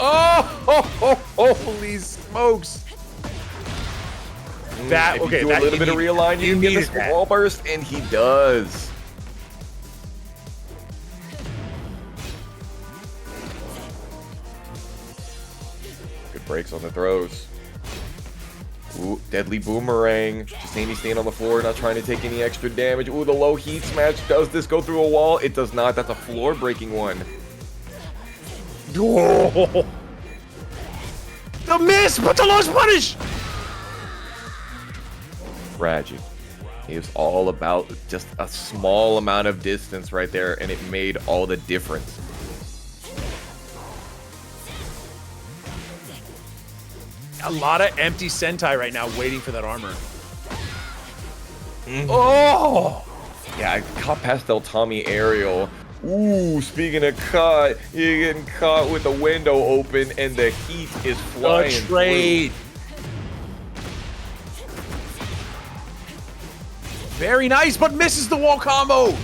Oh, holy smokes. That, if okay, you do that, a little bit of realign, you can get this that. wall burst, and he does. Good breaks on the throws. Ooh, deadly boomerang. Jesandy staying on the floor, not trying to take any extra damage. Ooh, the low heat smash. Does this go through a wall? It does not. That's a floor breaking one. Oh. The miss, but the lost punish. Tragic. It was all about just a small amount of distance right there, and it made all the difference. A lot of empty Sentai right now waiting for that armor. Oh! Yeah, I caught Pastel Tommy aerial. Ooh, speaking of caught, you're getting caught with the window open and the heat is flying The trade. Very nice, but misses the wall combo.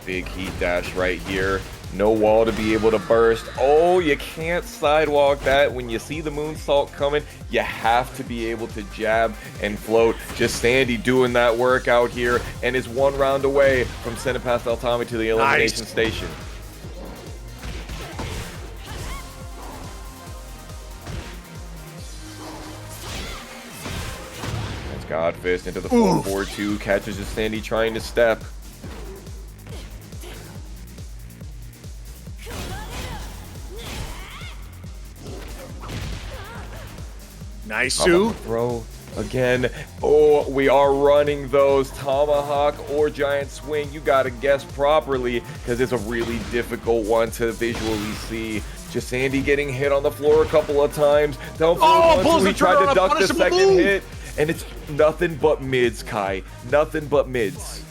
Big heat dash right here. No wall to be able to burst. Oh, you can't sidewalk that. When you see the moonsault coming, you have to be able to jab and float. Jesandy doing that work out here and is 1 round away from sending Pastel Tommy to the elimination station. That's Godfist into the 4-4-2. Catches Jesandy trying to step. Nice, Sue. Throw again. Oh, we are running those tomahawk or giant swing. You got to guess properly because it's a really difficult one to visually see. Jesandy getting hit on the floor a couple of times. Down pulls he the tried trigger to on a duck the punishable second move. hit, and it's nothing but mids, Kai. Nothing but mids.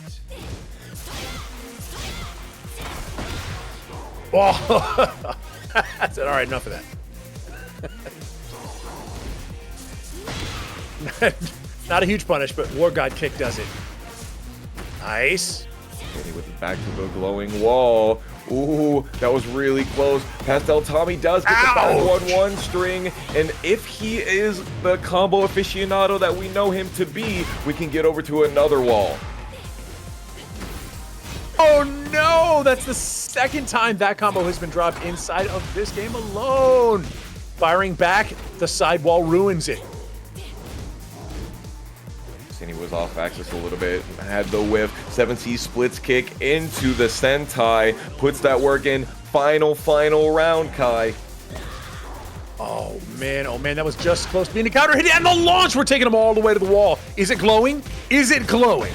Oh, I said, all right, enough of that. Not a huge punish, but War God kick does it. Nice. With it back to the glowing wall. Ooh, that was really close. Pastel Tommy does get the 5-1-1 string, and if he is the combo aficionado that we know him to be, we can get over to another wall. Oh no! That's the second time that combo has been dropped inside of this game alone. Firing back, the sidewall ruins it. And he was off axis a little bit, had the whiff. 7C splits kick into the Sentai, puts that work in. Final round, Kai. Oh man, that was just close to being a counter hit, and the launch, we're taking them all the way to the wall. Is it glowing? Is it glowing?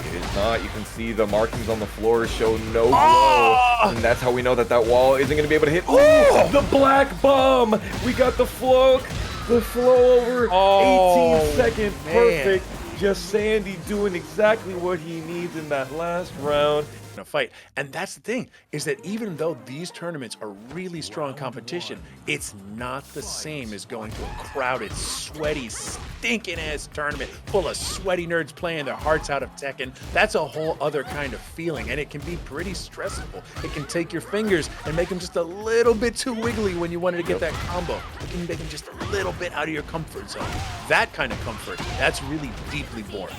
It is not. You can see the markings on the floor show no glow, and that's how we know that that wall isn't going to be able to hit. Oh, the black bomb! We got the flow over 18 seconds, perfect. Jesandy doing exactly what he needs in that last round. A fight. And that's the thing, is that even though these tournaments are really strong competition, it's not the same as going to a crowded, sweaty, stinking ass tournament full of sweaty nerds playing their hearts out of Tekken. That's a whole other kind of feeling, and it can be pretty stressful. It can take your fingers and make them just a little bit too wiggly when you wanted to get that combo. It can make them just a little bit out of your comfort zone. That kind of comfort, that's really deeply boring.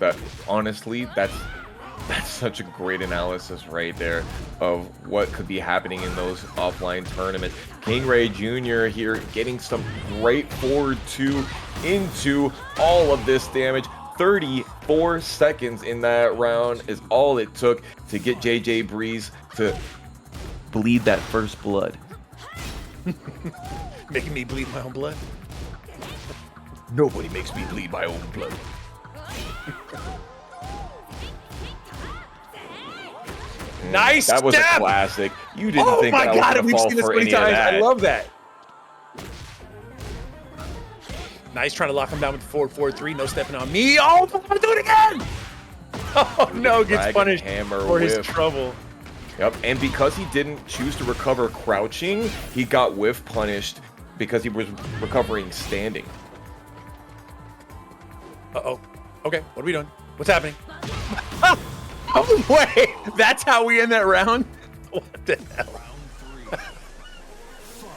But honestly, that's such a great analysis right there of what could be happening in those offline tournaments. KingReyJr here getting some great forward 2 into all of this damage. 34 seconds in that round is all it took to get JJ Breeze to bleed that first blood. Making me bleed my own blood? Nobody makes me bleed my own blood. Nice That was step! a classic. You didn't think that I was going to we've fall seen this for many any of times. that. I love that. Nice trying to lock him down with 4-4-3. No stepping on me. Oh, I'm doing it again! Oh no, gets punished for his trouble. Yep, and because he didn't choose to recover crouching, he got whiff punished because he was recovering standing. Uh-oh. Okay, what are we doing? What's happening? Oh, wait! That's how we end that round? What the hell?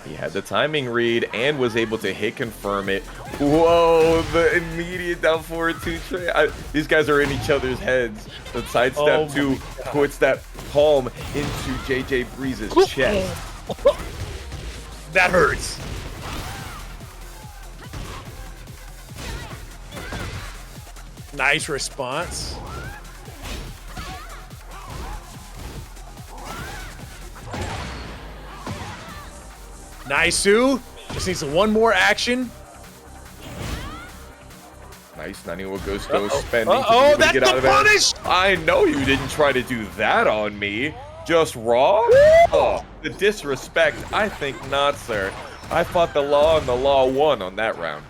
He had the timing read and was able to hit confirm it. Whoa, the immediate down forward 2 tray. These guys are in each other's heads. The sidestep 2 puts that palm into JJ Breeze's chest. That hurts. Nice response. Nice, just needs one more action. Nice, Nani Wagusto spending. Oh, that's the punish! I know you didn't try to do that on me. Just raw? Oh, the disrespect. I think not, sir. I fought the law and the law won on that round.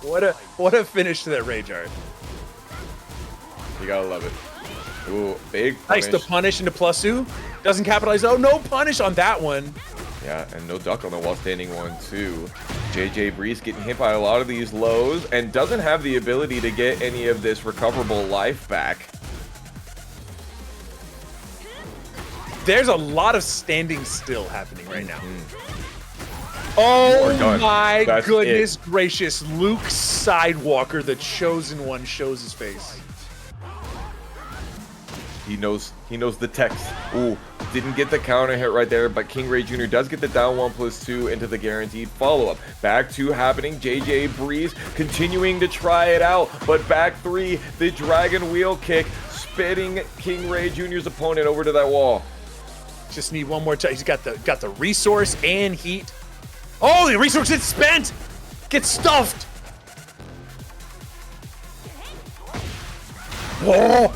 What a finish to that rage art. You gotta love it. Ooh, big punish. Nice to punish into +2. Doesn't capitalize. Oh, no punish on that one. Yeah, and no duck on the wall standing 1-2. JJ Breeze getting hit by a lot of these lows and doesn't have the ability to get any of this recoverable life back. There's a lot of standing still happening right now. Oh my goodness gracious. Luke Sidewalker, the chosen one, shows his face. He knows the text. Ooh, didn't get the counter hit right there, but KingReyJr does get the down 1+2 into the guaranteed follow-up. Back 2 happening. JJ Breeze continuing to try it out, but back 3, the dragon wheel kick, spitting KingReyJr's opponent over to that wall. Just need one more time. He's got the resource and heat. Oh, the resource is spent! Get stuffed! Whoa!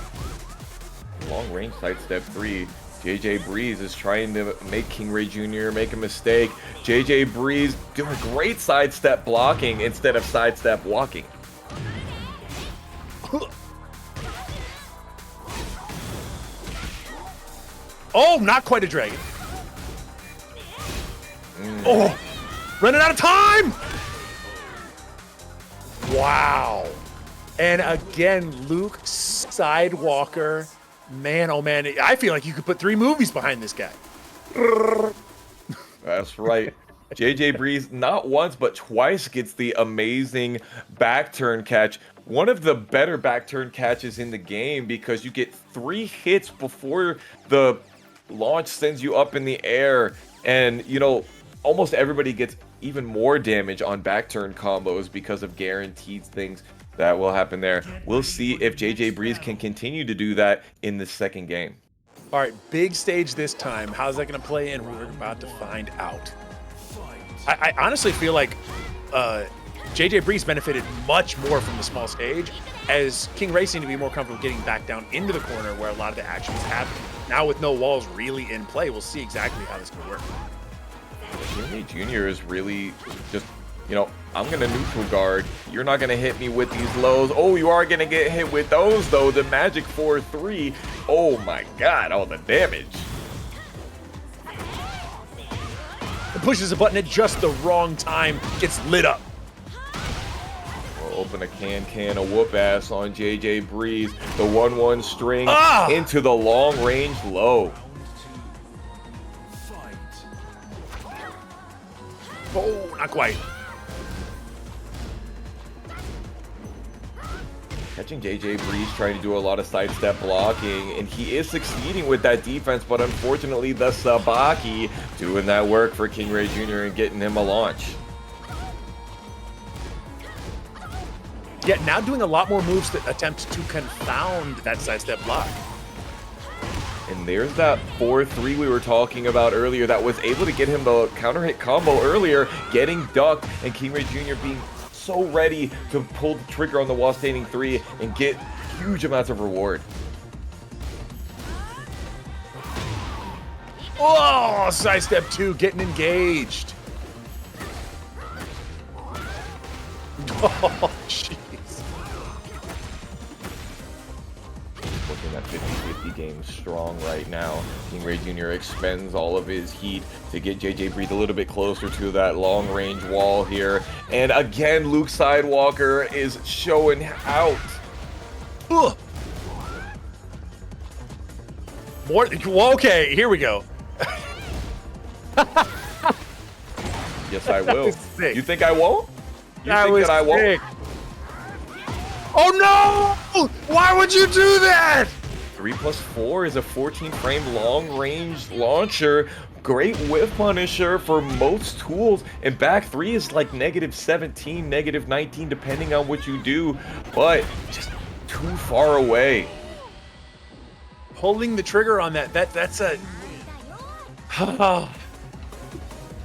Long range sidestep 3. JJ Breeze is trying to make KingReyJr make a mistake. JJ Breeze doing great sidestep blocking instead of sidestep walking. Oh, not quite a dragon. Oh, running out of time! Wow. And again, Luke Sidewalker. Man, oh man, I feel like you could put 3 movies behind this guy. That's right. JJ Breeze not once but twice gets the amazing back turn catch. One of the better back turn catches in the game because you get 3 hits before the launch sends you up in the air. And, you know, almost everybody gets even more damage on back turn combos because of guaranteed things that will happen there. We'll see if JJ Breeze can continue to do that in the second game. All right, big stage this time. How's that going to play in? We're about to find out. I honestly feel like JJ Breeze benefited much more from the small stage, as King Ray seemed to be more comfortable getting back down into the corner where a lot of the action was happening. Now with no walls really in play, we'll see exactly how this can work. KingReyJr is really just, you know, I'm going to neutral guard. You're not going to hit me with these lows. Oh, you are going to get hit with those, though. The magic 4-3. Oh, my God. All the damage. It pushes a button at just the wrong time. Gets lit up. We'll open a can of whoop ass on JJ Breeze. The 1-1 string into the long range low. Oh, not quite. Catching JJ Breeze trying to do a lot of sidestep blocking, and he is succeeding with that defense, but unfortunately the Sabaki doing that work for KingReyJr and getting him a launch. Yeah, now doing a lot more moves that attempt to confound that sidestep block. And there's that 4-3 we were talking about earlier that was able to get him the counter hit combo earlier, getting ducked, and KingReyJr being so ready to pull the trigger on the wall standing 3 and get huge amounts of reward. Oh, sidestep 2 getting engaged. Oh, jeez. Looking at 50-50 game strong right now. KingReyJr expends all of his heat to get JJ Breeze a little bit closer to that long range wall here. And again, Luke Sidewalker is showing out. Ugh. More, well, okay, here we go. Yes, I will. Sick. You think I won't? You That think was that I won't? sick. Oh no! Why would you do that? 3+4 is a 14 frame long range launcher. Great whiff punisher for most tools. And back 3 is like -17, -19, depending on what you do. But just too far away. Pulling the trigger on that's a...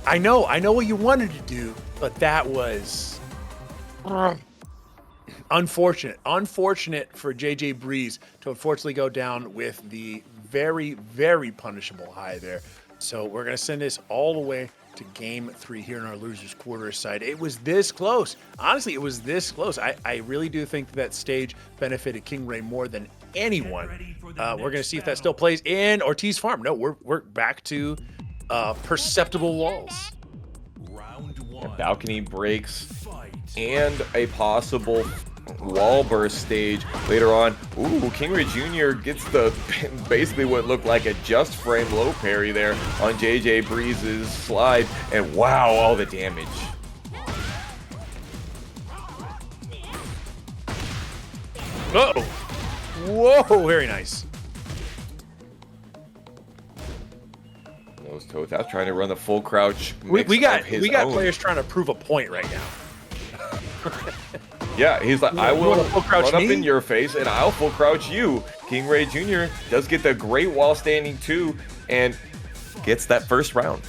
I know what you wanted to do, but that was... Unfortunate for JJ Breeze to unfortunately go down with the very, very punishable high there. So we're going to send this all the way to game 3 here in our losers quarters side. It was this close. Honestly, it was this close. I really do think that stage benefited King Ray more than anyone. We're going to see if that still plays in Ortiz Farm. No, we're back to perceptible walls. Balcony breaks and a possible wall burst stage later on. Ooh, KingReyJr gets the basically what looked like a just frame low parry there on JJ Breeze's slide, and wow, all the damage. Uh-oh. Whoa, very nice. Those toe taps trying to run the full crouch. We got own. players trying to prove a point right now. Yeah, he's like, I will full crouch run up me? in your face and I'll full crouch you. KingReyJr does get the great wall standing too and gets that first round.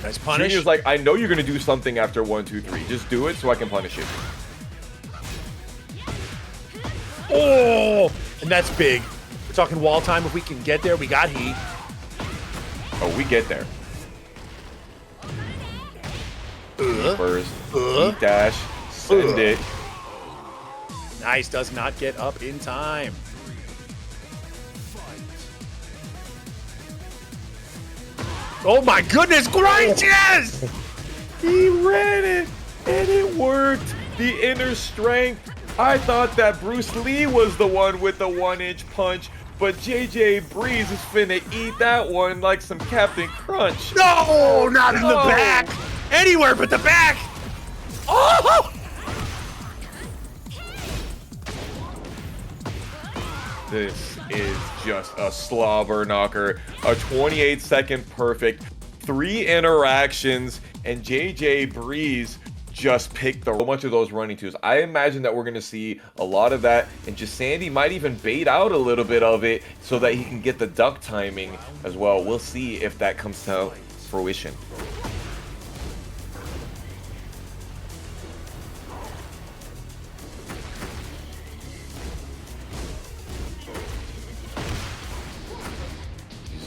Nice punish. Junior's like, I know you're gonna do something after 1, 2, 3. Just do it so I can punish it. Oh, and that's big. We're talking wall time. If we can get there, we got heat. Oh, we get there. First, heat dash, send it. Nice, does not get up in time. Oh my goodness gracious! He ran it, and it worked. The inner strength. I thought that Bruce Lee was the one with the 1-inch punch, but JJ Breeze is finna eat that one like some Captain Crunch. No, not in the back. Anywhere but the back. Oh! This is just a slobber knocker. A 28-second perfect, 3 interactions, and JJ Breeze just picked so much of those running twos. I imagine that we're going to see a lot of that, and Jesandy might even bait out a little bit of it so that he can get the duck timing as well. We'll see if that comes to fruition.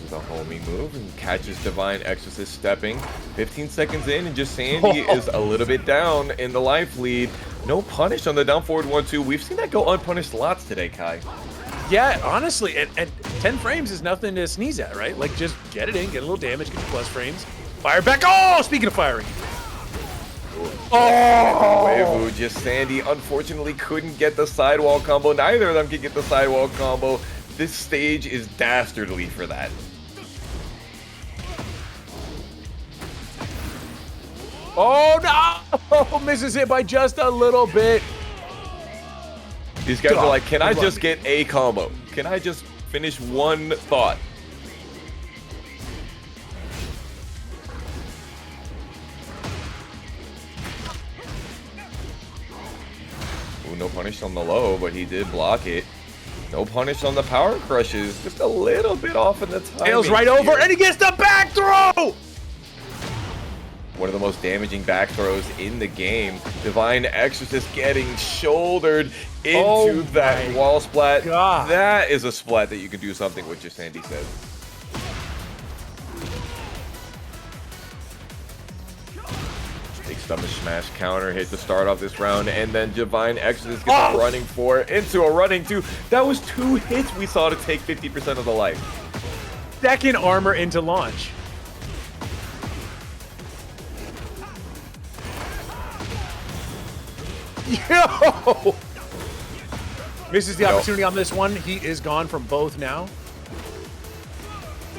The homing move and catches DivineExorcist stepping. 15 seconds in, and Jesandy is a little bit down in the life lead. No punish on the down forward 1-2. We've seen that go unpunished lots today, Kai. Yeah, honestly, and 10 frames is nothing to sneeze at, right? Like, just get it in, get a little damage, get the plus frames. Fire back. Oh, speaking of firing. Oh! Jesandy unfortunately couldn't get the sidewall combo. Neither of them could get the sidewall combo. This stage is dastardly for that. Oh no! Misses it by just a little bit. These guys are like, can I just get a combo? Can I just finish one thought? Ooh, no punish on the low, but he did block it. No punish on the power crushes. Just a little bit off in the timing. Tails right over, and he gets the back throw! One of the most damaging back throws in the game. DivineExorcist getting shouldered into that wall splat. God. That is a splat that you can do something with, Jesandy said. Big stomach smash counter hit to start off this round, and then DivineExorcist gets a running 4 into a running 2. That was 2 hits we saw to take 50% of the life. Second armor into launch. Yo! Misses the opportunity on this one. He is gone from both now.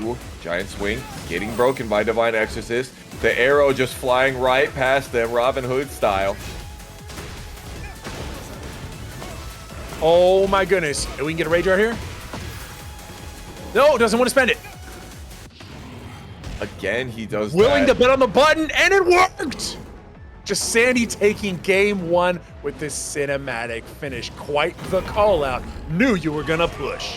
Ooh, giant swing, getting broken by DivineExorcist. The arrow just flying right past them, Robin Hood style. Oh my goodness. We can get a Rage right here? No, doesn't want to spend it. Again, he does Willing that. to bet on the button, and it worked! Jesandy taking game 1 with this cinematic finish. Quite the call out. Knew you were gonna push.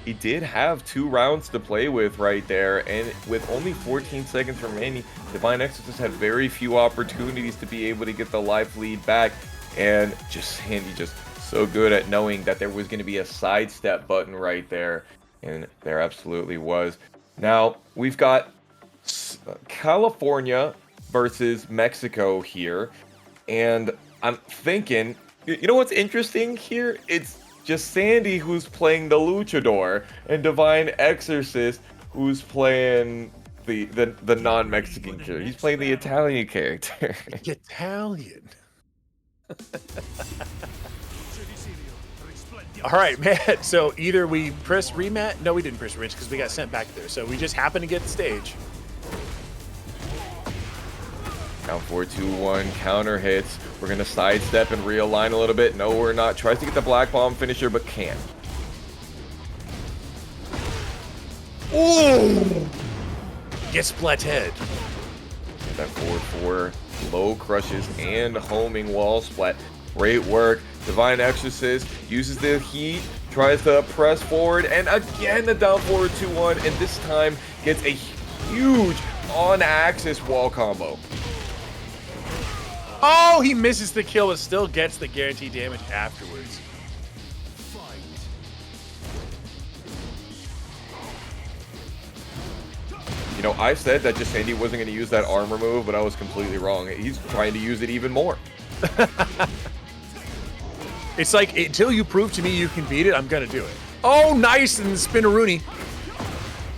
He did have 2 rounds to play with right there, and with only 14 seconds remaining, DivineExorcist had very few opportunities to be able to get the life lead back, and Jesandy just so good at knowing that there was going to be a sidestep button right there, and there absolutely was. Now, we've got California versus Mexico here, and I'm thinking, you know what's interesting here? It's Jesandy who's playing the luchador, and DivineExorcist who's playing the non-Mexican character. He's playing the Italian character. Italian. All right, man. So either we press rematch. No, we didn't press rematch because we got sent back there. So we just happened to get the stage. Down 4-2-1, counter hits. We're going to sidestep and realign a little bit. No, we're not. Tries to get the black bomb finisher, but can't. Ooh! Get splat head. That 4-4, low crushes and homing wall splat. Great work. DivineExorcist uses the heat, tries to press forward, and again the down forward 2-1, and this time gets a huge on-axis wall combo. Oh, he misses the kill, but still gets the guaranteed damage afterwards. You know, I said that Jesandy wasn't going to use that armor move, but I was completely wrong. He's trying to use it even more. It's like, until you prove to me you can beat it, I'm going to do it. Oh, nice, and spin-a-rooney.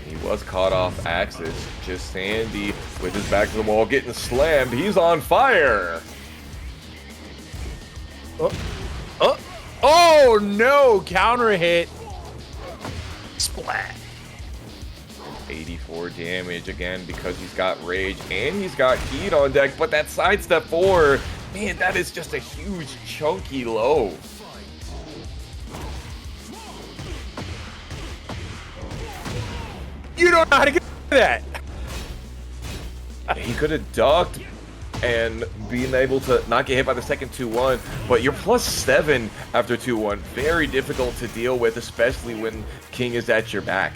He was caught off axis. Jesandy with his back to the wall getting slammed. He's on fire. Oh no! Counter hit. Splat. 84 damage again because he's got rage and he's got heat on deck. But that sidestep 4, man, that is just a huge chunky low. You don't know how to get that. He could have ducked and being able to not get hit by the second 2-1, but you're +7 after 2-1. Very difficult to deal with, especially when King is at your back.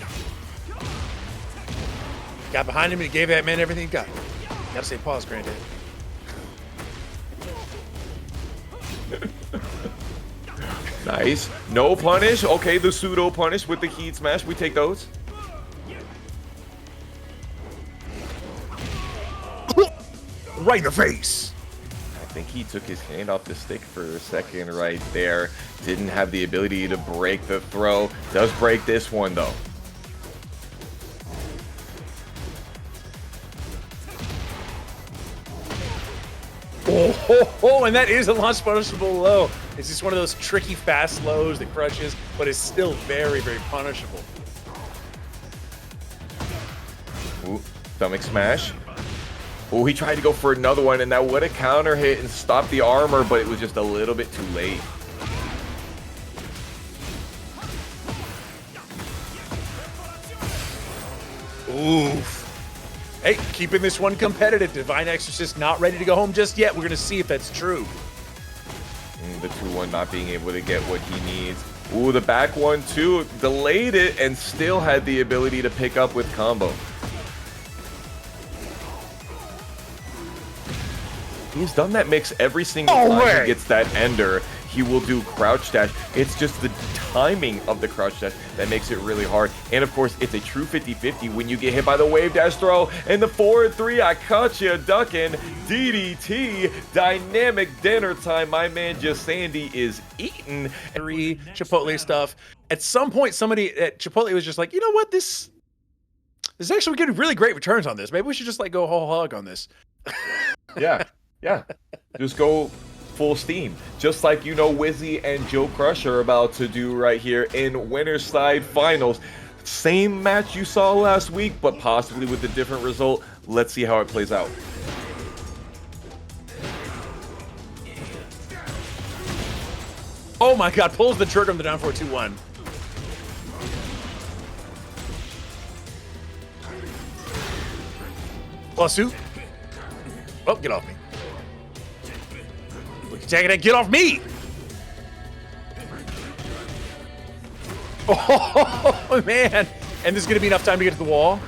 Got behind him and he gave that man everything he got. Gotta say pause, Granddad. Nice. No punish. Okay, the pseudo punish with the heat smash. We take those. Right in the face. I think he took his hand off the stick for a second right there. Didn't have the ability to break the throw. Does break this one though. Oh, and that is a launch punishable low. It's just one of those tricky fast lows that crushes, but is still very, very punishable. Ooh, stomach smash. Oh, he tried to go for another one, and that would have counter hit and stopped the armor, but it was just a little bit too late. Oof. Hey, keeping this one competitive. DivineExorcist not ready to go home just yet. We're going to see if that's true. The 2-1 not being able to get what he needs. Ooh, the back one too. Delayed it and still had the ability to pick up with combo. He's done that mix every single time he gets that ender. He will do crouch dash. It's just the timing of the crouch dash that makes it really hard. And of course, it's a true 50-50 when you get hit by the wave dash throw and the 4-3. I caught you ducking. DDT. Dynamic dinner time. My man Jesandy is eating. Chipotle stuff. At some point, somebody at Chipotle was just like, you know what? This is actually getting really great returns on this. Maybe we should just like go whole hog on this. Yeah. Yeah, just go full steam. Just like, you know, Wizzy and JoeCrush are about to do right here in Winner's Side Finals. Same match you saw last week, but possibly with a different result. Let's see how it plays out. Oh my God, pulls the trigger on the down 4-2-1. Lawsuit. Oh, get off me. Taking it, get off me! Oh, man. And there's going to be enough time to get to the wall.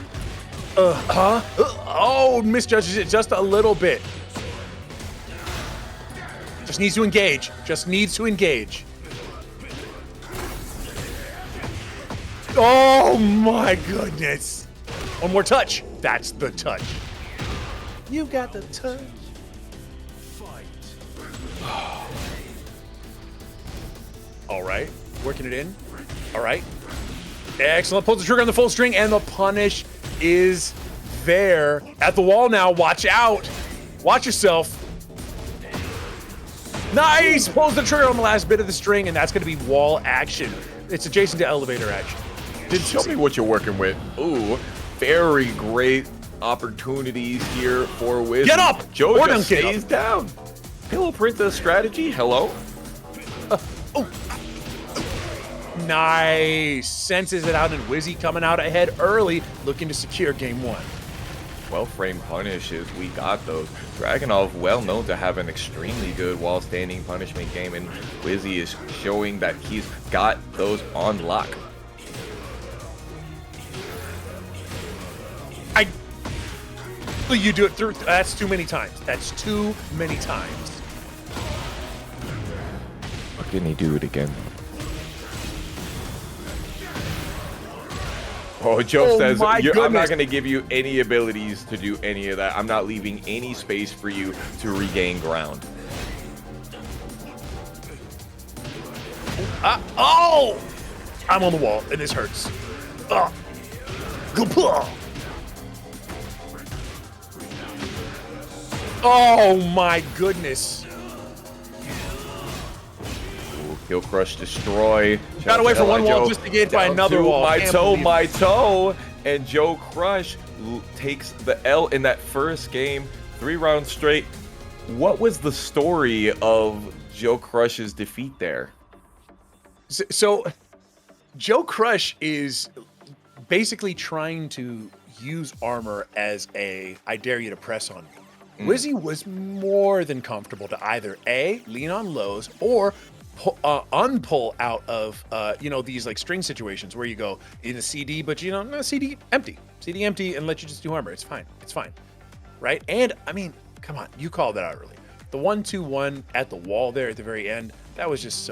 Oh, misjudges it just a little bit. Just needs to engage. Just needs to engage. Oh, my goodness. One more touch. That's the touch. You got the touch. All right, working it in. All right, excellent. Pulls the trigger on the full string, and the punish is there. At the wall now. Watch out. Watch yourself. Nice. Pulls the trigger on the last bit of the string, and that's going to be wall action. It's adjacent to elevator action. Show me what you're working with. Ooh, very great opportunities here for Wizzy. Get up! Joe just stays down. Pillow Princess strategy. Hello. Nice. Senses it out, and Wizzy coming out ahead early, looking to secure game one. Well-framed punishes, we got those. Dragunov, well known to have an extremely good wall-standing punishment game, and Wizzy is showing that he's got those on lock. You do it through. That's too many times. That's too many times. Can he do it again? Oh, Joe says, I'm not going to give you any abilities to do any of that. I'm not leaving any space for you to regain ground. Oh! I'm on the wall, and this hurts. Oh my goodness. Kill, crush, destroy. Got away from one wall just to get by another wall. My toe. And JoeCrush takes the L in that first game, 3 rounds straight. What was the story of JoeCrush's defeat there? So JoeCrush is basically trying to use armor as a I dare you to press on me. Wizzy was more than comfortable to either A, lean on lows, or unpull out of these like string situations where you go in a CD, but no, CD empty and let you just do armor. It's fine, right? And I mean, come on, you called that out early. The 1-2-1 at the wall there at the very end, that was just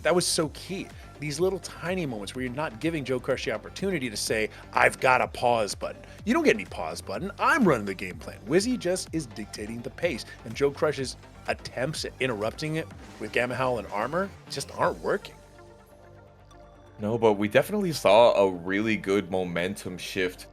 that was so key. These little tiny moments where you're not giving JoeCrush the opportunity to say, I've got a pause button. You don't get any pause button. I'm running the game plan. Wizzy just is dictating the pace, and JoeCrush's attempts at interrupting it with Gamma Howl and armor just aren't working. No, but we definitely saw a really good momentum shift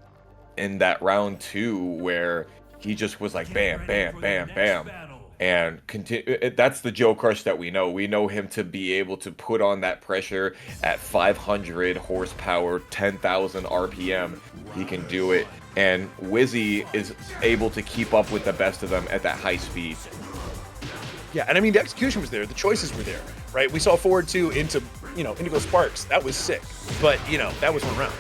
in that round 2 where he just was like bam, bam, bam, bam. And continue. That's the JoeCrush that we know. We know him to be able to put on that pressure at 500 horsepower, 10,000 RPM. He can do it. And Wizzy is able to keep up with the best of them at that high speed. Yeah, and I mean, the execution was there. The choices were there, right? We saw forward 2 into, Indigo Sparks. That was sick. But, that was one round.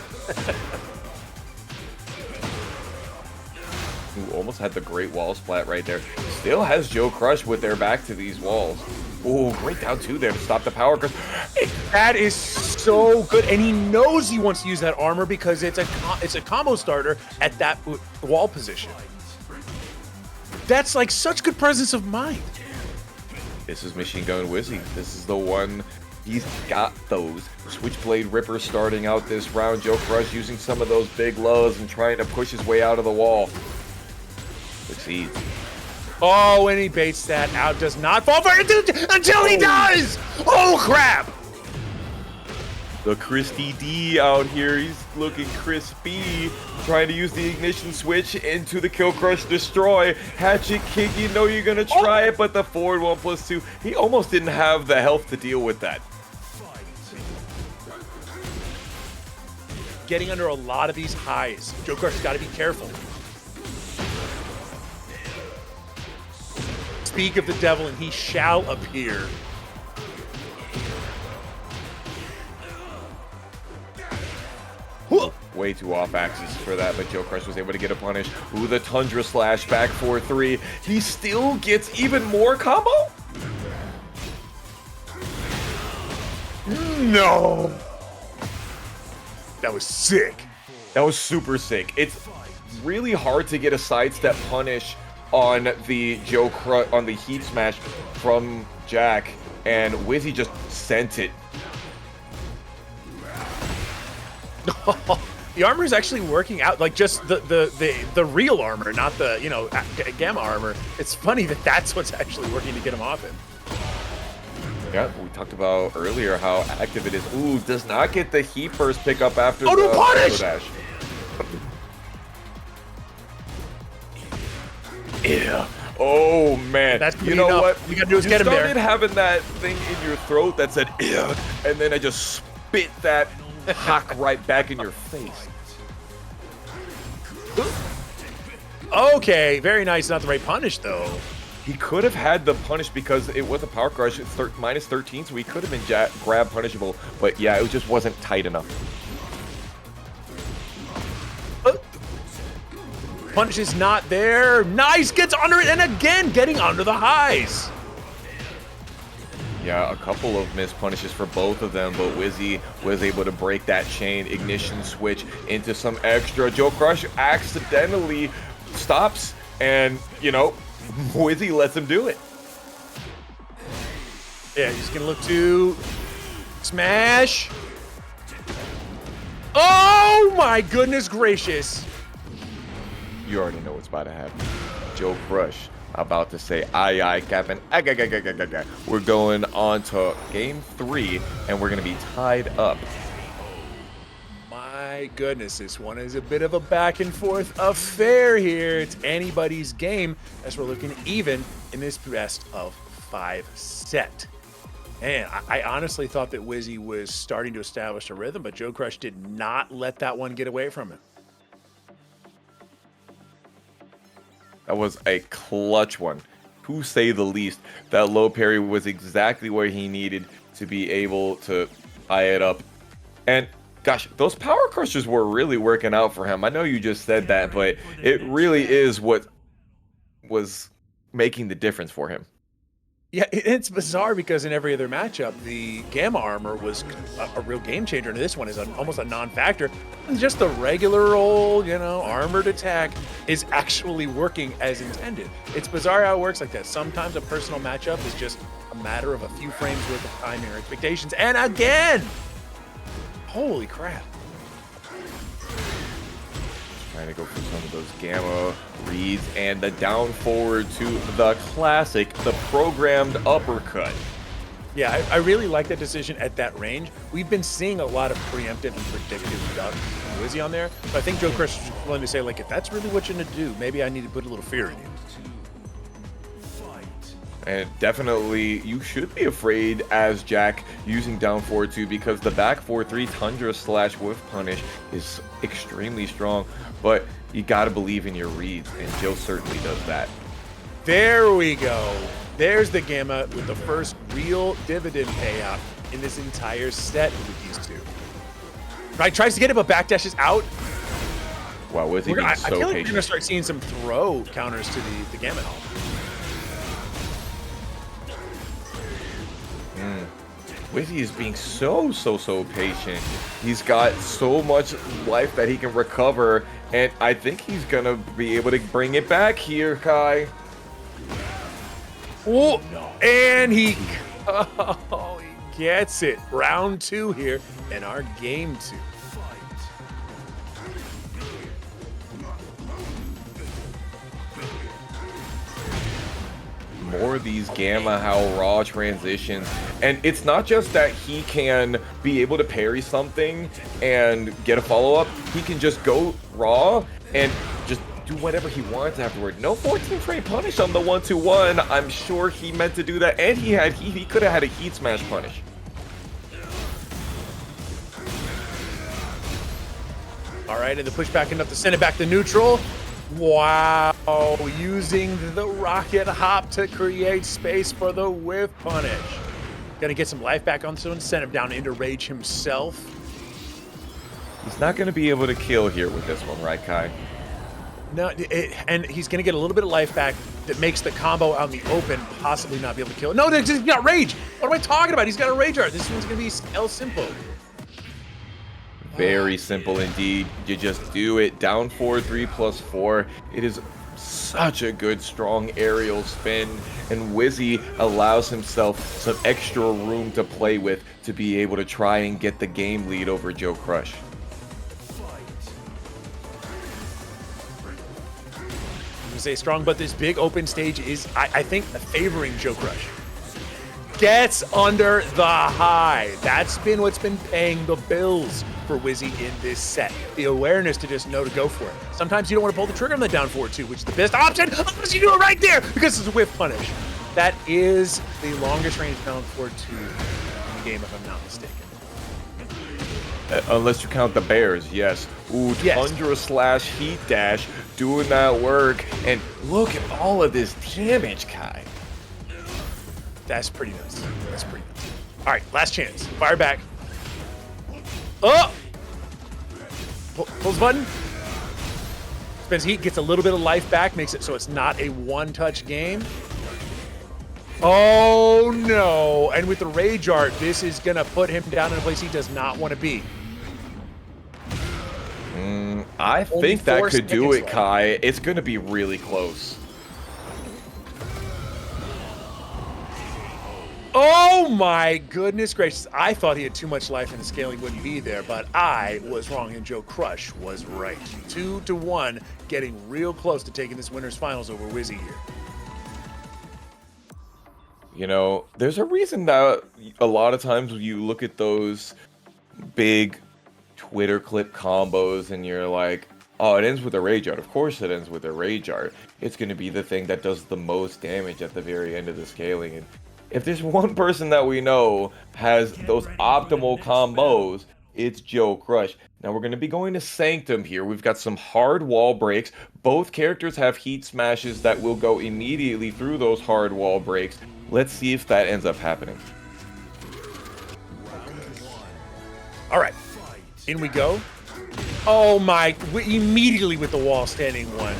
Who almost had the great wall splat right there. Still has JoeCrush with their back to these walls. Oh, great down 2 there to stop the power. That is so good, and he knows he wants to use that armor because it's a combo starter at that wall position. That's like such good presence of mind. This is Machine Gun Wizzy. This is the one. He's got those. Switchblade Ripper starting out this round. JoeCrush using some of those big lows and trying to push his way out of the wall. Succeeds. Oh, and he baits that out. Does not fall for it until he does! Oh, crap! The Christy D out here. He's looking crispy. Trying to use the ignition switch into the Kill Crush Destroy. Hatchet kick, you know you're going to try it, but the forward 1+2. He almost didn't have the health to deal with that. Getting under a lot of these highs. JoeCrush's got to be careful. Speak of the devil, and he shall appear. Way too off axis for that, but JoeCrush was able to get a punish. Ooh, the Tundra Slash back 4-3. He still gets even more combo? No! That was sick. That was super sick. It's really hard to get a sidestep punish on the JoeCrush, on the Heat Smash from Jack, and Wizzy just sent it. The armor is actually working out, like just the real armor, not the gamma armor. It's funny that that's what's actually working to get him off him. Yeah, we talked about earlier how active it is. Ooh, does not get the heat burst pickup after the punish! dash. Yeah. Oh man. That's you know what? You gotta do is get him there. You started having that thing in your throat that said "Ugh," and then I just spit that hock right back in your face. Okay, very nice. Not the right punish though. He could have had the punish because it was a power crush. It's minus 13, so he could have been grab punishable. But yeah, it just wasn't tight enough. Punish is not there. Nice, gets under it, and again getting under the highs. Yeah, a couple of missed punishes for both of them, but Wizzy was able to break that chain ignition switch into some extra. JoeCrush accidentally stops, and Wizzy lets him do it. Yeah, he's gonna look to smash. Oh my goodness gracious. You already know what's about to happen. JoeCrush about to say, aye, aye, Captain. We're going on to game 3, and we're going to be tied up. My my goodness, this one is a bit of a back and forth affair here. It's anybody's game as we're looking even in this best of 5 set. And I honestly thought that Wizzy was starting to establish a rhythm, but JoeCrush did not let that one get away from him. That was a clutch one, to say the least. That low parry was exactly where he needed to be able to tie it up. And gosh, those power crushers were really working out for him. I know you just said that, but it really is what was making the difference for him. Yeah, it's bizarre because in every other matchup, the Gamma armor was a real game changer, and this one is almost a non-factor. And just the regular old, armored attack is actually working as intended. It's bizarre how it works like that. Sometimes a personal matchup is just a matter of a few frames worth of time and expectations. And again, holy crap. Trying to go for some of those gamma reads and the down forward to the classic, the programmed uppercut. Yeah, I really like that decision at that range. We've been seeing a lot of preemptive and predictive stuff from Wizzy on there, but I think JoeCrush is willing to say, like, if that's really what you're going to do, maybe I need to put a little fear in you. And definitely, you should be afraid as Jack using down forward too, because the back 4-3 Tundra / Whiff Punish is extremely strong, but you gotta believe in your reads, and Joe certainly does that. There we go. There's the Gamma with the first real dividend payout in this entire set with these two. Right, tries to get it, but backdashes out. Wow, Wizzy being I so feel like we're patient. gonna start seeing some throw counters to the Gamma help. Wizzy is being so patient. He's got so much life that he can recover, and I think he's gonna be able to bring it back here, Kai. Oh, no. And he gets it. Round 2 here in our game 2. More of these Gamma how raw transitions, and it's not just that he can be able to parry something and get a follow-up. He can just go raw and just do whatever he wants afterward. No 14 frame punish on the 1-2-1. I'm sure he meant to do that, and he could have had a heat smash punish. All right, and the pushback enough to send it back to neutral. Wow, using the rocket hop to create space for the whiff punish. Gonna get some life back on soon, send him down into rage himself. He's not going to be able to kill here with this one, right, Kai? No, and he's gonna get a little bit of life back that makes the combo out in the open possibly not be able to kill it. No, he's got rage. What am I talking about? He's got a rage art. This one's gonna be El Simple. Very simple indeed. You just do it. Down 4-3 + 4. It is such a good, strong aerial spin, and Wizzy allows himself some extra room to play with to be able to try and get the game lead over JoeCrush. I'm gonna say strong, but this big open stage is, I think, favoring JoeCrush. Gets under the high. That's been what's been paying the bills for Wizzy in this set. The awareness to just know to go for it. Sometimes you don't want to pull the trigger on the down forward too, which is the best option, unless you do it right there, because it's a whiff punish. That is the longest range down forward two in the game, if I'm not mistaken. Unless you count the bears, yes. Ooh, Yes. Tundra / Heat Dash, doing that work. And look at all of this damage, Kai. That's pretty nuts. That's pretty nuts. All right, last chance. Fire back. Oh! Pulls the button. Spends heat, gets a little bit of life back, makes it so it's not a one-touch game. Oh no! And with the rage art, this is gonna put him down in a place he does not want to be. I Only think that 4 could do seconds it, left. Kai. It's going to be really close. Oh my goodness gracious. I thought he had too much life and the scaling wouldn't be there, but I was wrong and JoeCrush was right. 2-1, getting real close to taking this winner's finals over Wizzy here. You know, there's a reason that a lot of times when you look at those big Twitter clip combos and you're like, oh, it ends with a rage art. Of course it ends with a rage art. It's going to be the thing that does the most damage at the very end of the scaling. And if there's one person that we know has those optimal combos, it's JoeCrush. Now we're going to be going to Sanctum here. We've got some hard wall breaks. Both characters have heat smashes that will go immediately through those hard wall breaks. Let's see if that ends up happening. All right, in we go. Oh my, immediately with the wall standing one.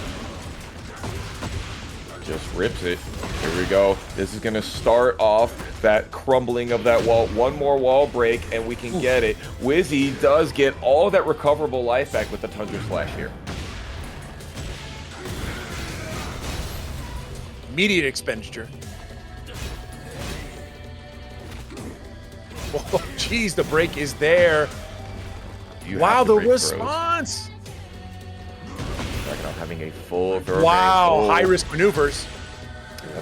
Just rips it. Here we go. This is going to start off that crumbling of that wall. One more wall break and we can get it. Wizzy does get all that recoverable life back with the Tundra Slash here. Immediate expenditure. Oh, geez, the break is there. Wow, the response. Having a full wow, high risk maneuvers.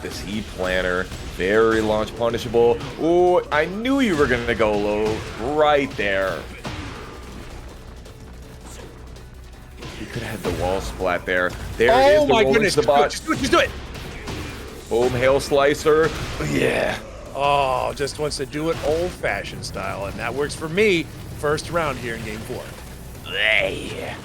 This heat planner, very launch punishable. Oh, I knew you were gonna go low right there. You could have had the wall splat there. There it is. Oh my goodness! Just do it! Boom, hail slicer. Yeah. Oh, just wants to do it old-fashioned style, and that works for me. First round here in game 4. Yeah.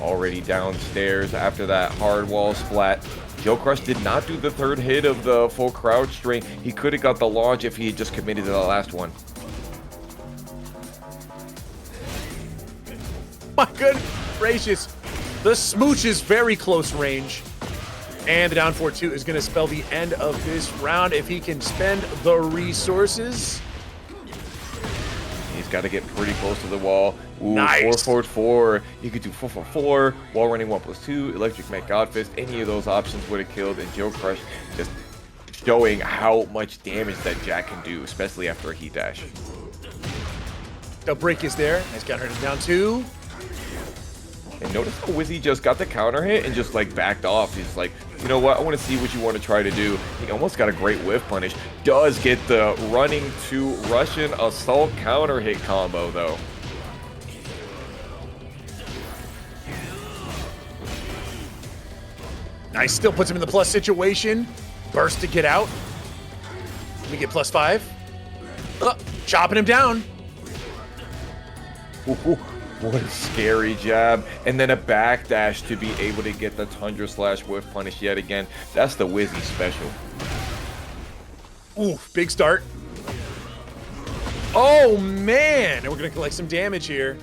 Already downstairs after that hard wall splat. JoeCrush did not do the third hit of the full crouch string. He could have got the launch if he had just committed to the last one. My goodness gracious. The smooch is very close range. And the down 4-2 is going to spell the end of this round if he can spend the resources. He's got to get pretty close to the wall. Ooh, nice. 4-4-4. You could do 4-4-4, wall running 1+2, electric Met Godfist. Any of those options would have killed. And JoeCrush just showing how much damage that Jack can do, especially after a heat dash. The break is there. Nice counter hit down 2. And notice how Wizzy just got the counter hit and just like backed off. He's like, you know what? I want to see what you want to try to do. He almost got a great whiff punish. Does get the running to Russian assault counter hit combo though. Nice, still puts him in the plus situation. Burst to get out. We get +5. Chopping him down. Ooh. What a scary jab. And then a backdash to be able to get the Tundra Slash whiff punish yet again. That's the Wizzy special. Ooh, big start. Oh, man. And we're going to collect some damage here.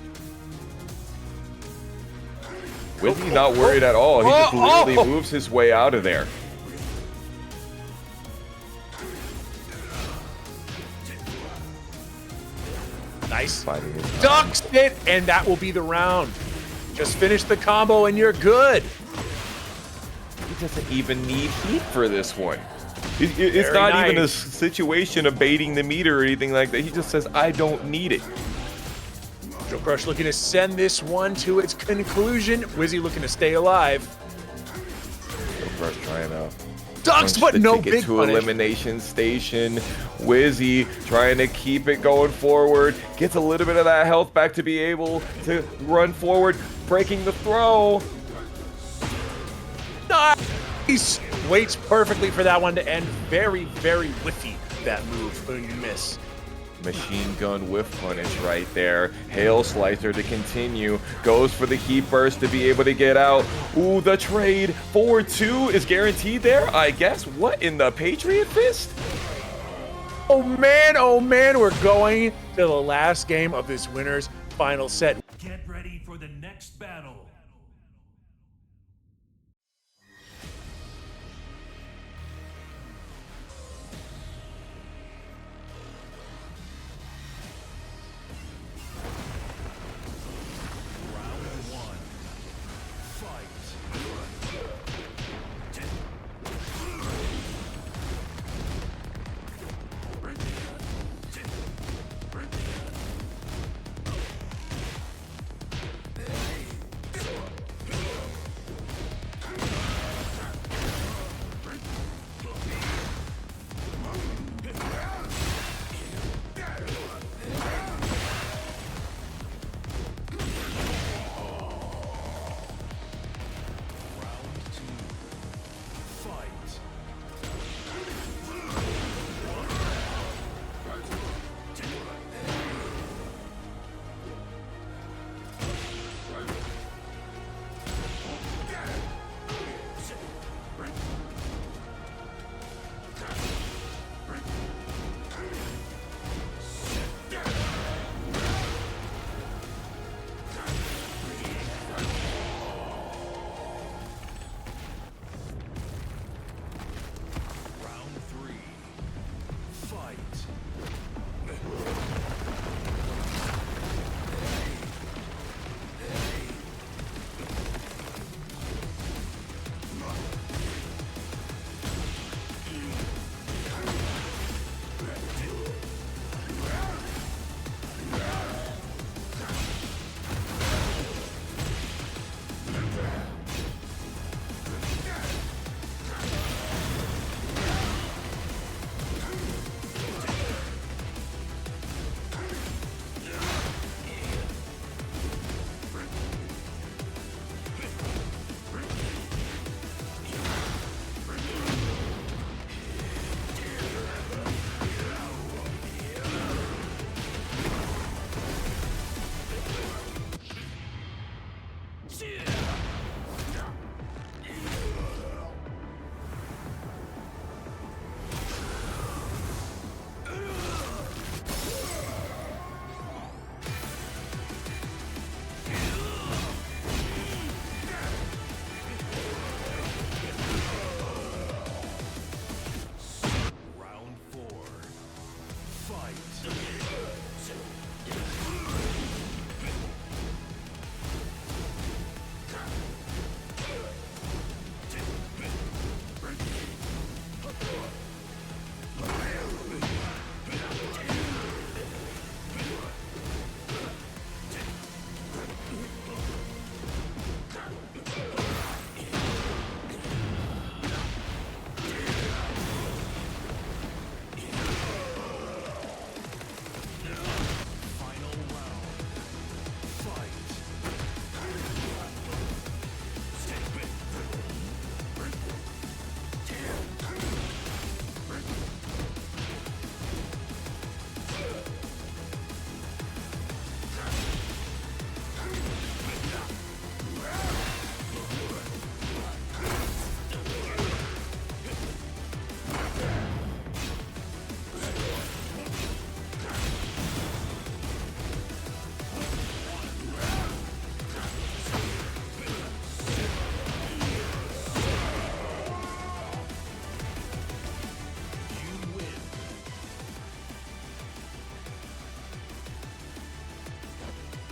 Wizzy's not worried at all. He just literally moves his way out of there. Nice. Ducks it, and that will be the round. Just finish the combo and you're good. He doesn't even need heat for this one. It's not even a situation of baiting the meter or anything like that. He just says, I don't need it. JoeCrush looking to send this one to its conclusion. Wizzy looking to stay alive. JoeCrush trying to ducks, but no big big punish. Elimination station. Wizzy trying to keep it going forward. Gets a little bit of that health back to be able to run forward. Breaking the throw. Nice. Waits perfectly for that one to end. Very, very whiffy, that move when you miss. Machine gun whiff punish right there. Hail slicer to continue. Goes for the heat burst to be able to get out. Ooh, the trade. 4-2 is guaranteed there, I guess. What in the Patriot Fist? Oh man, we're going to the last game of this winner's final set. Get ready for the next battle.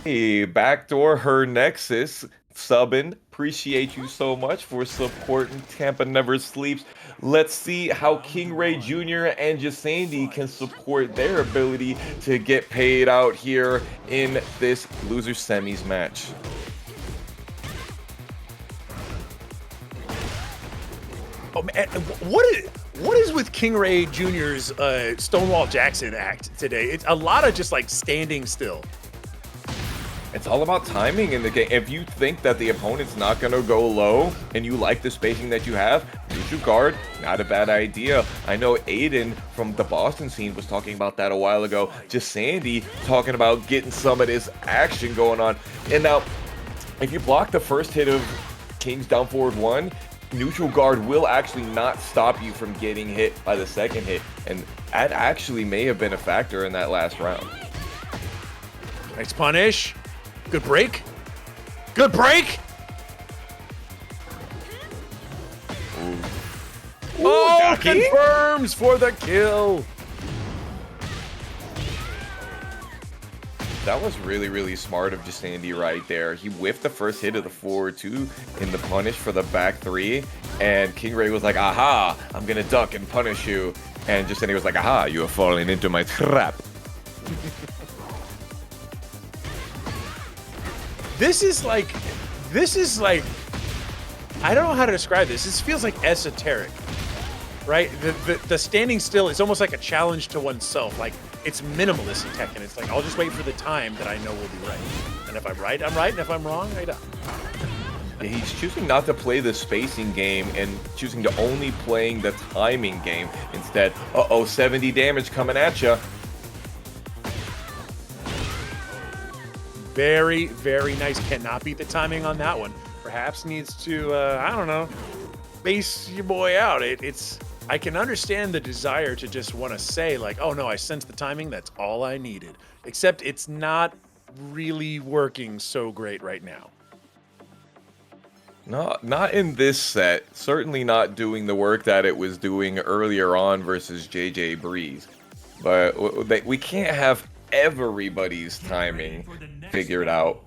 Hey, backdoor her Nexus subbing. Appreciate you so much for supporting Tampa Never Sleeps. Let's see how KingReyJr and Jesandy can support their ability to get paid out here in this loser semis match. Oh man, what is with KingReyJr's Stonewall Jackson act today? It's a lot of just like standing still. It's all about timing in the game. If you think that the opponent's not going to go low and you like the spacing that you have, neutral guard, not a bad idea. I know Aiden from the Boston scene was talking about that a while ago. Jesandy talking about getting some of this action going on. And now, if you block the first hit of King's down forward 1, neutral guard will actually not stop you from getting hit by the second hit. And that actually may have been a factor in that last round. Nice punish. Good break. Good break. Ooh. Oh, confirms for the kill. That was really, really smart of Jesandy right there. He whiffed the first hit of the forward 2 in the punish for the back 3. And KingRey was like, aha, I'm going to duck and punish you. And Jesandy was like, aha, you have fallen into my trap. This is like, I don't know how to describe this. This feels like esoteric, right? The standing still is almost like a challenge to oneself. Like it's minimalist in Tekken. It's like, I'll just wait for the time that I know will be right. And if I'm right, I'm right. And if I'm wrong, I don't. He's choosing not to play the spacing game and choosing to only playing the timing game instead. Uh-oh, 70 damage coming at you. Very, very nice. Cannot beat the timing on that one. Perhaps needs to, I don't know, base your boy out. I can understand the desire to just want to say like, oh no, I sense the timing. That's all I needed. Except it's not really working so great right now. No, not in this set. Certainly not doing the work that it was doing earlier on versus JJ Breeze. But we can't have everybody's timing figured out.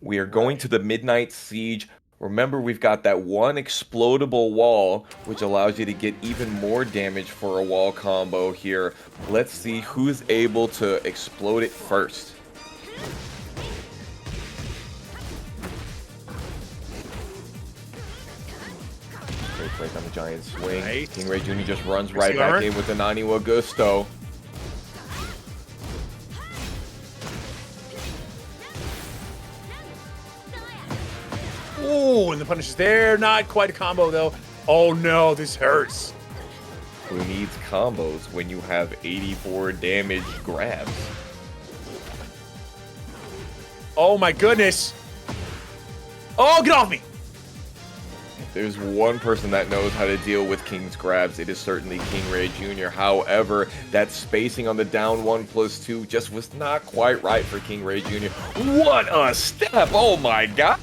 We are going to the Midnight Siege. Remember, we've got that one explodable wall, which allows you to get even more damage for a wall combo here. Let's see who's able to explode it first. Great break on the giant swing. Nice. KingReyJr just runs right back in with the Naniwa Gusto. Oh, and the punish is there. Not quite a combo, though. Oh, no, this hurts. Who needs combos when you have 84 damage grabs? Oh, my goodness. Oh, get off me. If there's one person that knows how to deal with King's grabs, it is certainly KingReyJr. However, that spacing on the down 1+2 just was not quite right for KingReyJr. What a step! Oh, my God!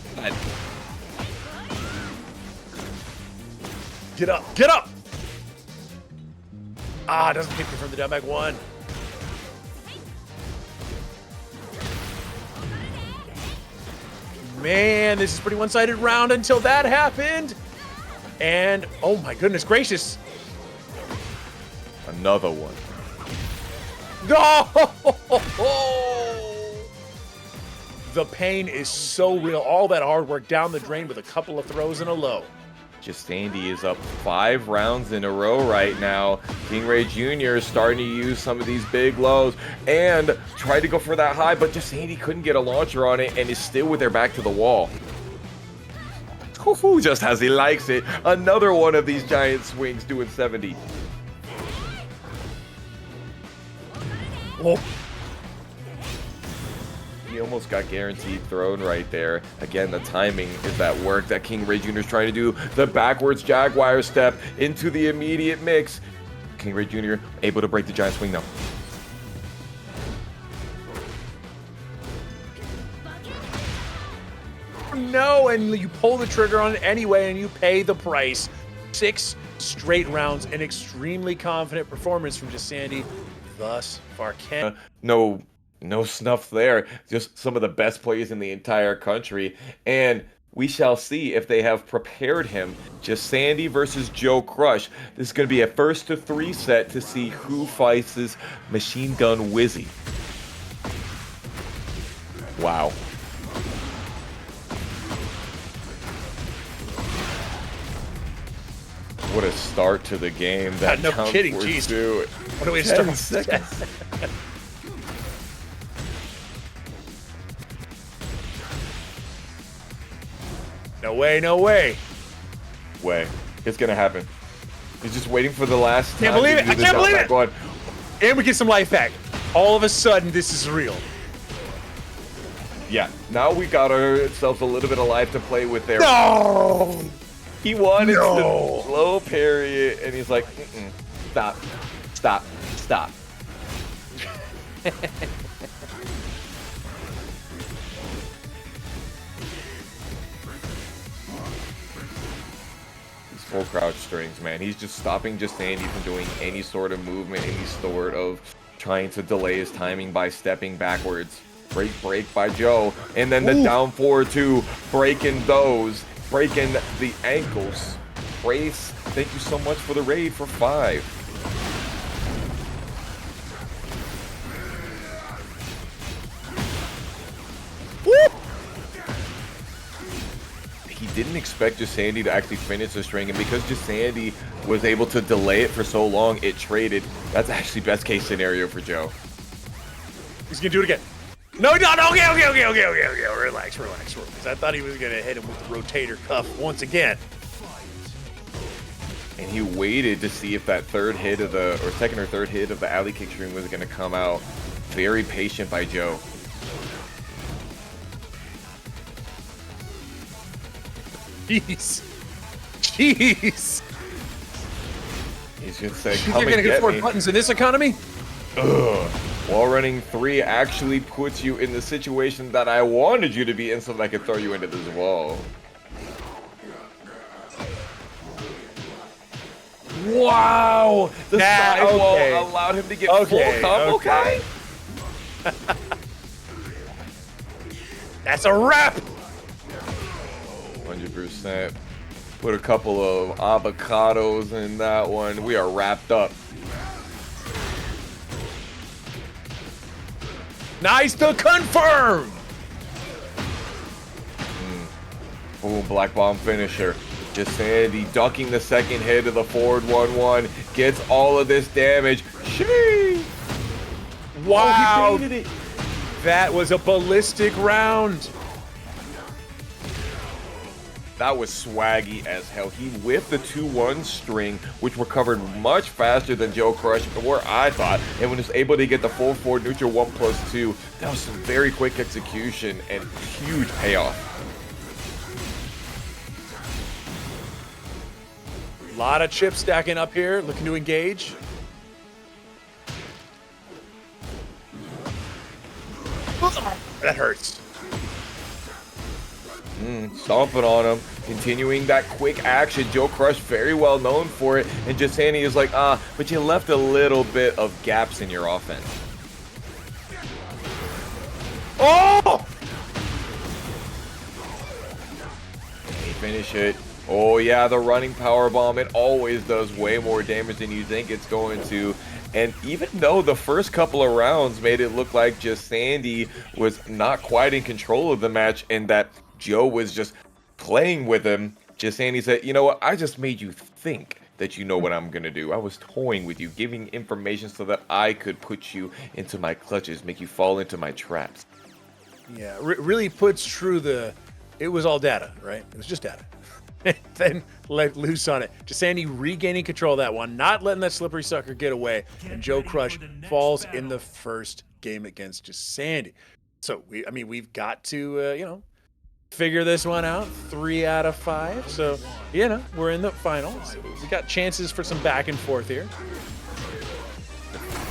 Get up, get up! Ah, doesn't hit me from the down back 1. Man, this is a pretty one-sided round until that happened. And, oh my goodness gracious. Another one. No! The pain is so real. All that hard work down the drain with a couple of throws and a low. Jesandy is up 5 rounds in a row right now. KingReyJr. is starting to use some of these big lows and tried to go for that high, but Jesandy couldn't get a launcher on it and is still with their back to the wall. Ooh, just as he likes it. Another one of these giant swings doing 70. Oh. He almost got guaranteed thrown right there. Again, the timing is that work that KingReyJr. is trying to do. The backwards Jaguar step into the immediate mix. KingReyJr. able to break the giant swing though. No, and you pull the trigger on it anyway, and you pay the price. 6 straight rounds, an extremely confident performance from Jesandy. Thus far, No No snuff there. Just some of the best players in the entire country. And we shall see if they have prepared him. Jesandy versus JoeCrush. This is going to be a 1-to-3 set to see who fights this Machine Gun Wizzy. Wow. What a start to the game. That no kidding, jeez. What a way to start. No way, no way. Way. It's gonna happen. He's just waiting for the last time. Can't believe it. I can't believe it. Going. And we get some life back. All of a sudden, this is real. Yeah. Now we got ourselves a little bit of life to play with there. No. He wanted to slow parry it, and he's like, stop, stop, stop. These full crouch strings, man. He's just stopping Jesandy from doing any sort of movement, any sort of trying to delay his timing by stepping backwards. Break by Joe, and then the down forward two, breaking those. Breaking the ankles. Brace, thank you so much for the raid for 5. Woo! He didn't expect Jesandy to actually finish the string, and because Jesandy was able to delay it for so long, it traded. That's actually best case scenario for Joe. He's gonna do it again. No, okay. Relax. I thought he was gonna hit him with the rotator cuff once again. And he waited to see if that second or third hit of the alley kick string was gonna come out. Very patient by Joe. Jeez. He's gonna say, "You're gonna get 4 buttons in this economy." Ugh. Wall running 3 actually puts you in the situation that I wanted you to be in so that I could throw you into this wall. Wow! The side wall allowed him to get full combo. Okay. That's a wrap! 100%. Put a couple of avocados in that one. We are wrapped up. Nice to confirm! Boom, black bomb finisher. Jesandy ducking the second hit of the forward 1-1. Gets all of this damage. Sheesh! Wow! Oh, he baited it. That was a ballistic round. That was swaggy as hell. He whipped the 2-1 string, which recovered much faster than JoeCrush, or I thought, and was able to get the full forward neutral 1+2. That was some very quick execution and huge payoff. A lot of chips stacking up here, looking to engage. That hurts. Stomping on him, continuing that quick action. JoeCrush very well known for it, and Jesandy is like, but you left a little bit of gaps in your offense. Oh! He finish it. Oh yeah, the running power bomb, it always does way more damage than you think it's going to. And even though the first couple of rounds made it look like Jesandy was not quite in control of the match and that Joe was just playing with him, Jesandy said, you know what, I just made you think that you know what I'm gonna do. I was toying with you, giving information so that I could put you into my clutches, make you fall into my traps. Yeah, really puts true it was all data, right? It was just data. Then let loose on it. Jesandy regaining control of that one, not letting that slippery sucker get away, and JoeCrush falls in the first game against Jesandy. So we've got to figure this one out. 3 out of 5. So we're in the finals. We got chances for some back and forth here.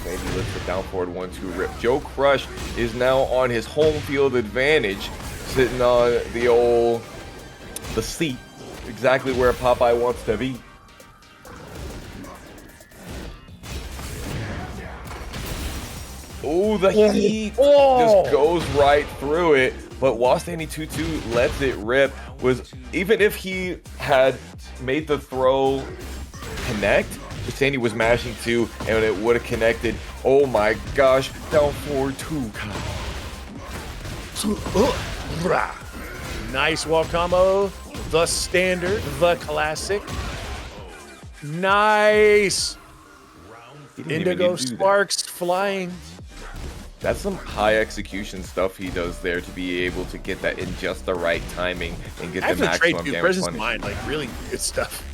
Maybe looks for down forward 1-2 rip. JoeCrush is now on his home field advantage, sitting on the seat. Exactly where Popeye wants to be. Oh, the heat just goes right through it. But while standing 2-2 lets it rip. Even if he had made the throw connect, Sandy was mashing too, and it would have connected. Oh my gosh, down 4-2. Nice wall combo. The standard, the classic. Nice. Indigo sparks flying. That's some high execution stuff he does there to be able to get that in just the right timing and get the maximum damage. Presence of mind, like really good stuff.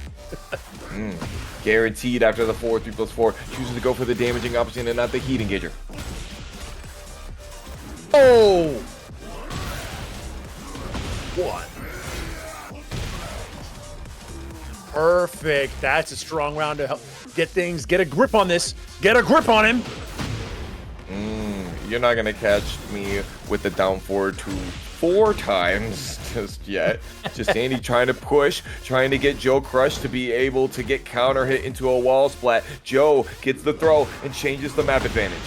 Guaranteed after the 3+4. Chooses to go for the damaging option and not the heat engager. Oh! One. Perfect. That's a strong round to help get things. Get a grip on this. Get a grip on him. You're not gonna catch me with the down 4 times just yet. Sandy trying to push, trying to get JoeCrush to be able to get counter hit into a wall splat. Joe gets the throw and changes the map advantage.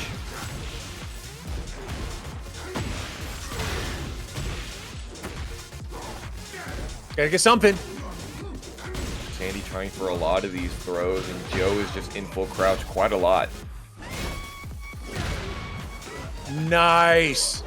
Gotta get something. Sandy trying for a lot of these throws, and Joe is just in full crouch quite a lot. Nice.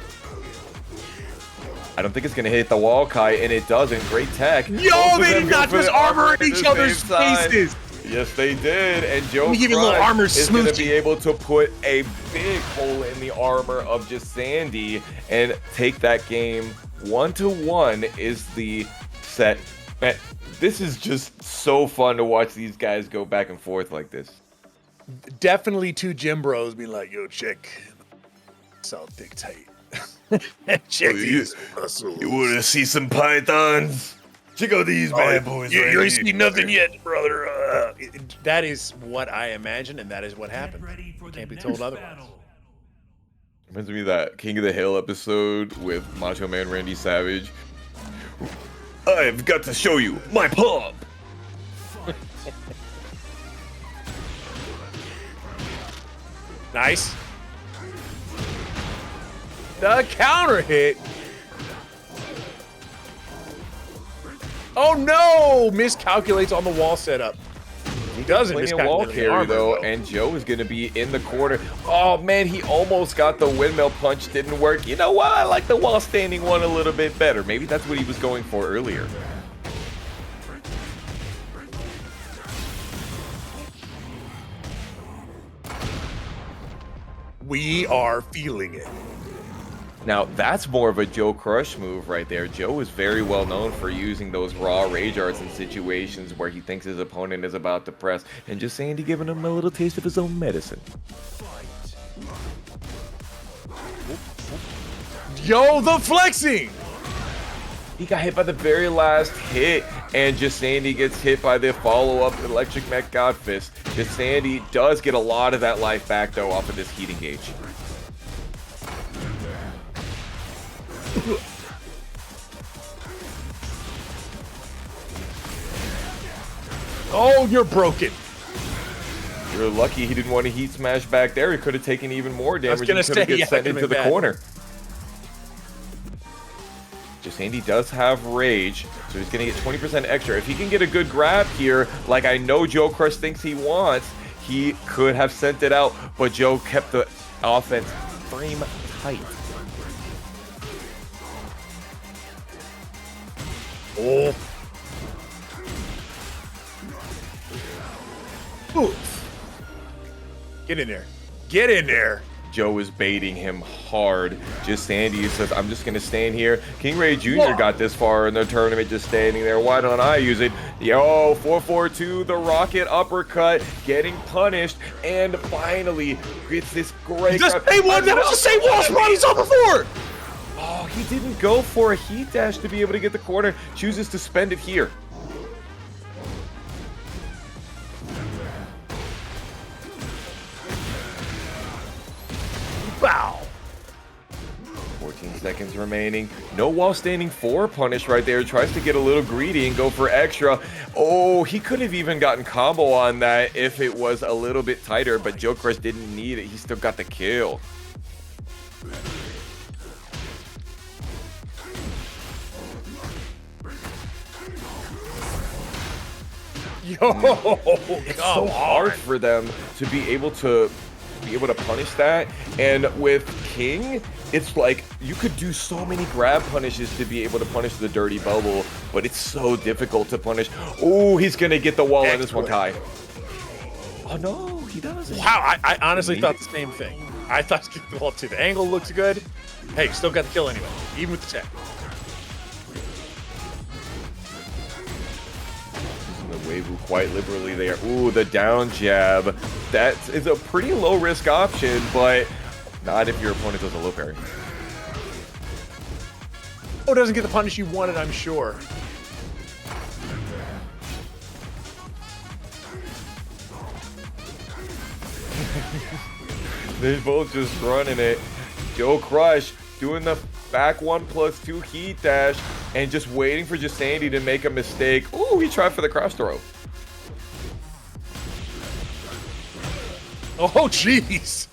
I don't think it's gonna hit the wall, Kai, and it doesn't. Great tech. Yo, they not just armor in each other's faces. Yes, they did. And JoeCrush is going to be able to put a big hole in the armor of Jesandy and take that game 1-1 is the set. Man, this is just so fun to watch these guys go back and forth like this. Definitely two gym bros being like, yo, check. It's all thick tight. Check these muscles. You want to see some pythons? Check out these bad boys. You ain't seen nothing yet, brother. That is what I imagine, and that is what happened. Can't be told otherwise. Reminds me of that King of the Hill episode with Macho Man Randy Savage. I've got to show you my pump. Nice. The counter hit. Oh no! Miscalculates on the wall setup. He doesn't miscalculate wall carry though, and Joe is going to be in the corner. Oh man, he almost got the windmill punch. Didn't work. You know what? I like the wall standing one a little bit better. Maybe that's what he was going for earlier. We are feeling it. Now, that's more of a JoeCrush move right there. Joe is very well known for using those raw rage arts in situations where he thinks his opponent is about to press, and just Sandy giving him a little taste of his own medicine. Yo, the flexing! He got hit by the very last hit, and Jesandy gets hit by the follow-up Electric Mech Godfist. Jesandy does get a lot of that life back, though, off of this heat engage. Oh, you're broken. You're lucky he didn't want to heat smash back there. He could have taken even more damage. He could have get sent into the corner. Jesandy does have rage, so he's going to get 20% extra. If he can get a good grab here, like I know JoeCrush thinks he wants, he could have sent it out, but Joe kept the offense frame tight. Oh. Oof. Get in there. Get in there. Joe is baiting him hard. Jesandy says, I'm just going to stand here. KingReyJr got this far in the tournament just standing there. Why don't I use it? Yo, 4-4-2, the rocket uppercut, getting punished, and finally gets this great... That was the same wall spot he saw before! Oh, he didn't go for a heat dash to be able to get the corner. Chooses to spend it here. Wow. 14 seconds remaining. No wall standing 4 punish right there. Tries to get a little greedy and go for extra. Oh, he could have even gotten combo on that if it was a little bit tighter, but JoeCrush didn't need it. He still got the kill. It's so hard for them to be able to punish that. And with King, it's like you could do so many grab punishes to be able to punish the dirty bubble, but it's so difficult to punish. Oh, he's gonna get the wall in this one, Kai. Oh no, he doesn't. Wow, I honestly thought the same thing. I thought he kicked the wall too. The angle looks good. Hey, still got the kill anyway, even with the tech. Using the Weiwu quite liberally there. Ooh, the down jab. That is a pretty low risk option, but not if your opponent does a low parry. Oh, doesn't get the punish you wanted, I'm sure. They're both just running it. JoeCrush doing the back 1+2 heat dash and just waiting for Jesandy to make a mistake. Ooh, he tried for the cross throw. Oh, jeez.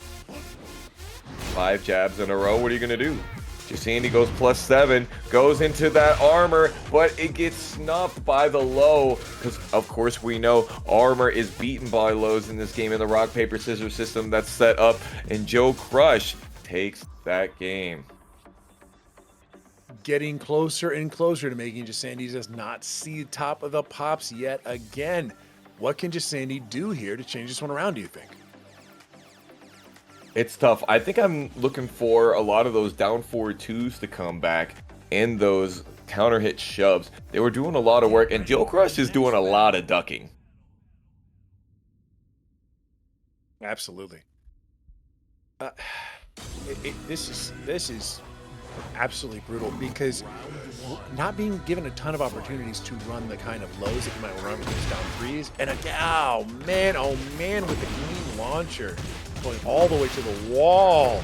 5 jabs in a row. What are you going to do? Jesandy goes +7, goes into that armor, but it gets snuffed by the low, because of course we know armor is beaten by lows in this game in the rock, paper, scissors system that's set up, and JoeCrush takes that game. Getting closer and closer to making Jesandy just not see top of the pops yet again. What can Jesandy do here to change this one around, do you think? It's tough. I think I'm looking for a lot of those down forward 2s to come back and those counter hit shoves. They were doing a lot of work, and JoeCrush is doing a lot of ducking. Absolutely. This is absolutely brutal, because not being given a ton of opportunities to run the kind of lows that you might run with these down 3s, and oh man, with the clean launcher going all the way to the wall.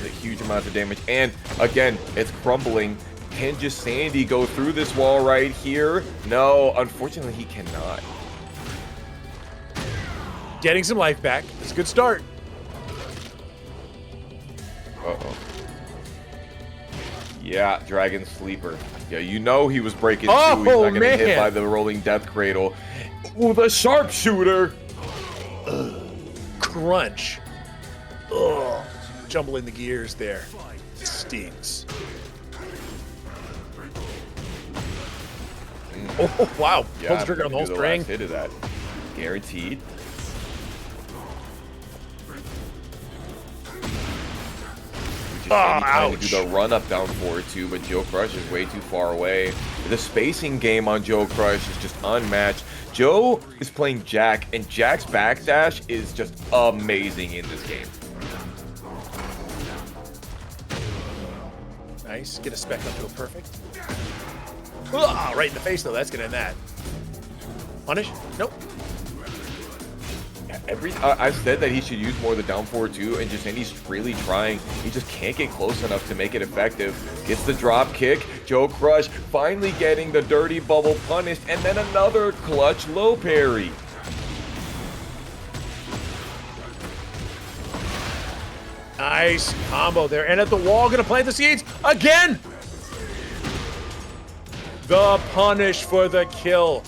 A huge amount of damage, and again, it's crumbling. Can Jesandy go through this wall right here? No, unfortunately, he cannot. Getting some life back. It's a good start. Uh-oh. Yeah, Dragon Sleeper. Yeah, you know he was breaking too. He's not gonna get hit by the rolling death cradle. Ooh, the sharpshooter. Crunch. Ugh. Jumbling the gears there. It stings. Oh, wow. Yeah, Pulls the trigger on the whole string. Hit of that. Guaranteed. Trying to do the run up down forward too, but JoeCrush is way too far away. The spacing game on JoeCrush is just unmatched. Joe is playing Jack, and Jack's backdash is just amazing in this game. Nice. Get a spec up to a perfect. Ah, right in the face though. That's gonna end that. Punish? Nope. I've said that he should use more of the down forward too, and Jesandy's really trying. He just can't get close enough to make it effective. Gets the drop kick. JoeCrush finally getting the dirty bubble punished, and then another clutch low parry. Nice combo there, and at the wall, gonna plant the seeds again. The punish for the kill.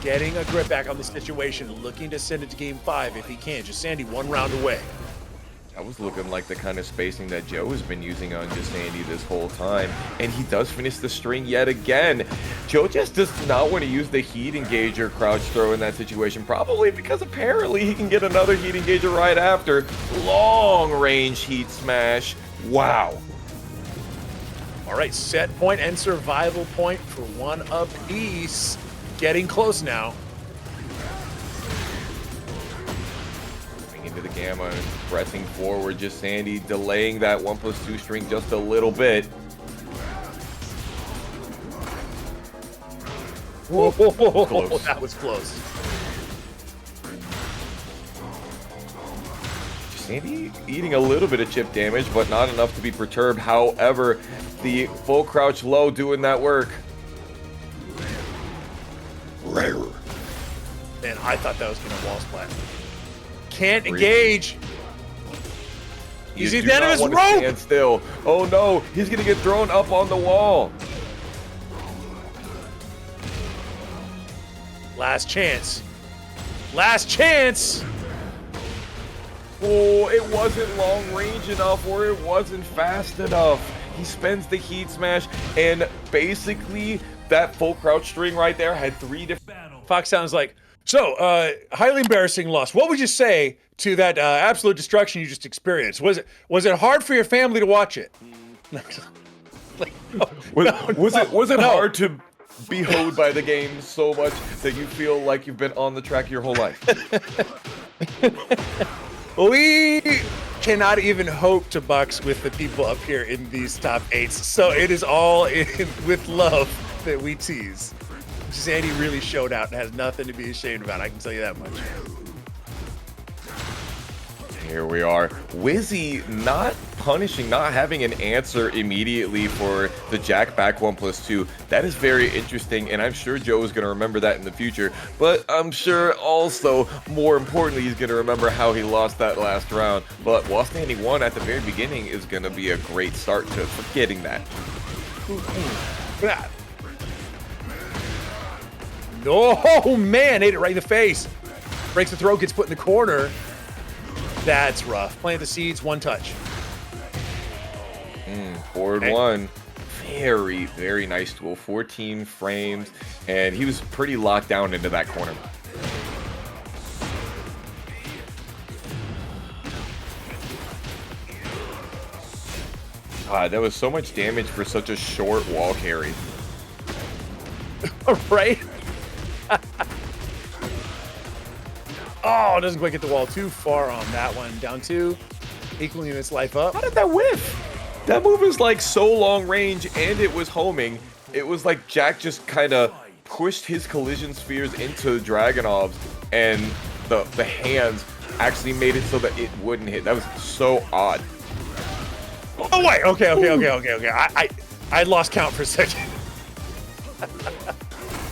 Getting a grip back on the situation, looking to send it to game 5 if he can. Jesandy 1 round away. That was looking like the kind of spacing that Joe has been using on Jesandy this whole time. And he does finish the string yet again. Joe just does not want to use the heat engager crouch throw in that situation. Probably because apparently he can get another heat engager right after. Long range heat smash. Wow. All right, set point and survival point for 1 apiece. Getting close now. Moving into the gamma and pressing forward. Jesandy delaying that 1+2 string just a little bit. Whoa, close. That was close. Jesandy eating a little bit of chip damage, but not enough to be perturbed. However, the full crouch low doing that work. Rare. Man, I thought that was going to wall splat. Can't engage. He's at the end of his rope. Stand still. Oh no, he's going to get thrown up on the wall. Last chance. Last chance. Oh, it wasn't long range enough, or it wasn't fast enough. He spends the heat smash, and basically that full crouch string right there had 3 different. Fox sounds like, so, highly embarrassing loss. What would you say to that absolute destruction you just experienced? Was it hard for your family to watch it? Was it hard to be hoed by the game so much that you feel like you've been on the track your whole life? We cannot even hope to box with the people up here in these top 8s, so it is all with love that we tease. Jesandy really showed out and has nothing to be ashamed about, I can tell you that much. Here we are. Wizzy not punishing, not having an answer immediately for the Jack back 1+2. That is very interesting, and I'm sure Joe is going to remember that in the future. But I'm sure also, more importantly, he's going to remember how he lost that last round. But while standing 1 at the very beginning is going to be a great start to forgetting that. Oh man, ate it right in the face. Breaks the throat, gets put in the corner. That's rough. Plant the seeds, 1 touch. Forward 1. Very, very nice tool. 14 frames, and he was pretty locked down into that corner. God, that was so much damage for such a short wall carry. Right? Oh, doesn't quite get the wall too far on that one. Down 2, equaling its life up. How did that whiff? That move is like so long range, and it was homing. It was like Jack just kind of pushed his collision spheres into Dragunov's, and the hands actually made it so that it wouldn't hit. That was so odd. Oh wait, okay. I lost count for a second.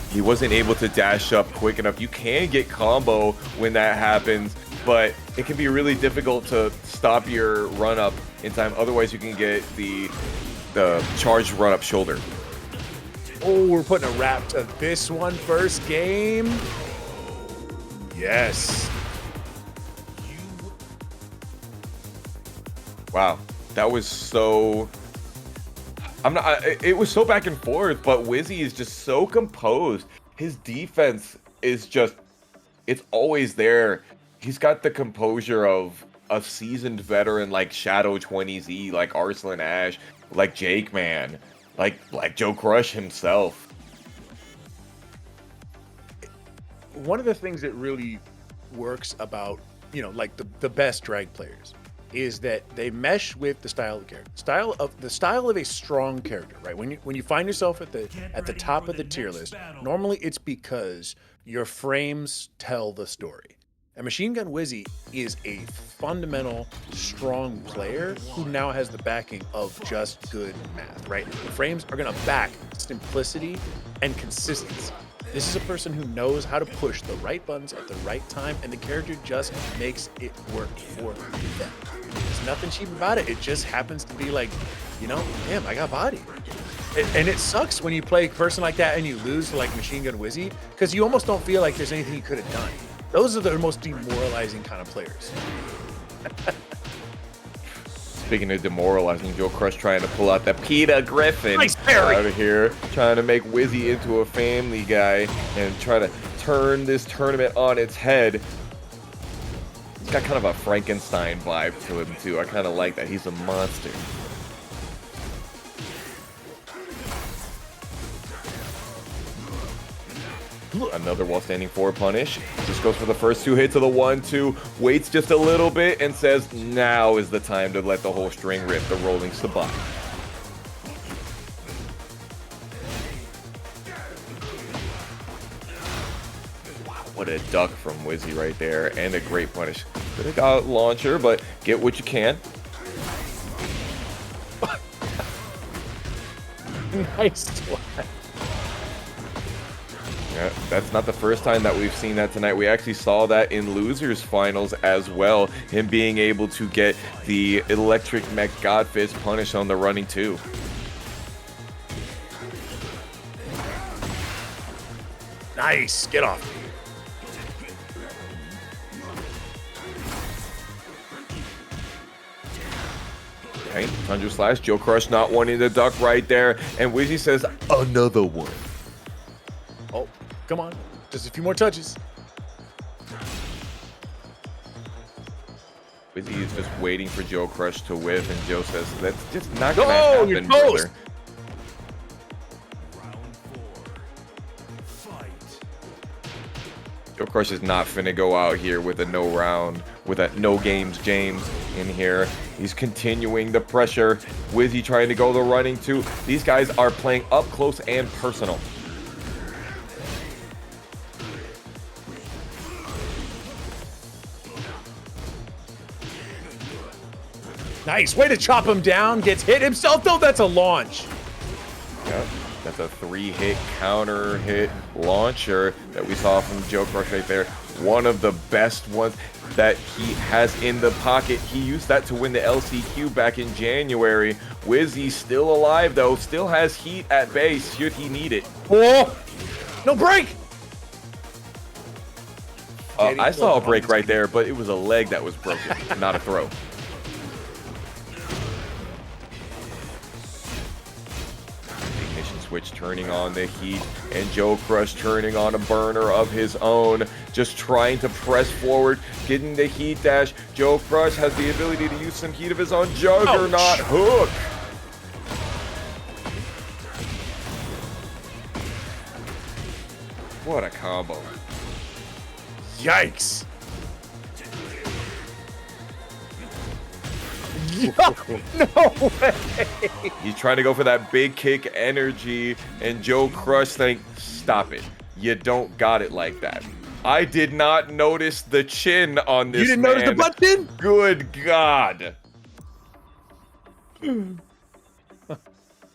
He wasn't able to dash up quick enough. You can get combo when that happens, but it can be really difficult to stop your run up in time. Otherwise, you can get the charged run up shoulder. Oh, we're putting a wrap to this one. First game. Yes. Wow, that was so. It was so back and forth, but Wizzy is just so composed. His defense is just, it's always there. He's got the composure of a seasoned veteran like Shadow 20Z, like Arslan Ash, like Jake Man, like JoeCrush himself. One of the things that really works about, like the best drag players is that they mesh with the style of the character, the style of a strong character, right? When you find yourself at the top of the tier list, normally it's because your frames tell the story. And Machine Gun Wizzy is a fundamental, strong player who now has the backing of just good math, right? The frames are gonna back simplicity and consistency. This is a person who knows how to push the right buttons at the right time, and the character just makes it work for them. There's nothing cheap about it. It just happens to be like, damn, I got body. And it sucks when you play a person like that and you lose to like Machine Gun Wizzy, because you almost don't feel like there's anything you could have done. Those are the most demoralizing kind of players. Speaking of demoralizing, JoeCrush trying to pull out the Peter Griffin Nice parry. out of here, trying to make Wizzy into a family guy and try to turn this tournament on its head. He's got kind of a Frankenstein vibe to him too. I kind of like that. He's a monster. Another while standing forward punish. Just goes for the first 2 hits of the 1-2. Waits just a little bit and says, now is the time to let the whole string rip. The rolling sabbat. Wow, what a duck from Wizzy right there. And a great punish. Could have got launcher, but get what you can. Nice one. Yeah, that's not the first time that we've seen that tonight. We actually saw that in losers finals as well. Him being able to get the electric mech godfist punish on the running too. Nice. Get off. Okay, Thunder Slash. JoeCrush not wanting to duck right there. And Wizzy says, another one. Oh, come on. Just a few more touches. Wizzy is just waiting for JoeCrush to whiff, and Joe says, that's just not gonna Oh, you're happen, close. brother. JoeCrush is not finna go out here with a no round, with a no games James in here. He's continuing the pressure. Wizzy trying to go the running too. These guys are playing up close and personal. Nice. Way to chop him down. Gets hit himself, though. That's a launch. Yeah, that's a 3-hit counter hit launcher that we saw from JoeCrush right there. One of the best ones that he has in the pocket. He used that to win the LCQ back in January. Wizzy still alive, though. Still has heat at base should he need it. Oh, no break. I saw a break right there, but it was a leg that was broken, not a throw. Switch turning on the heat, and JoeCrush turning on a burner of his own, just trying to press forward, getting the heat dash. JoeCrush has the ability to use some heat of his own. Juggernaut hook. What a combo. Yikes. No way. He's trying to go for that big kick energy, and JoeCrush think, stop it. You don't got it like that. I did not notice the chin on this. You didn't man. notice the butt chin? Good God.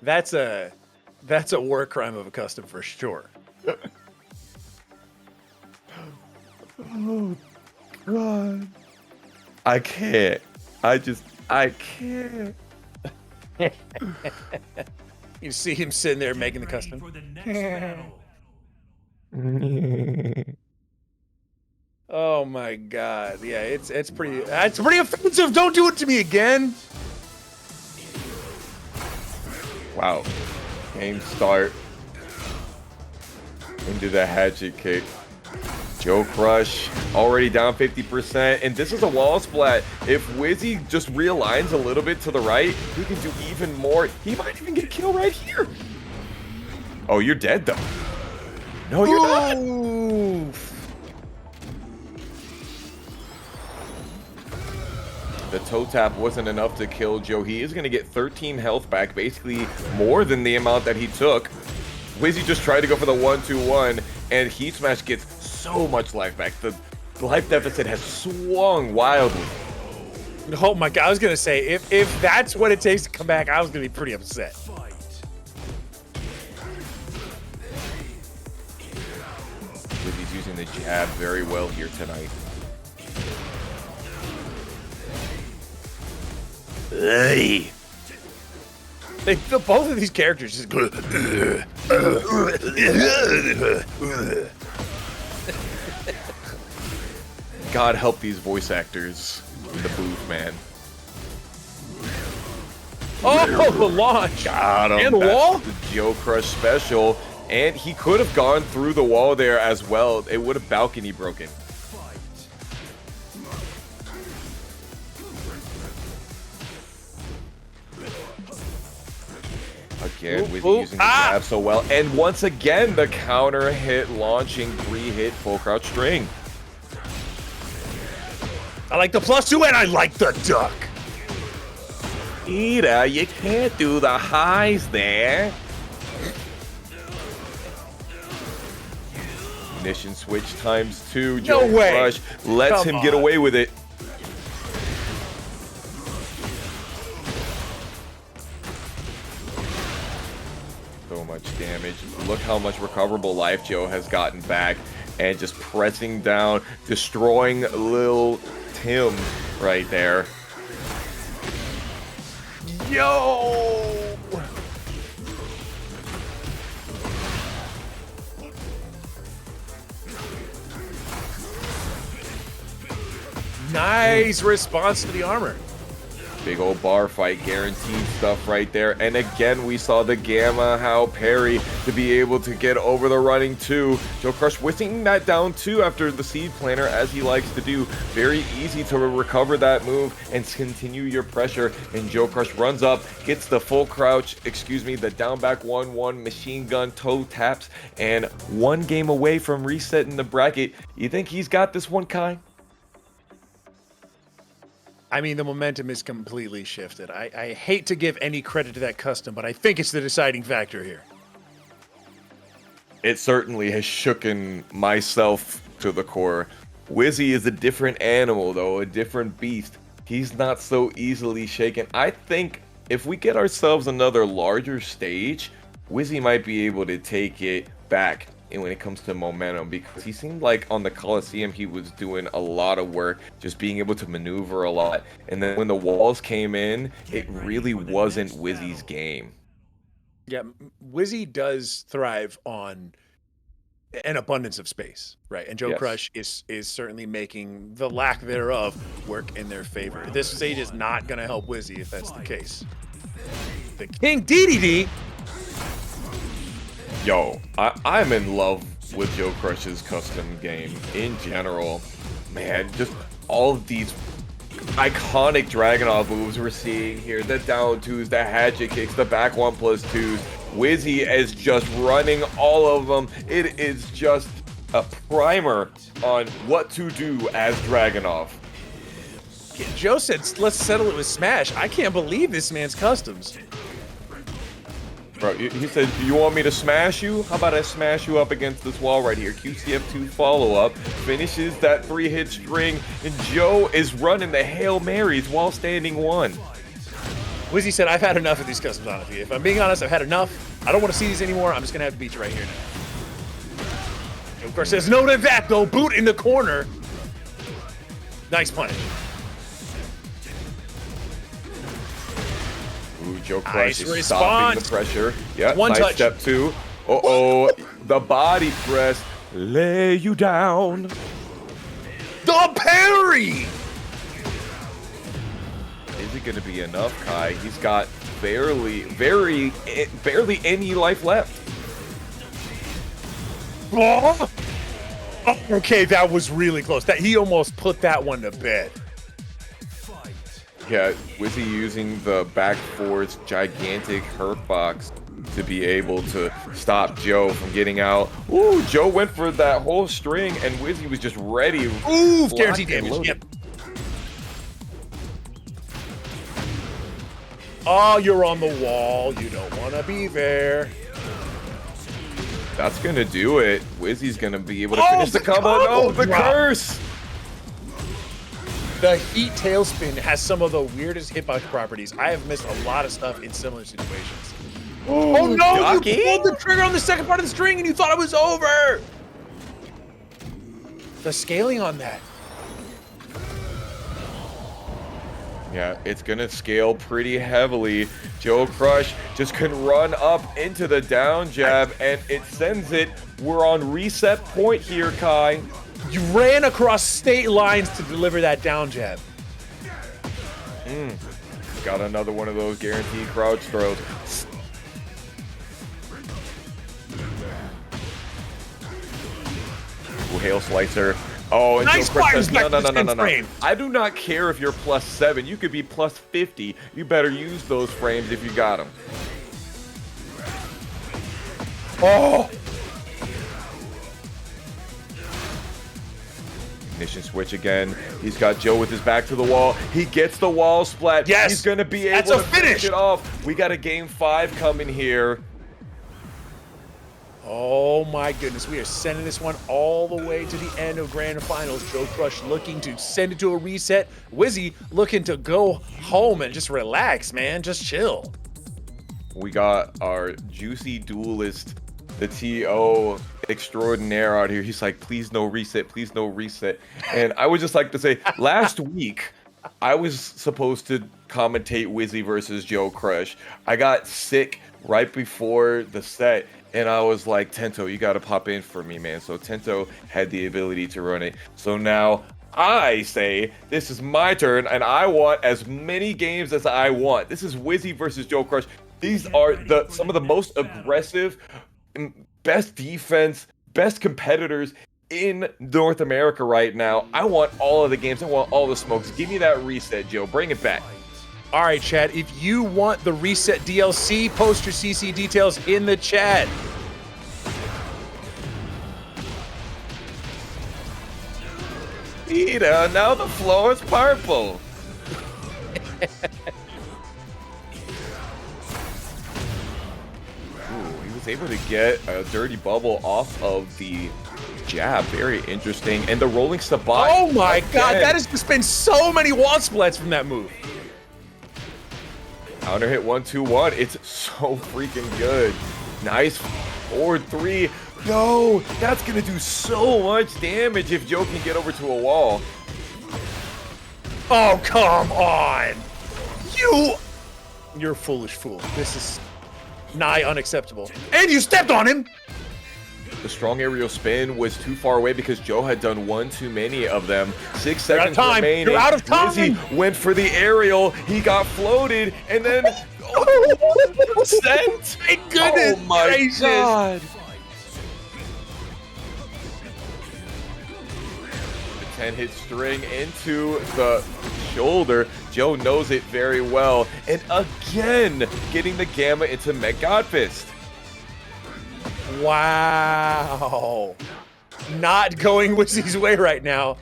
That's a war crime of a custom for sure. Oh God. I can't. I can't. You see him sitting there making the custom. For the next battle. Oh my God. Yeah, it's pretty offensive. Don't do it to me again. Wow. Game start. Into the hatchet kick. JoeCrush already down 50%, and this is a wall splat. If Wizzy just realigns a little bit to the right, he can do even more. He might even get a kill right here. Oh, you're dead though. No, you're not. The toe tap wasn't enough to kill Joe. He is going to get 13 health back, basically more than the amount that he took. Wizzy just tried to go for the 1-2-1, and Heat Smash gets so much life back. The life deficit has swung wildly. Oh my God, I was gonna say, if that's what it takes to come back, I was gonna be pretty upset. Wizzy's using the jab very well here tonight. Hey. Both of these characters just go. God help these voice actors in the booth, man. Oh, the launch! Got him. And the wall? The JoeCrush special, and he could have gone through the wall there as well. It would have balcony broken. Again, Wizzy using the jab so well. And once again, the counter hit launching 3-hit full crouch string. I like the +2 and I like the duck. Ida, you can't do the highs there. Ignition switch ×2. No way. JoeCrush lets him get away with it. So much damage. Look how much recoverable life Joe has gotten back, and just pressing down, destroying Lil Tim right there. Yo! Nice response to the armor. Big old bar fight, guaranteed stuff right there. And again, we saw the Gamma How parry to be able to get over the running two. JoeCrush whipping that down too after the seed planter, as he likes to do. Very easy to recover that move and continue your pressure. And JoeCrush runs up, gets the full crouch, the down back 1-1 machine gun toe taps, and one game away from resetting the bracket. You think he's got this one, Kai? I mean, the momentum is completely shifted. I hate to give any credit to that custom, but I think it's the deciding factor here. It certainly has shooken myself to the core. Wizzy is a different animal, though, a different beast. He's not so easily shaken. I think if we get ourselves another larger stage, Wizzy might be able to take it back. And when it comes to momentum, because he seemed like on the Coliseum he was doing a lot of work, just being able to maneuver a lot, and then when the walls came in, it really wasn't Wizzy's game. Yeah, Wizzy does thrive on an abundance of space, right? And JoeCrush is certainly making the lack thereof work in their favor. This stage is not going to help Wizzy if that's the case. The King DDD. Yo, I'm in love with JoeCrush's custom game in general. Man, just all of these iconic Dragunov moves we're seeing here. The down twos, the hatchet kicks, the back 1+2s. Wizzy is just running all of them. It is just a primer on what to do as Dragunov. Joe said, let's settle it with Smash. I can't believe this man's customs. Bro, he said, you want me to smash you? How about I smash you up against this wall right here? QCF2 follow-up, finishes that 3-hit string, and Joe is running the Hail Marys while standing 1. Wizzy said, I've had enough of these customs, honestly. If I'm being honest, I've had enough. I don't want to see these anymore. I'm just going to have to beat you right here now. Of course, says no to that, though. Boot in the corner. Nice punish. Ooh, JoeCrush Nice is response. stopping the pressure. Yeah, One nice touch. step 2. Uh-oh, the body press. Lay you down. The parry! Is it going to be enough, Kai? He's got barely any life left. Oh. Okay, that was really close. That he almost put that one to bed. Yeah, Wizzy using the back four's gigantic hurt box to be able to stop Joe from getting out. Ooh, Joe went for that whole string, and Wizzy was just ready. Ooh, guaranteed damage. Yep. Oh, you're on the wall. You don't want to be there. That's gonna do it. Wizzy's gonna be able to finish the combo. No, the curse! The Heat Tailspin has some of the weirdest hitbox properties. I have missed a lot of stuff in similar situations. Oh no, Ducky? you pulled the trigger on the second part of the string and you thought it was over! The scaling on that. Yeah, it's gonna scale pretty heavily. JoeCrush just can run up into the down jab, and it sends it. We're on reset point here, Kai. You ran across state lines to deliver that down jab. Got another one of those guaranteed crouch throws. Ooh, hail slicer. Oh, and Nice JoeCrush says, fires back to the no. frame. I do not care if you're +7. You could be +50. You better use those frames if you got them. Oh! Ignition switch again. He's got Joe with his back to the wall. He gets the wall splat. Yes! He's going to be able That's to a finish it off. We got a game 5 coming here. Oh my goodness, we are sending this one all the way to the end of Grand Finals. JoeCrush looking to send it to a reset. Wizzy looking to go home and just relax, man. Just chill. We got our juicy duelist, the TO extraordinaire out here. He's like, please no reset, please no reset. And I would just like to say, last week, I was supposed to commentate Wizzy versus JoeCrush. I got sick right before the set, and I was like, Tento, you got to pop in for me, man. So Tento had the ability to run it. So now I say this is my turn, and I want as many games as I want. This is Wizzy versus JoeCrush. These are some of the most aggressive, best defense, best competitors in North America right now. I want all of the games. I want all the smokes. Give me that reset, Joe. Bring it back. All right, chat. If you want the reset DLC, post your CC details in the chat. Ida, now the floor is purple. Ooh, he was able to get a dirty bubble off of the jab. Very interesting. And the rolling sabbat. Oh my god, that has just been so many wall splats from that move. Counter hit 1-2-1. It's so freaking good. Nice forward 3. No, that's gonna do so much damage if Joe can get over to a wall. Oh, come on. You're a foolish fool. This is nigh unacceptable. And you stepped on him. The strong aerial spin was too far away because Joe had done one too many of them. 6 seconds remaining. You're out of time. Wizzy went for the aerial. He got floated and then sent. Thank goodness. Oh my gracious. god. The 10-hit string into the shoulder. Joe knows it very well. And again, getting the Gamma into Meg Godfist. Wow. Not going Wizzy's way right now.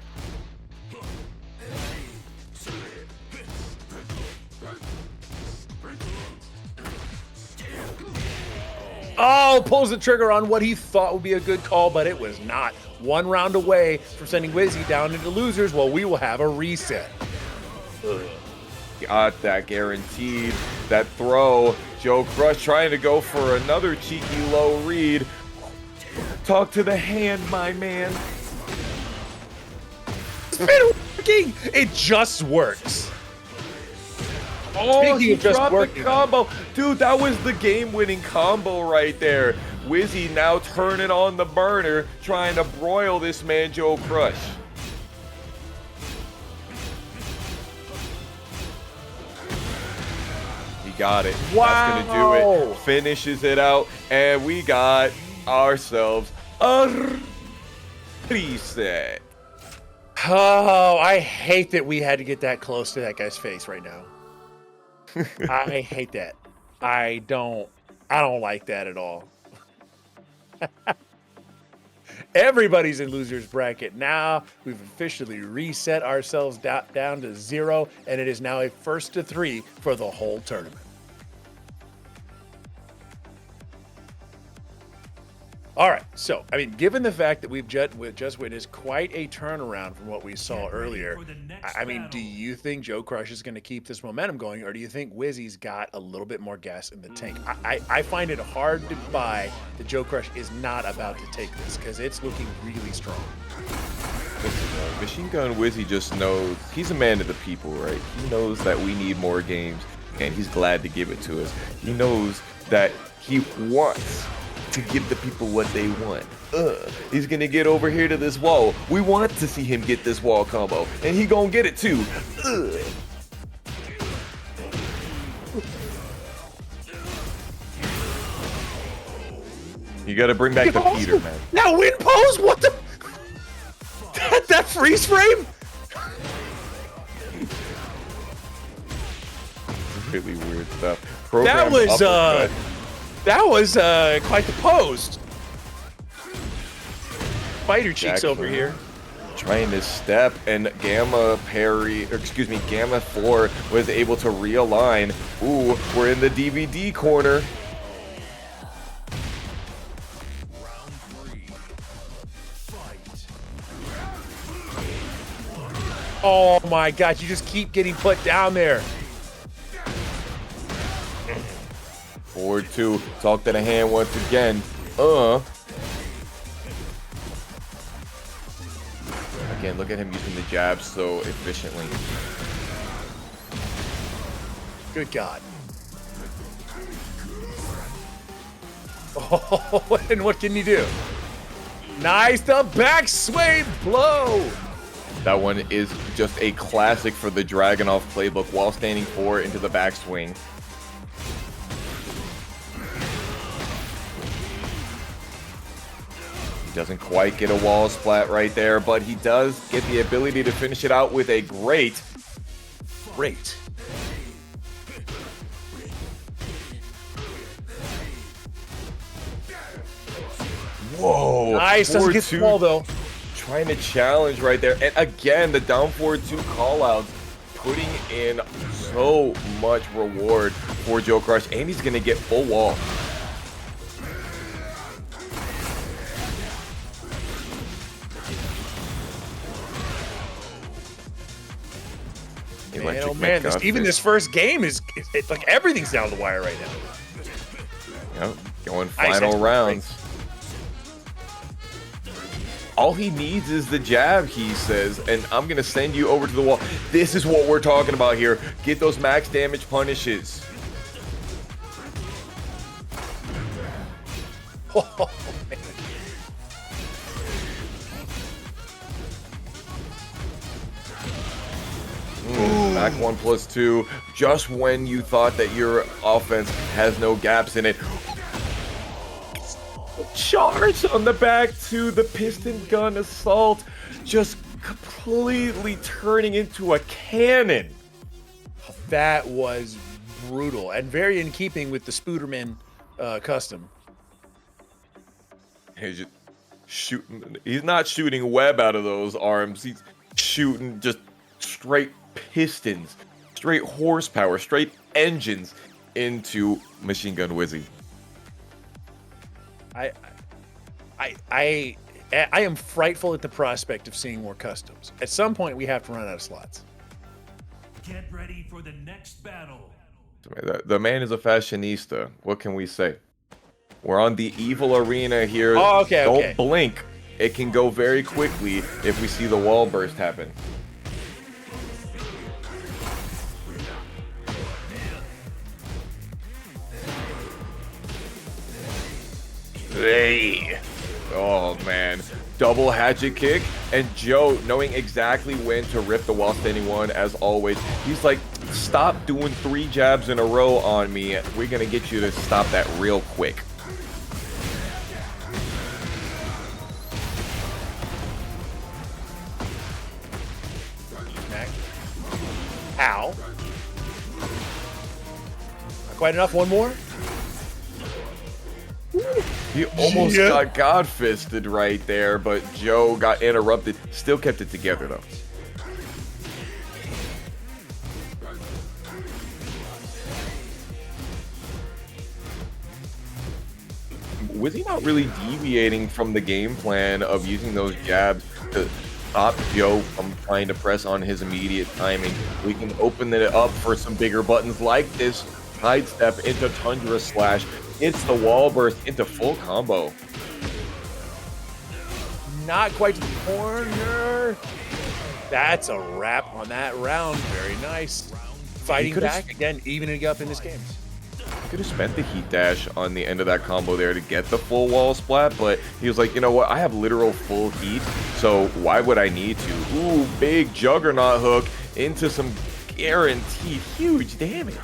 Oh, pulls the trigger on what he thought would be a good call, but it was not. 1 round away from sending Wizzy down into losers. Well, we will have a reset. Got that guaranteed. That throw. JoeCrush trying to go for another cheeky low read. Talk to the hand, my man. It's been working. It just works. Oh, Speaking he of just dropped working. the combo. Dude, that was the game-winning combo right there. Wizzy now turning on the burner, trying to broil this man, JoeCrush. He got it. Wow. That's gonna do it. Finishes it out, and we got ourselves a reset. Oh, I hate that we had to get that close to that guy's face right now. I hate that. I don't like that at all. Everybody's in loser's bracket now. We've officially reset ourselves down to 0, and it is now a 1st to 3 for the whole tournament. All right, so, I mean, given the fact that we've just witnessed quite a turnaround from what we saw earlier, I mean, do you think JoeCrush is going to keep this momentum going, or do you think Wizzy's got a little bit more gas in the tank? I find it hard to buy that JoeCrush is not about to take this, because it's looking really strong. Listen, Machine Gun Wizzy just knows, he's a man of the people, right? He knows that we need more games, and he's glad to give it to us. He knows that he wants to give the people what they want. He's gonna get over here to this wall. We want to see him get this wall combo, and he gonna get it too. You gotta bring back the Peter, man. Now win pose? What the? That freeze frame? Really weird stuff. That was uppercut. that was quite the pose. Spider cheeks over here. Trying to step, and Gamma 4 was able to realign. Ooh, we're in the DVD corner. Oh my God, you just keep getting put down there. Forward 2, talk to the hand once again. Again, look at him using the jab so efficiently. Good God. Oh, and what can you do? Nice, the back sway blow. That one is just a classic for the Dragunov playbook. While standing 4 into the backswing. He doesn't quite get a wall splat right there, but he does get the ability to finish it out with a great. Whoa! Nice, doesn't get the wall though. Trying to challenge right there. And again, the down forward 2 callouts, putting in so much reward for JoeCrush. And he's going to get full wall. Man, oh man, even this first game is it's like everything's down the wire right now. Yep, going final rounds. All he needs is the jab, he says, and I'm going to send you over to the wall. This is what we're talking about here. Get those max damage punishes. Oh, man. Back 1+2. Just when you thought that your offense has no gaps in it. Charge on the back to the piston gun assault, just completely turning into a cannon. That was brutal and very in keeping with the Spooderman custom. He's just shooting. He's not shooting web out of those arms. He's shooting just straight pistons, straight horsepower, straight engines into Machine Gun Wizzy. I am frightful at the prospect of seeing more customs. At some point, we have to run out of slots. Get ready for the next battle. The man is a fashionista. What can we say? We're on the evil arena here. Oh, okay, Don't blink. It can go very quickly if we see the wall burst happen. Hey. Oh man, double hatchet kick, and Joe knowing exactly when to rip the while standing 1 as always. He's like, stop doing 3 jabs in a row on me. We're gonna get you to stop that real quick. Ow. Not quite enough, one more. He almost got God-fisted right there, but Joe got interrupted. Still kept it together, though. Was he not really deviating from the game plan of using those jabs to stop Joe from trying to press on his immediate timing? We can open it up for some bigger buttons like this sidestep into Tundra Slash. It's the wall burst into full combo. Not quite to the corner. That's a wrap on that round. Very nice. Fighting back again, evening up in this game. He could have spent the heat dash on the end of that combo there to get the full wall splat, but he was like, you know what? I have literal full heat, so why would I need to? Ooh, big juggernaut hook into some guaranteed huge damage.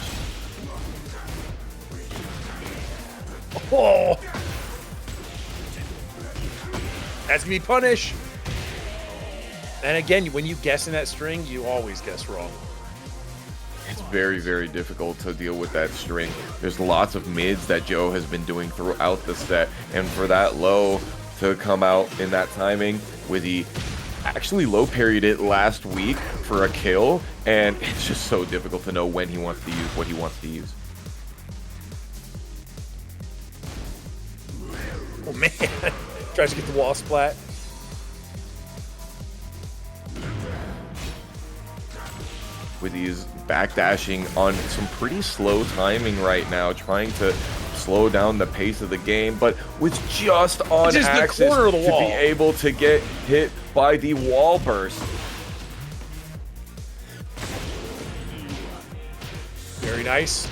Oh, that's gonna be punish. And again, when you guess in that string, you always guess wrong. It's very, very difficult to deal with that string. There's lots of mids that Joe has been doing throughout the set, and for that low to come out in that timing, Wizzy actually low parried it last week for a kill, and it's just so difficult to know when he wants to use what he wants to use. Oh man, tries to get the wall splat. Wizzy is backdashing on some pretty slow timing right now, trying to slow down the pace of the game, but was just on axis to be able to get hit by the wall burst. Very nice.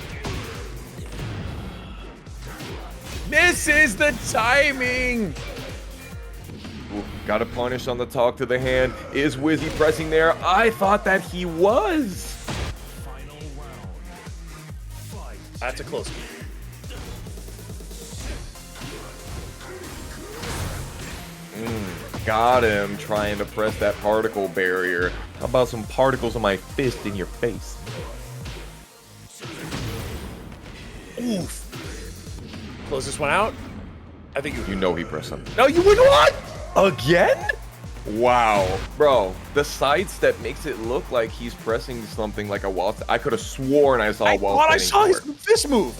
Misses the timing. Got a punish on the talk to the hand. Is Wizzy pressing there? I thought that he was. Final round. Fight. That's a close one. Got him trying to press that particle barrier. How about some particles on my fist in your face? Oof. Close this one out. I think You know he pressed something. No, you wouldn't want. Again? Wow. Bro, the sidestep makes it look like he's pressing something like a wall. I could have sworn I saw a wall. I saw his fist move.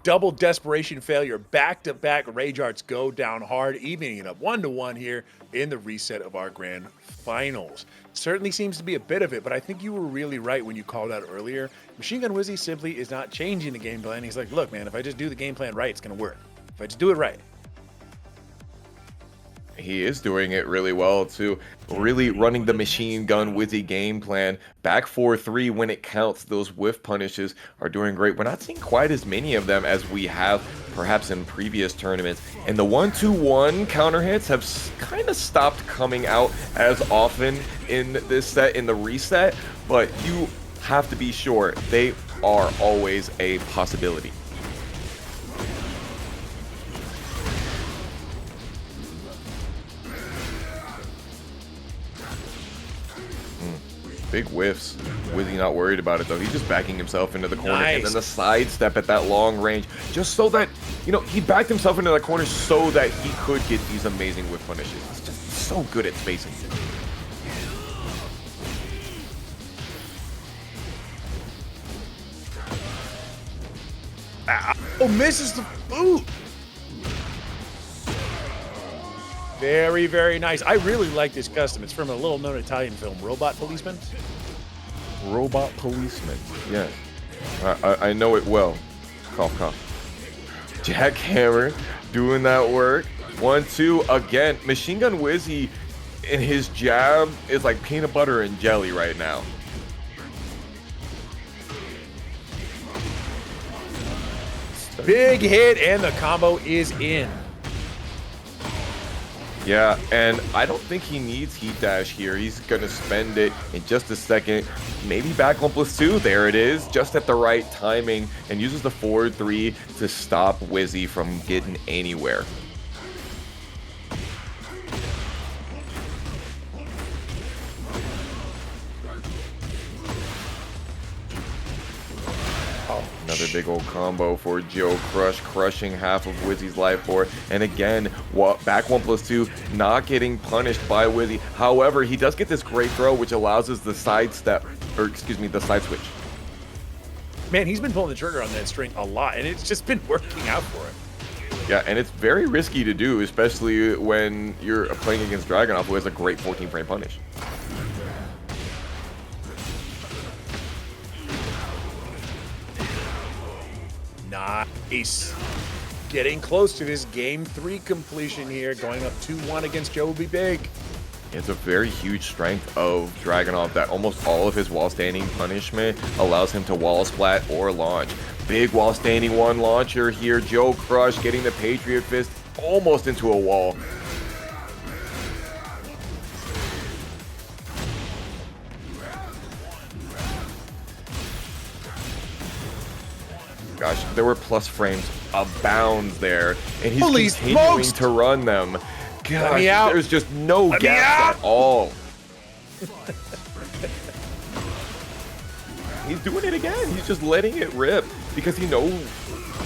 Double desperation failure. Back-to-back rage arts go down hard, evening it up 1-1 here in the reset of our grand finals. Certainly seems to be a bit of it, but I think you were really right when you called out earlier. Machine Gun Wizzy simply is not changing the game plan. He's like, look, man, if I just do the game plan right, it's going to work. If I just do it right. He is doing it really well, too. Really running the Machine Gun Wizzy game plan. Back 4-3 when it counts. Those whiff punishes are doing great. We're not seeing quite as many of them as we have perhaps in previous tournaments. And the 1-2-1 counter hits have kind of stopped coming out as often in this set, in the reset. But you have to be sure they are always a possibility. Big whiffs. Wizzy not worried about it though. He's just backing himself into the corner. Nice. And then the sidestep at that long range. Just so that, you know, he backed himself into the corner so that he could get these amazing whiff punishes. He's just so good at spacing. Oh, misses the boot. Very, very nice. I really like this custom. It's from a little-known Italian film, Robot Policeman. Robot Policeman. Yes. I know it well. Cough, cough. Jackhammer doing that work. 1-2 again. Machine Gun Wizzy in his jab is like peanut butter and jelly right now. Big hit, and the combo is in. Yeah, and I don't think he needs Heat Dash here. He's going to spend it in just a second. Maybe back 1+2. There it is. Just at the right timing. And uses the forward 3 to stop Wizzy from getting anywhere. Another big old combo for JoeCrush, crushing half of Wizzy's life core. And again, back 1+2, not getting punished by Wizzy. However, he does get this great throw, which allows us the side step, or excuse me, the side switch. Man, he's been pulling the trigger on that string a lot, and it's just been working out for him. Yeah, and it's very risky to do, especially when you're playing against Dragunov, who has a great 14-frame punish. Nice. Getting close to this game 3 completion here. Going up 2-1 against Joe will be big. It's a very huge strength of Dragunov that almost all of his wall standing punishment allows him to wall splat or launch. Big wall standing 1 launcher here. JoeCrush getting the Patriot Fist almost into a wall. Gosh, there were plus frames abound there, and he's continuing to run them. Gosh, there's just no gaps at all. He's doing it again. He's just letting it rip because he knows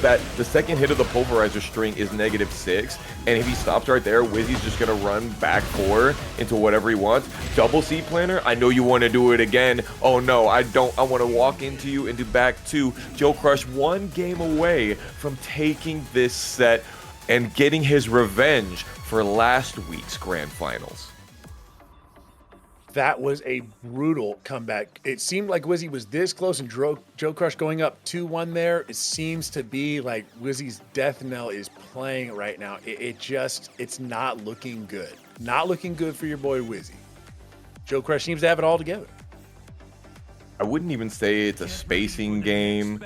that the second hit of the pulverizer string is -6, and if he stops right there, Wizzy's just gonna run back 4 into whatever he wants. Double C planner. I know you want to do it again. Oh no, I don't. I want to walk into you and do back 2. JoeCrush 1 game away from taking this set and getting his revenge for last week's grand finals. That was a brutal comeback. It seemed like Wizzy was this close, and JoeCrush going up 2-1 there. It seems to be like Wizzy's death knell is playing right now. It's not looking good. Not looking good for your boy Wizzy. JoeCrush seems to have it all together. I wouldn't even say it's a spacing game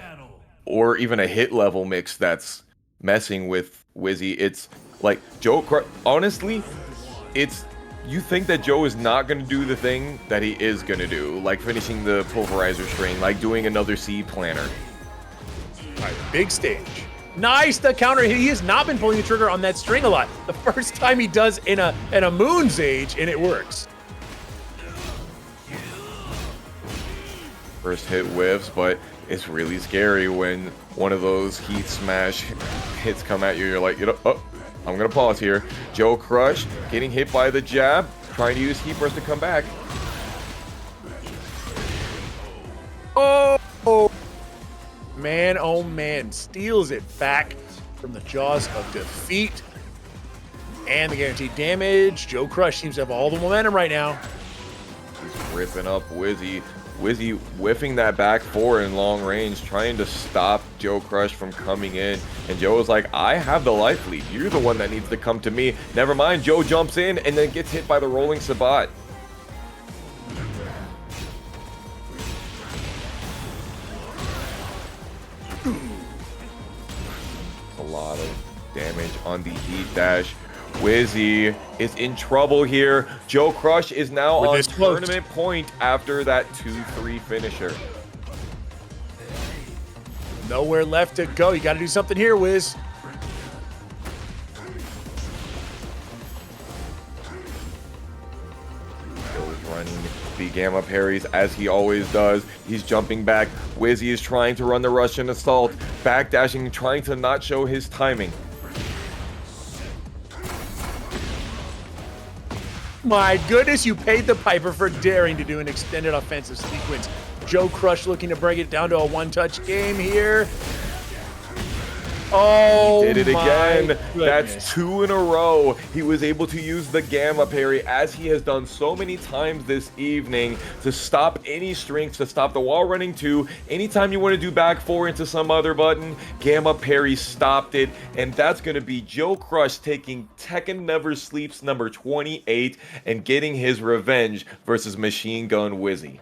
or even a hit level mix that's messing with Wizzy. It's Like, honestly, it's, you think that Joe is not going to do the thing that he is going to do, like finishing the pulverizer string, like doing another seed planner. All right, big stage. Nice, the counter. He has not been pulling the trigger on that string a lot. The first time he does in a Moon's Age, and it works. First hit whiffs, but it's really scary when one of those heat smash hits come at you. You're like, you know, oh, I'm gonna pause here. JoeCrush getting hit by the jab, trying to use heat burst to come back. Oh, man, oh man, steals it back from the jaws of defeat. And the guaranteed damage. JoeCrush seems to have all the momentum right now. He's ripping up Wizzy. Wizzy whiffing that back four in long range, trying to stop JoeCrush from coming in. And Joe is like, I have the life lead. You're the one that needs to come to me. Never mind, Joe jumps in and then gets hit by the rolling Sabat. A lot of damage on the heat dash. Wizzy is in trouble here. JoeCrush is now on tournament point after that 2-3 finisher. Nowhere left to go. You got to do something here, Wiz. Joe's running the gamma parries as he always does. He's jumping back. Wizzy is trying to run the Russian assault, backdashing, trying to not show his timing. My goodness, you paid the piper for daring to do an extended offensive sequence. JoeCrush looking to bring it down to a one-touch game here. Oh, he did it again. Goodness. That's 2 in a row. He was able to use the gamma parry, as he has done so many times this evening, to stop any strings, to stop the wall running 2. Anytime you want to do back 4 into some other button, gamma parry stopped it. And that's going to be JoeCrush taking Tekken Never Sleeps number 28 and getting his revenge versus Machine Gun Wizzy.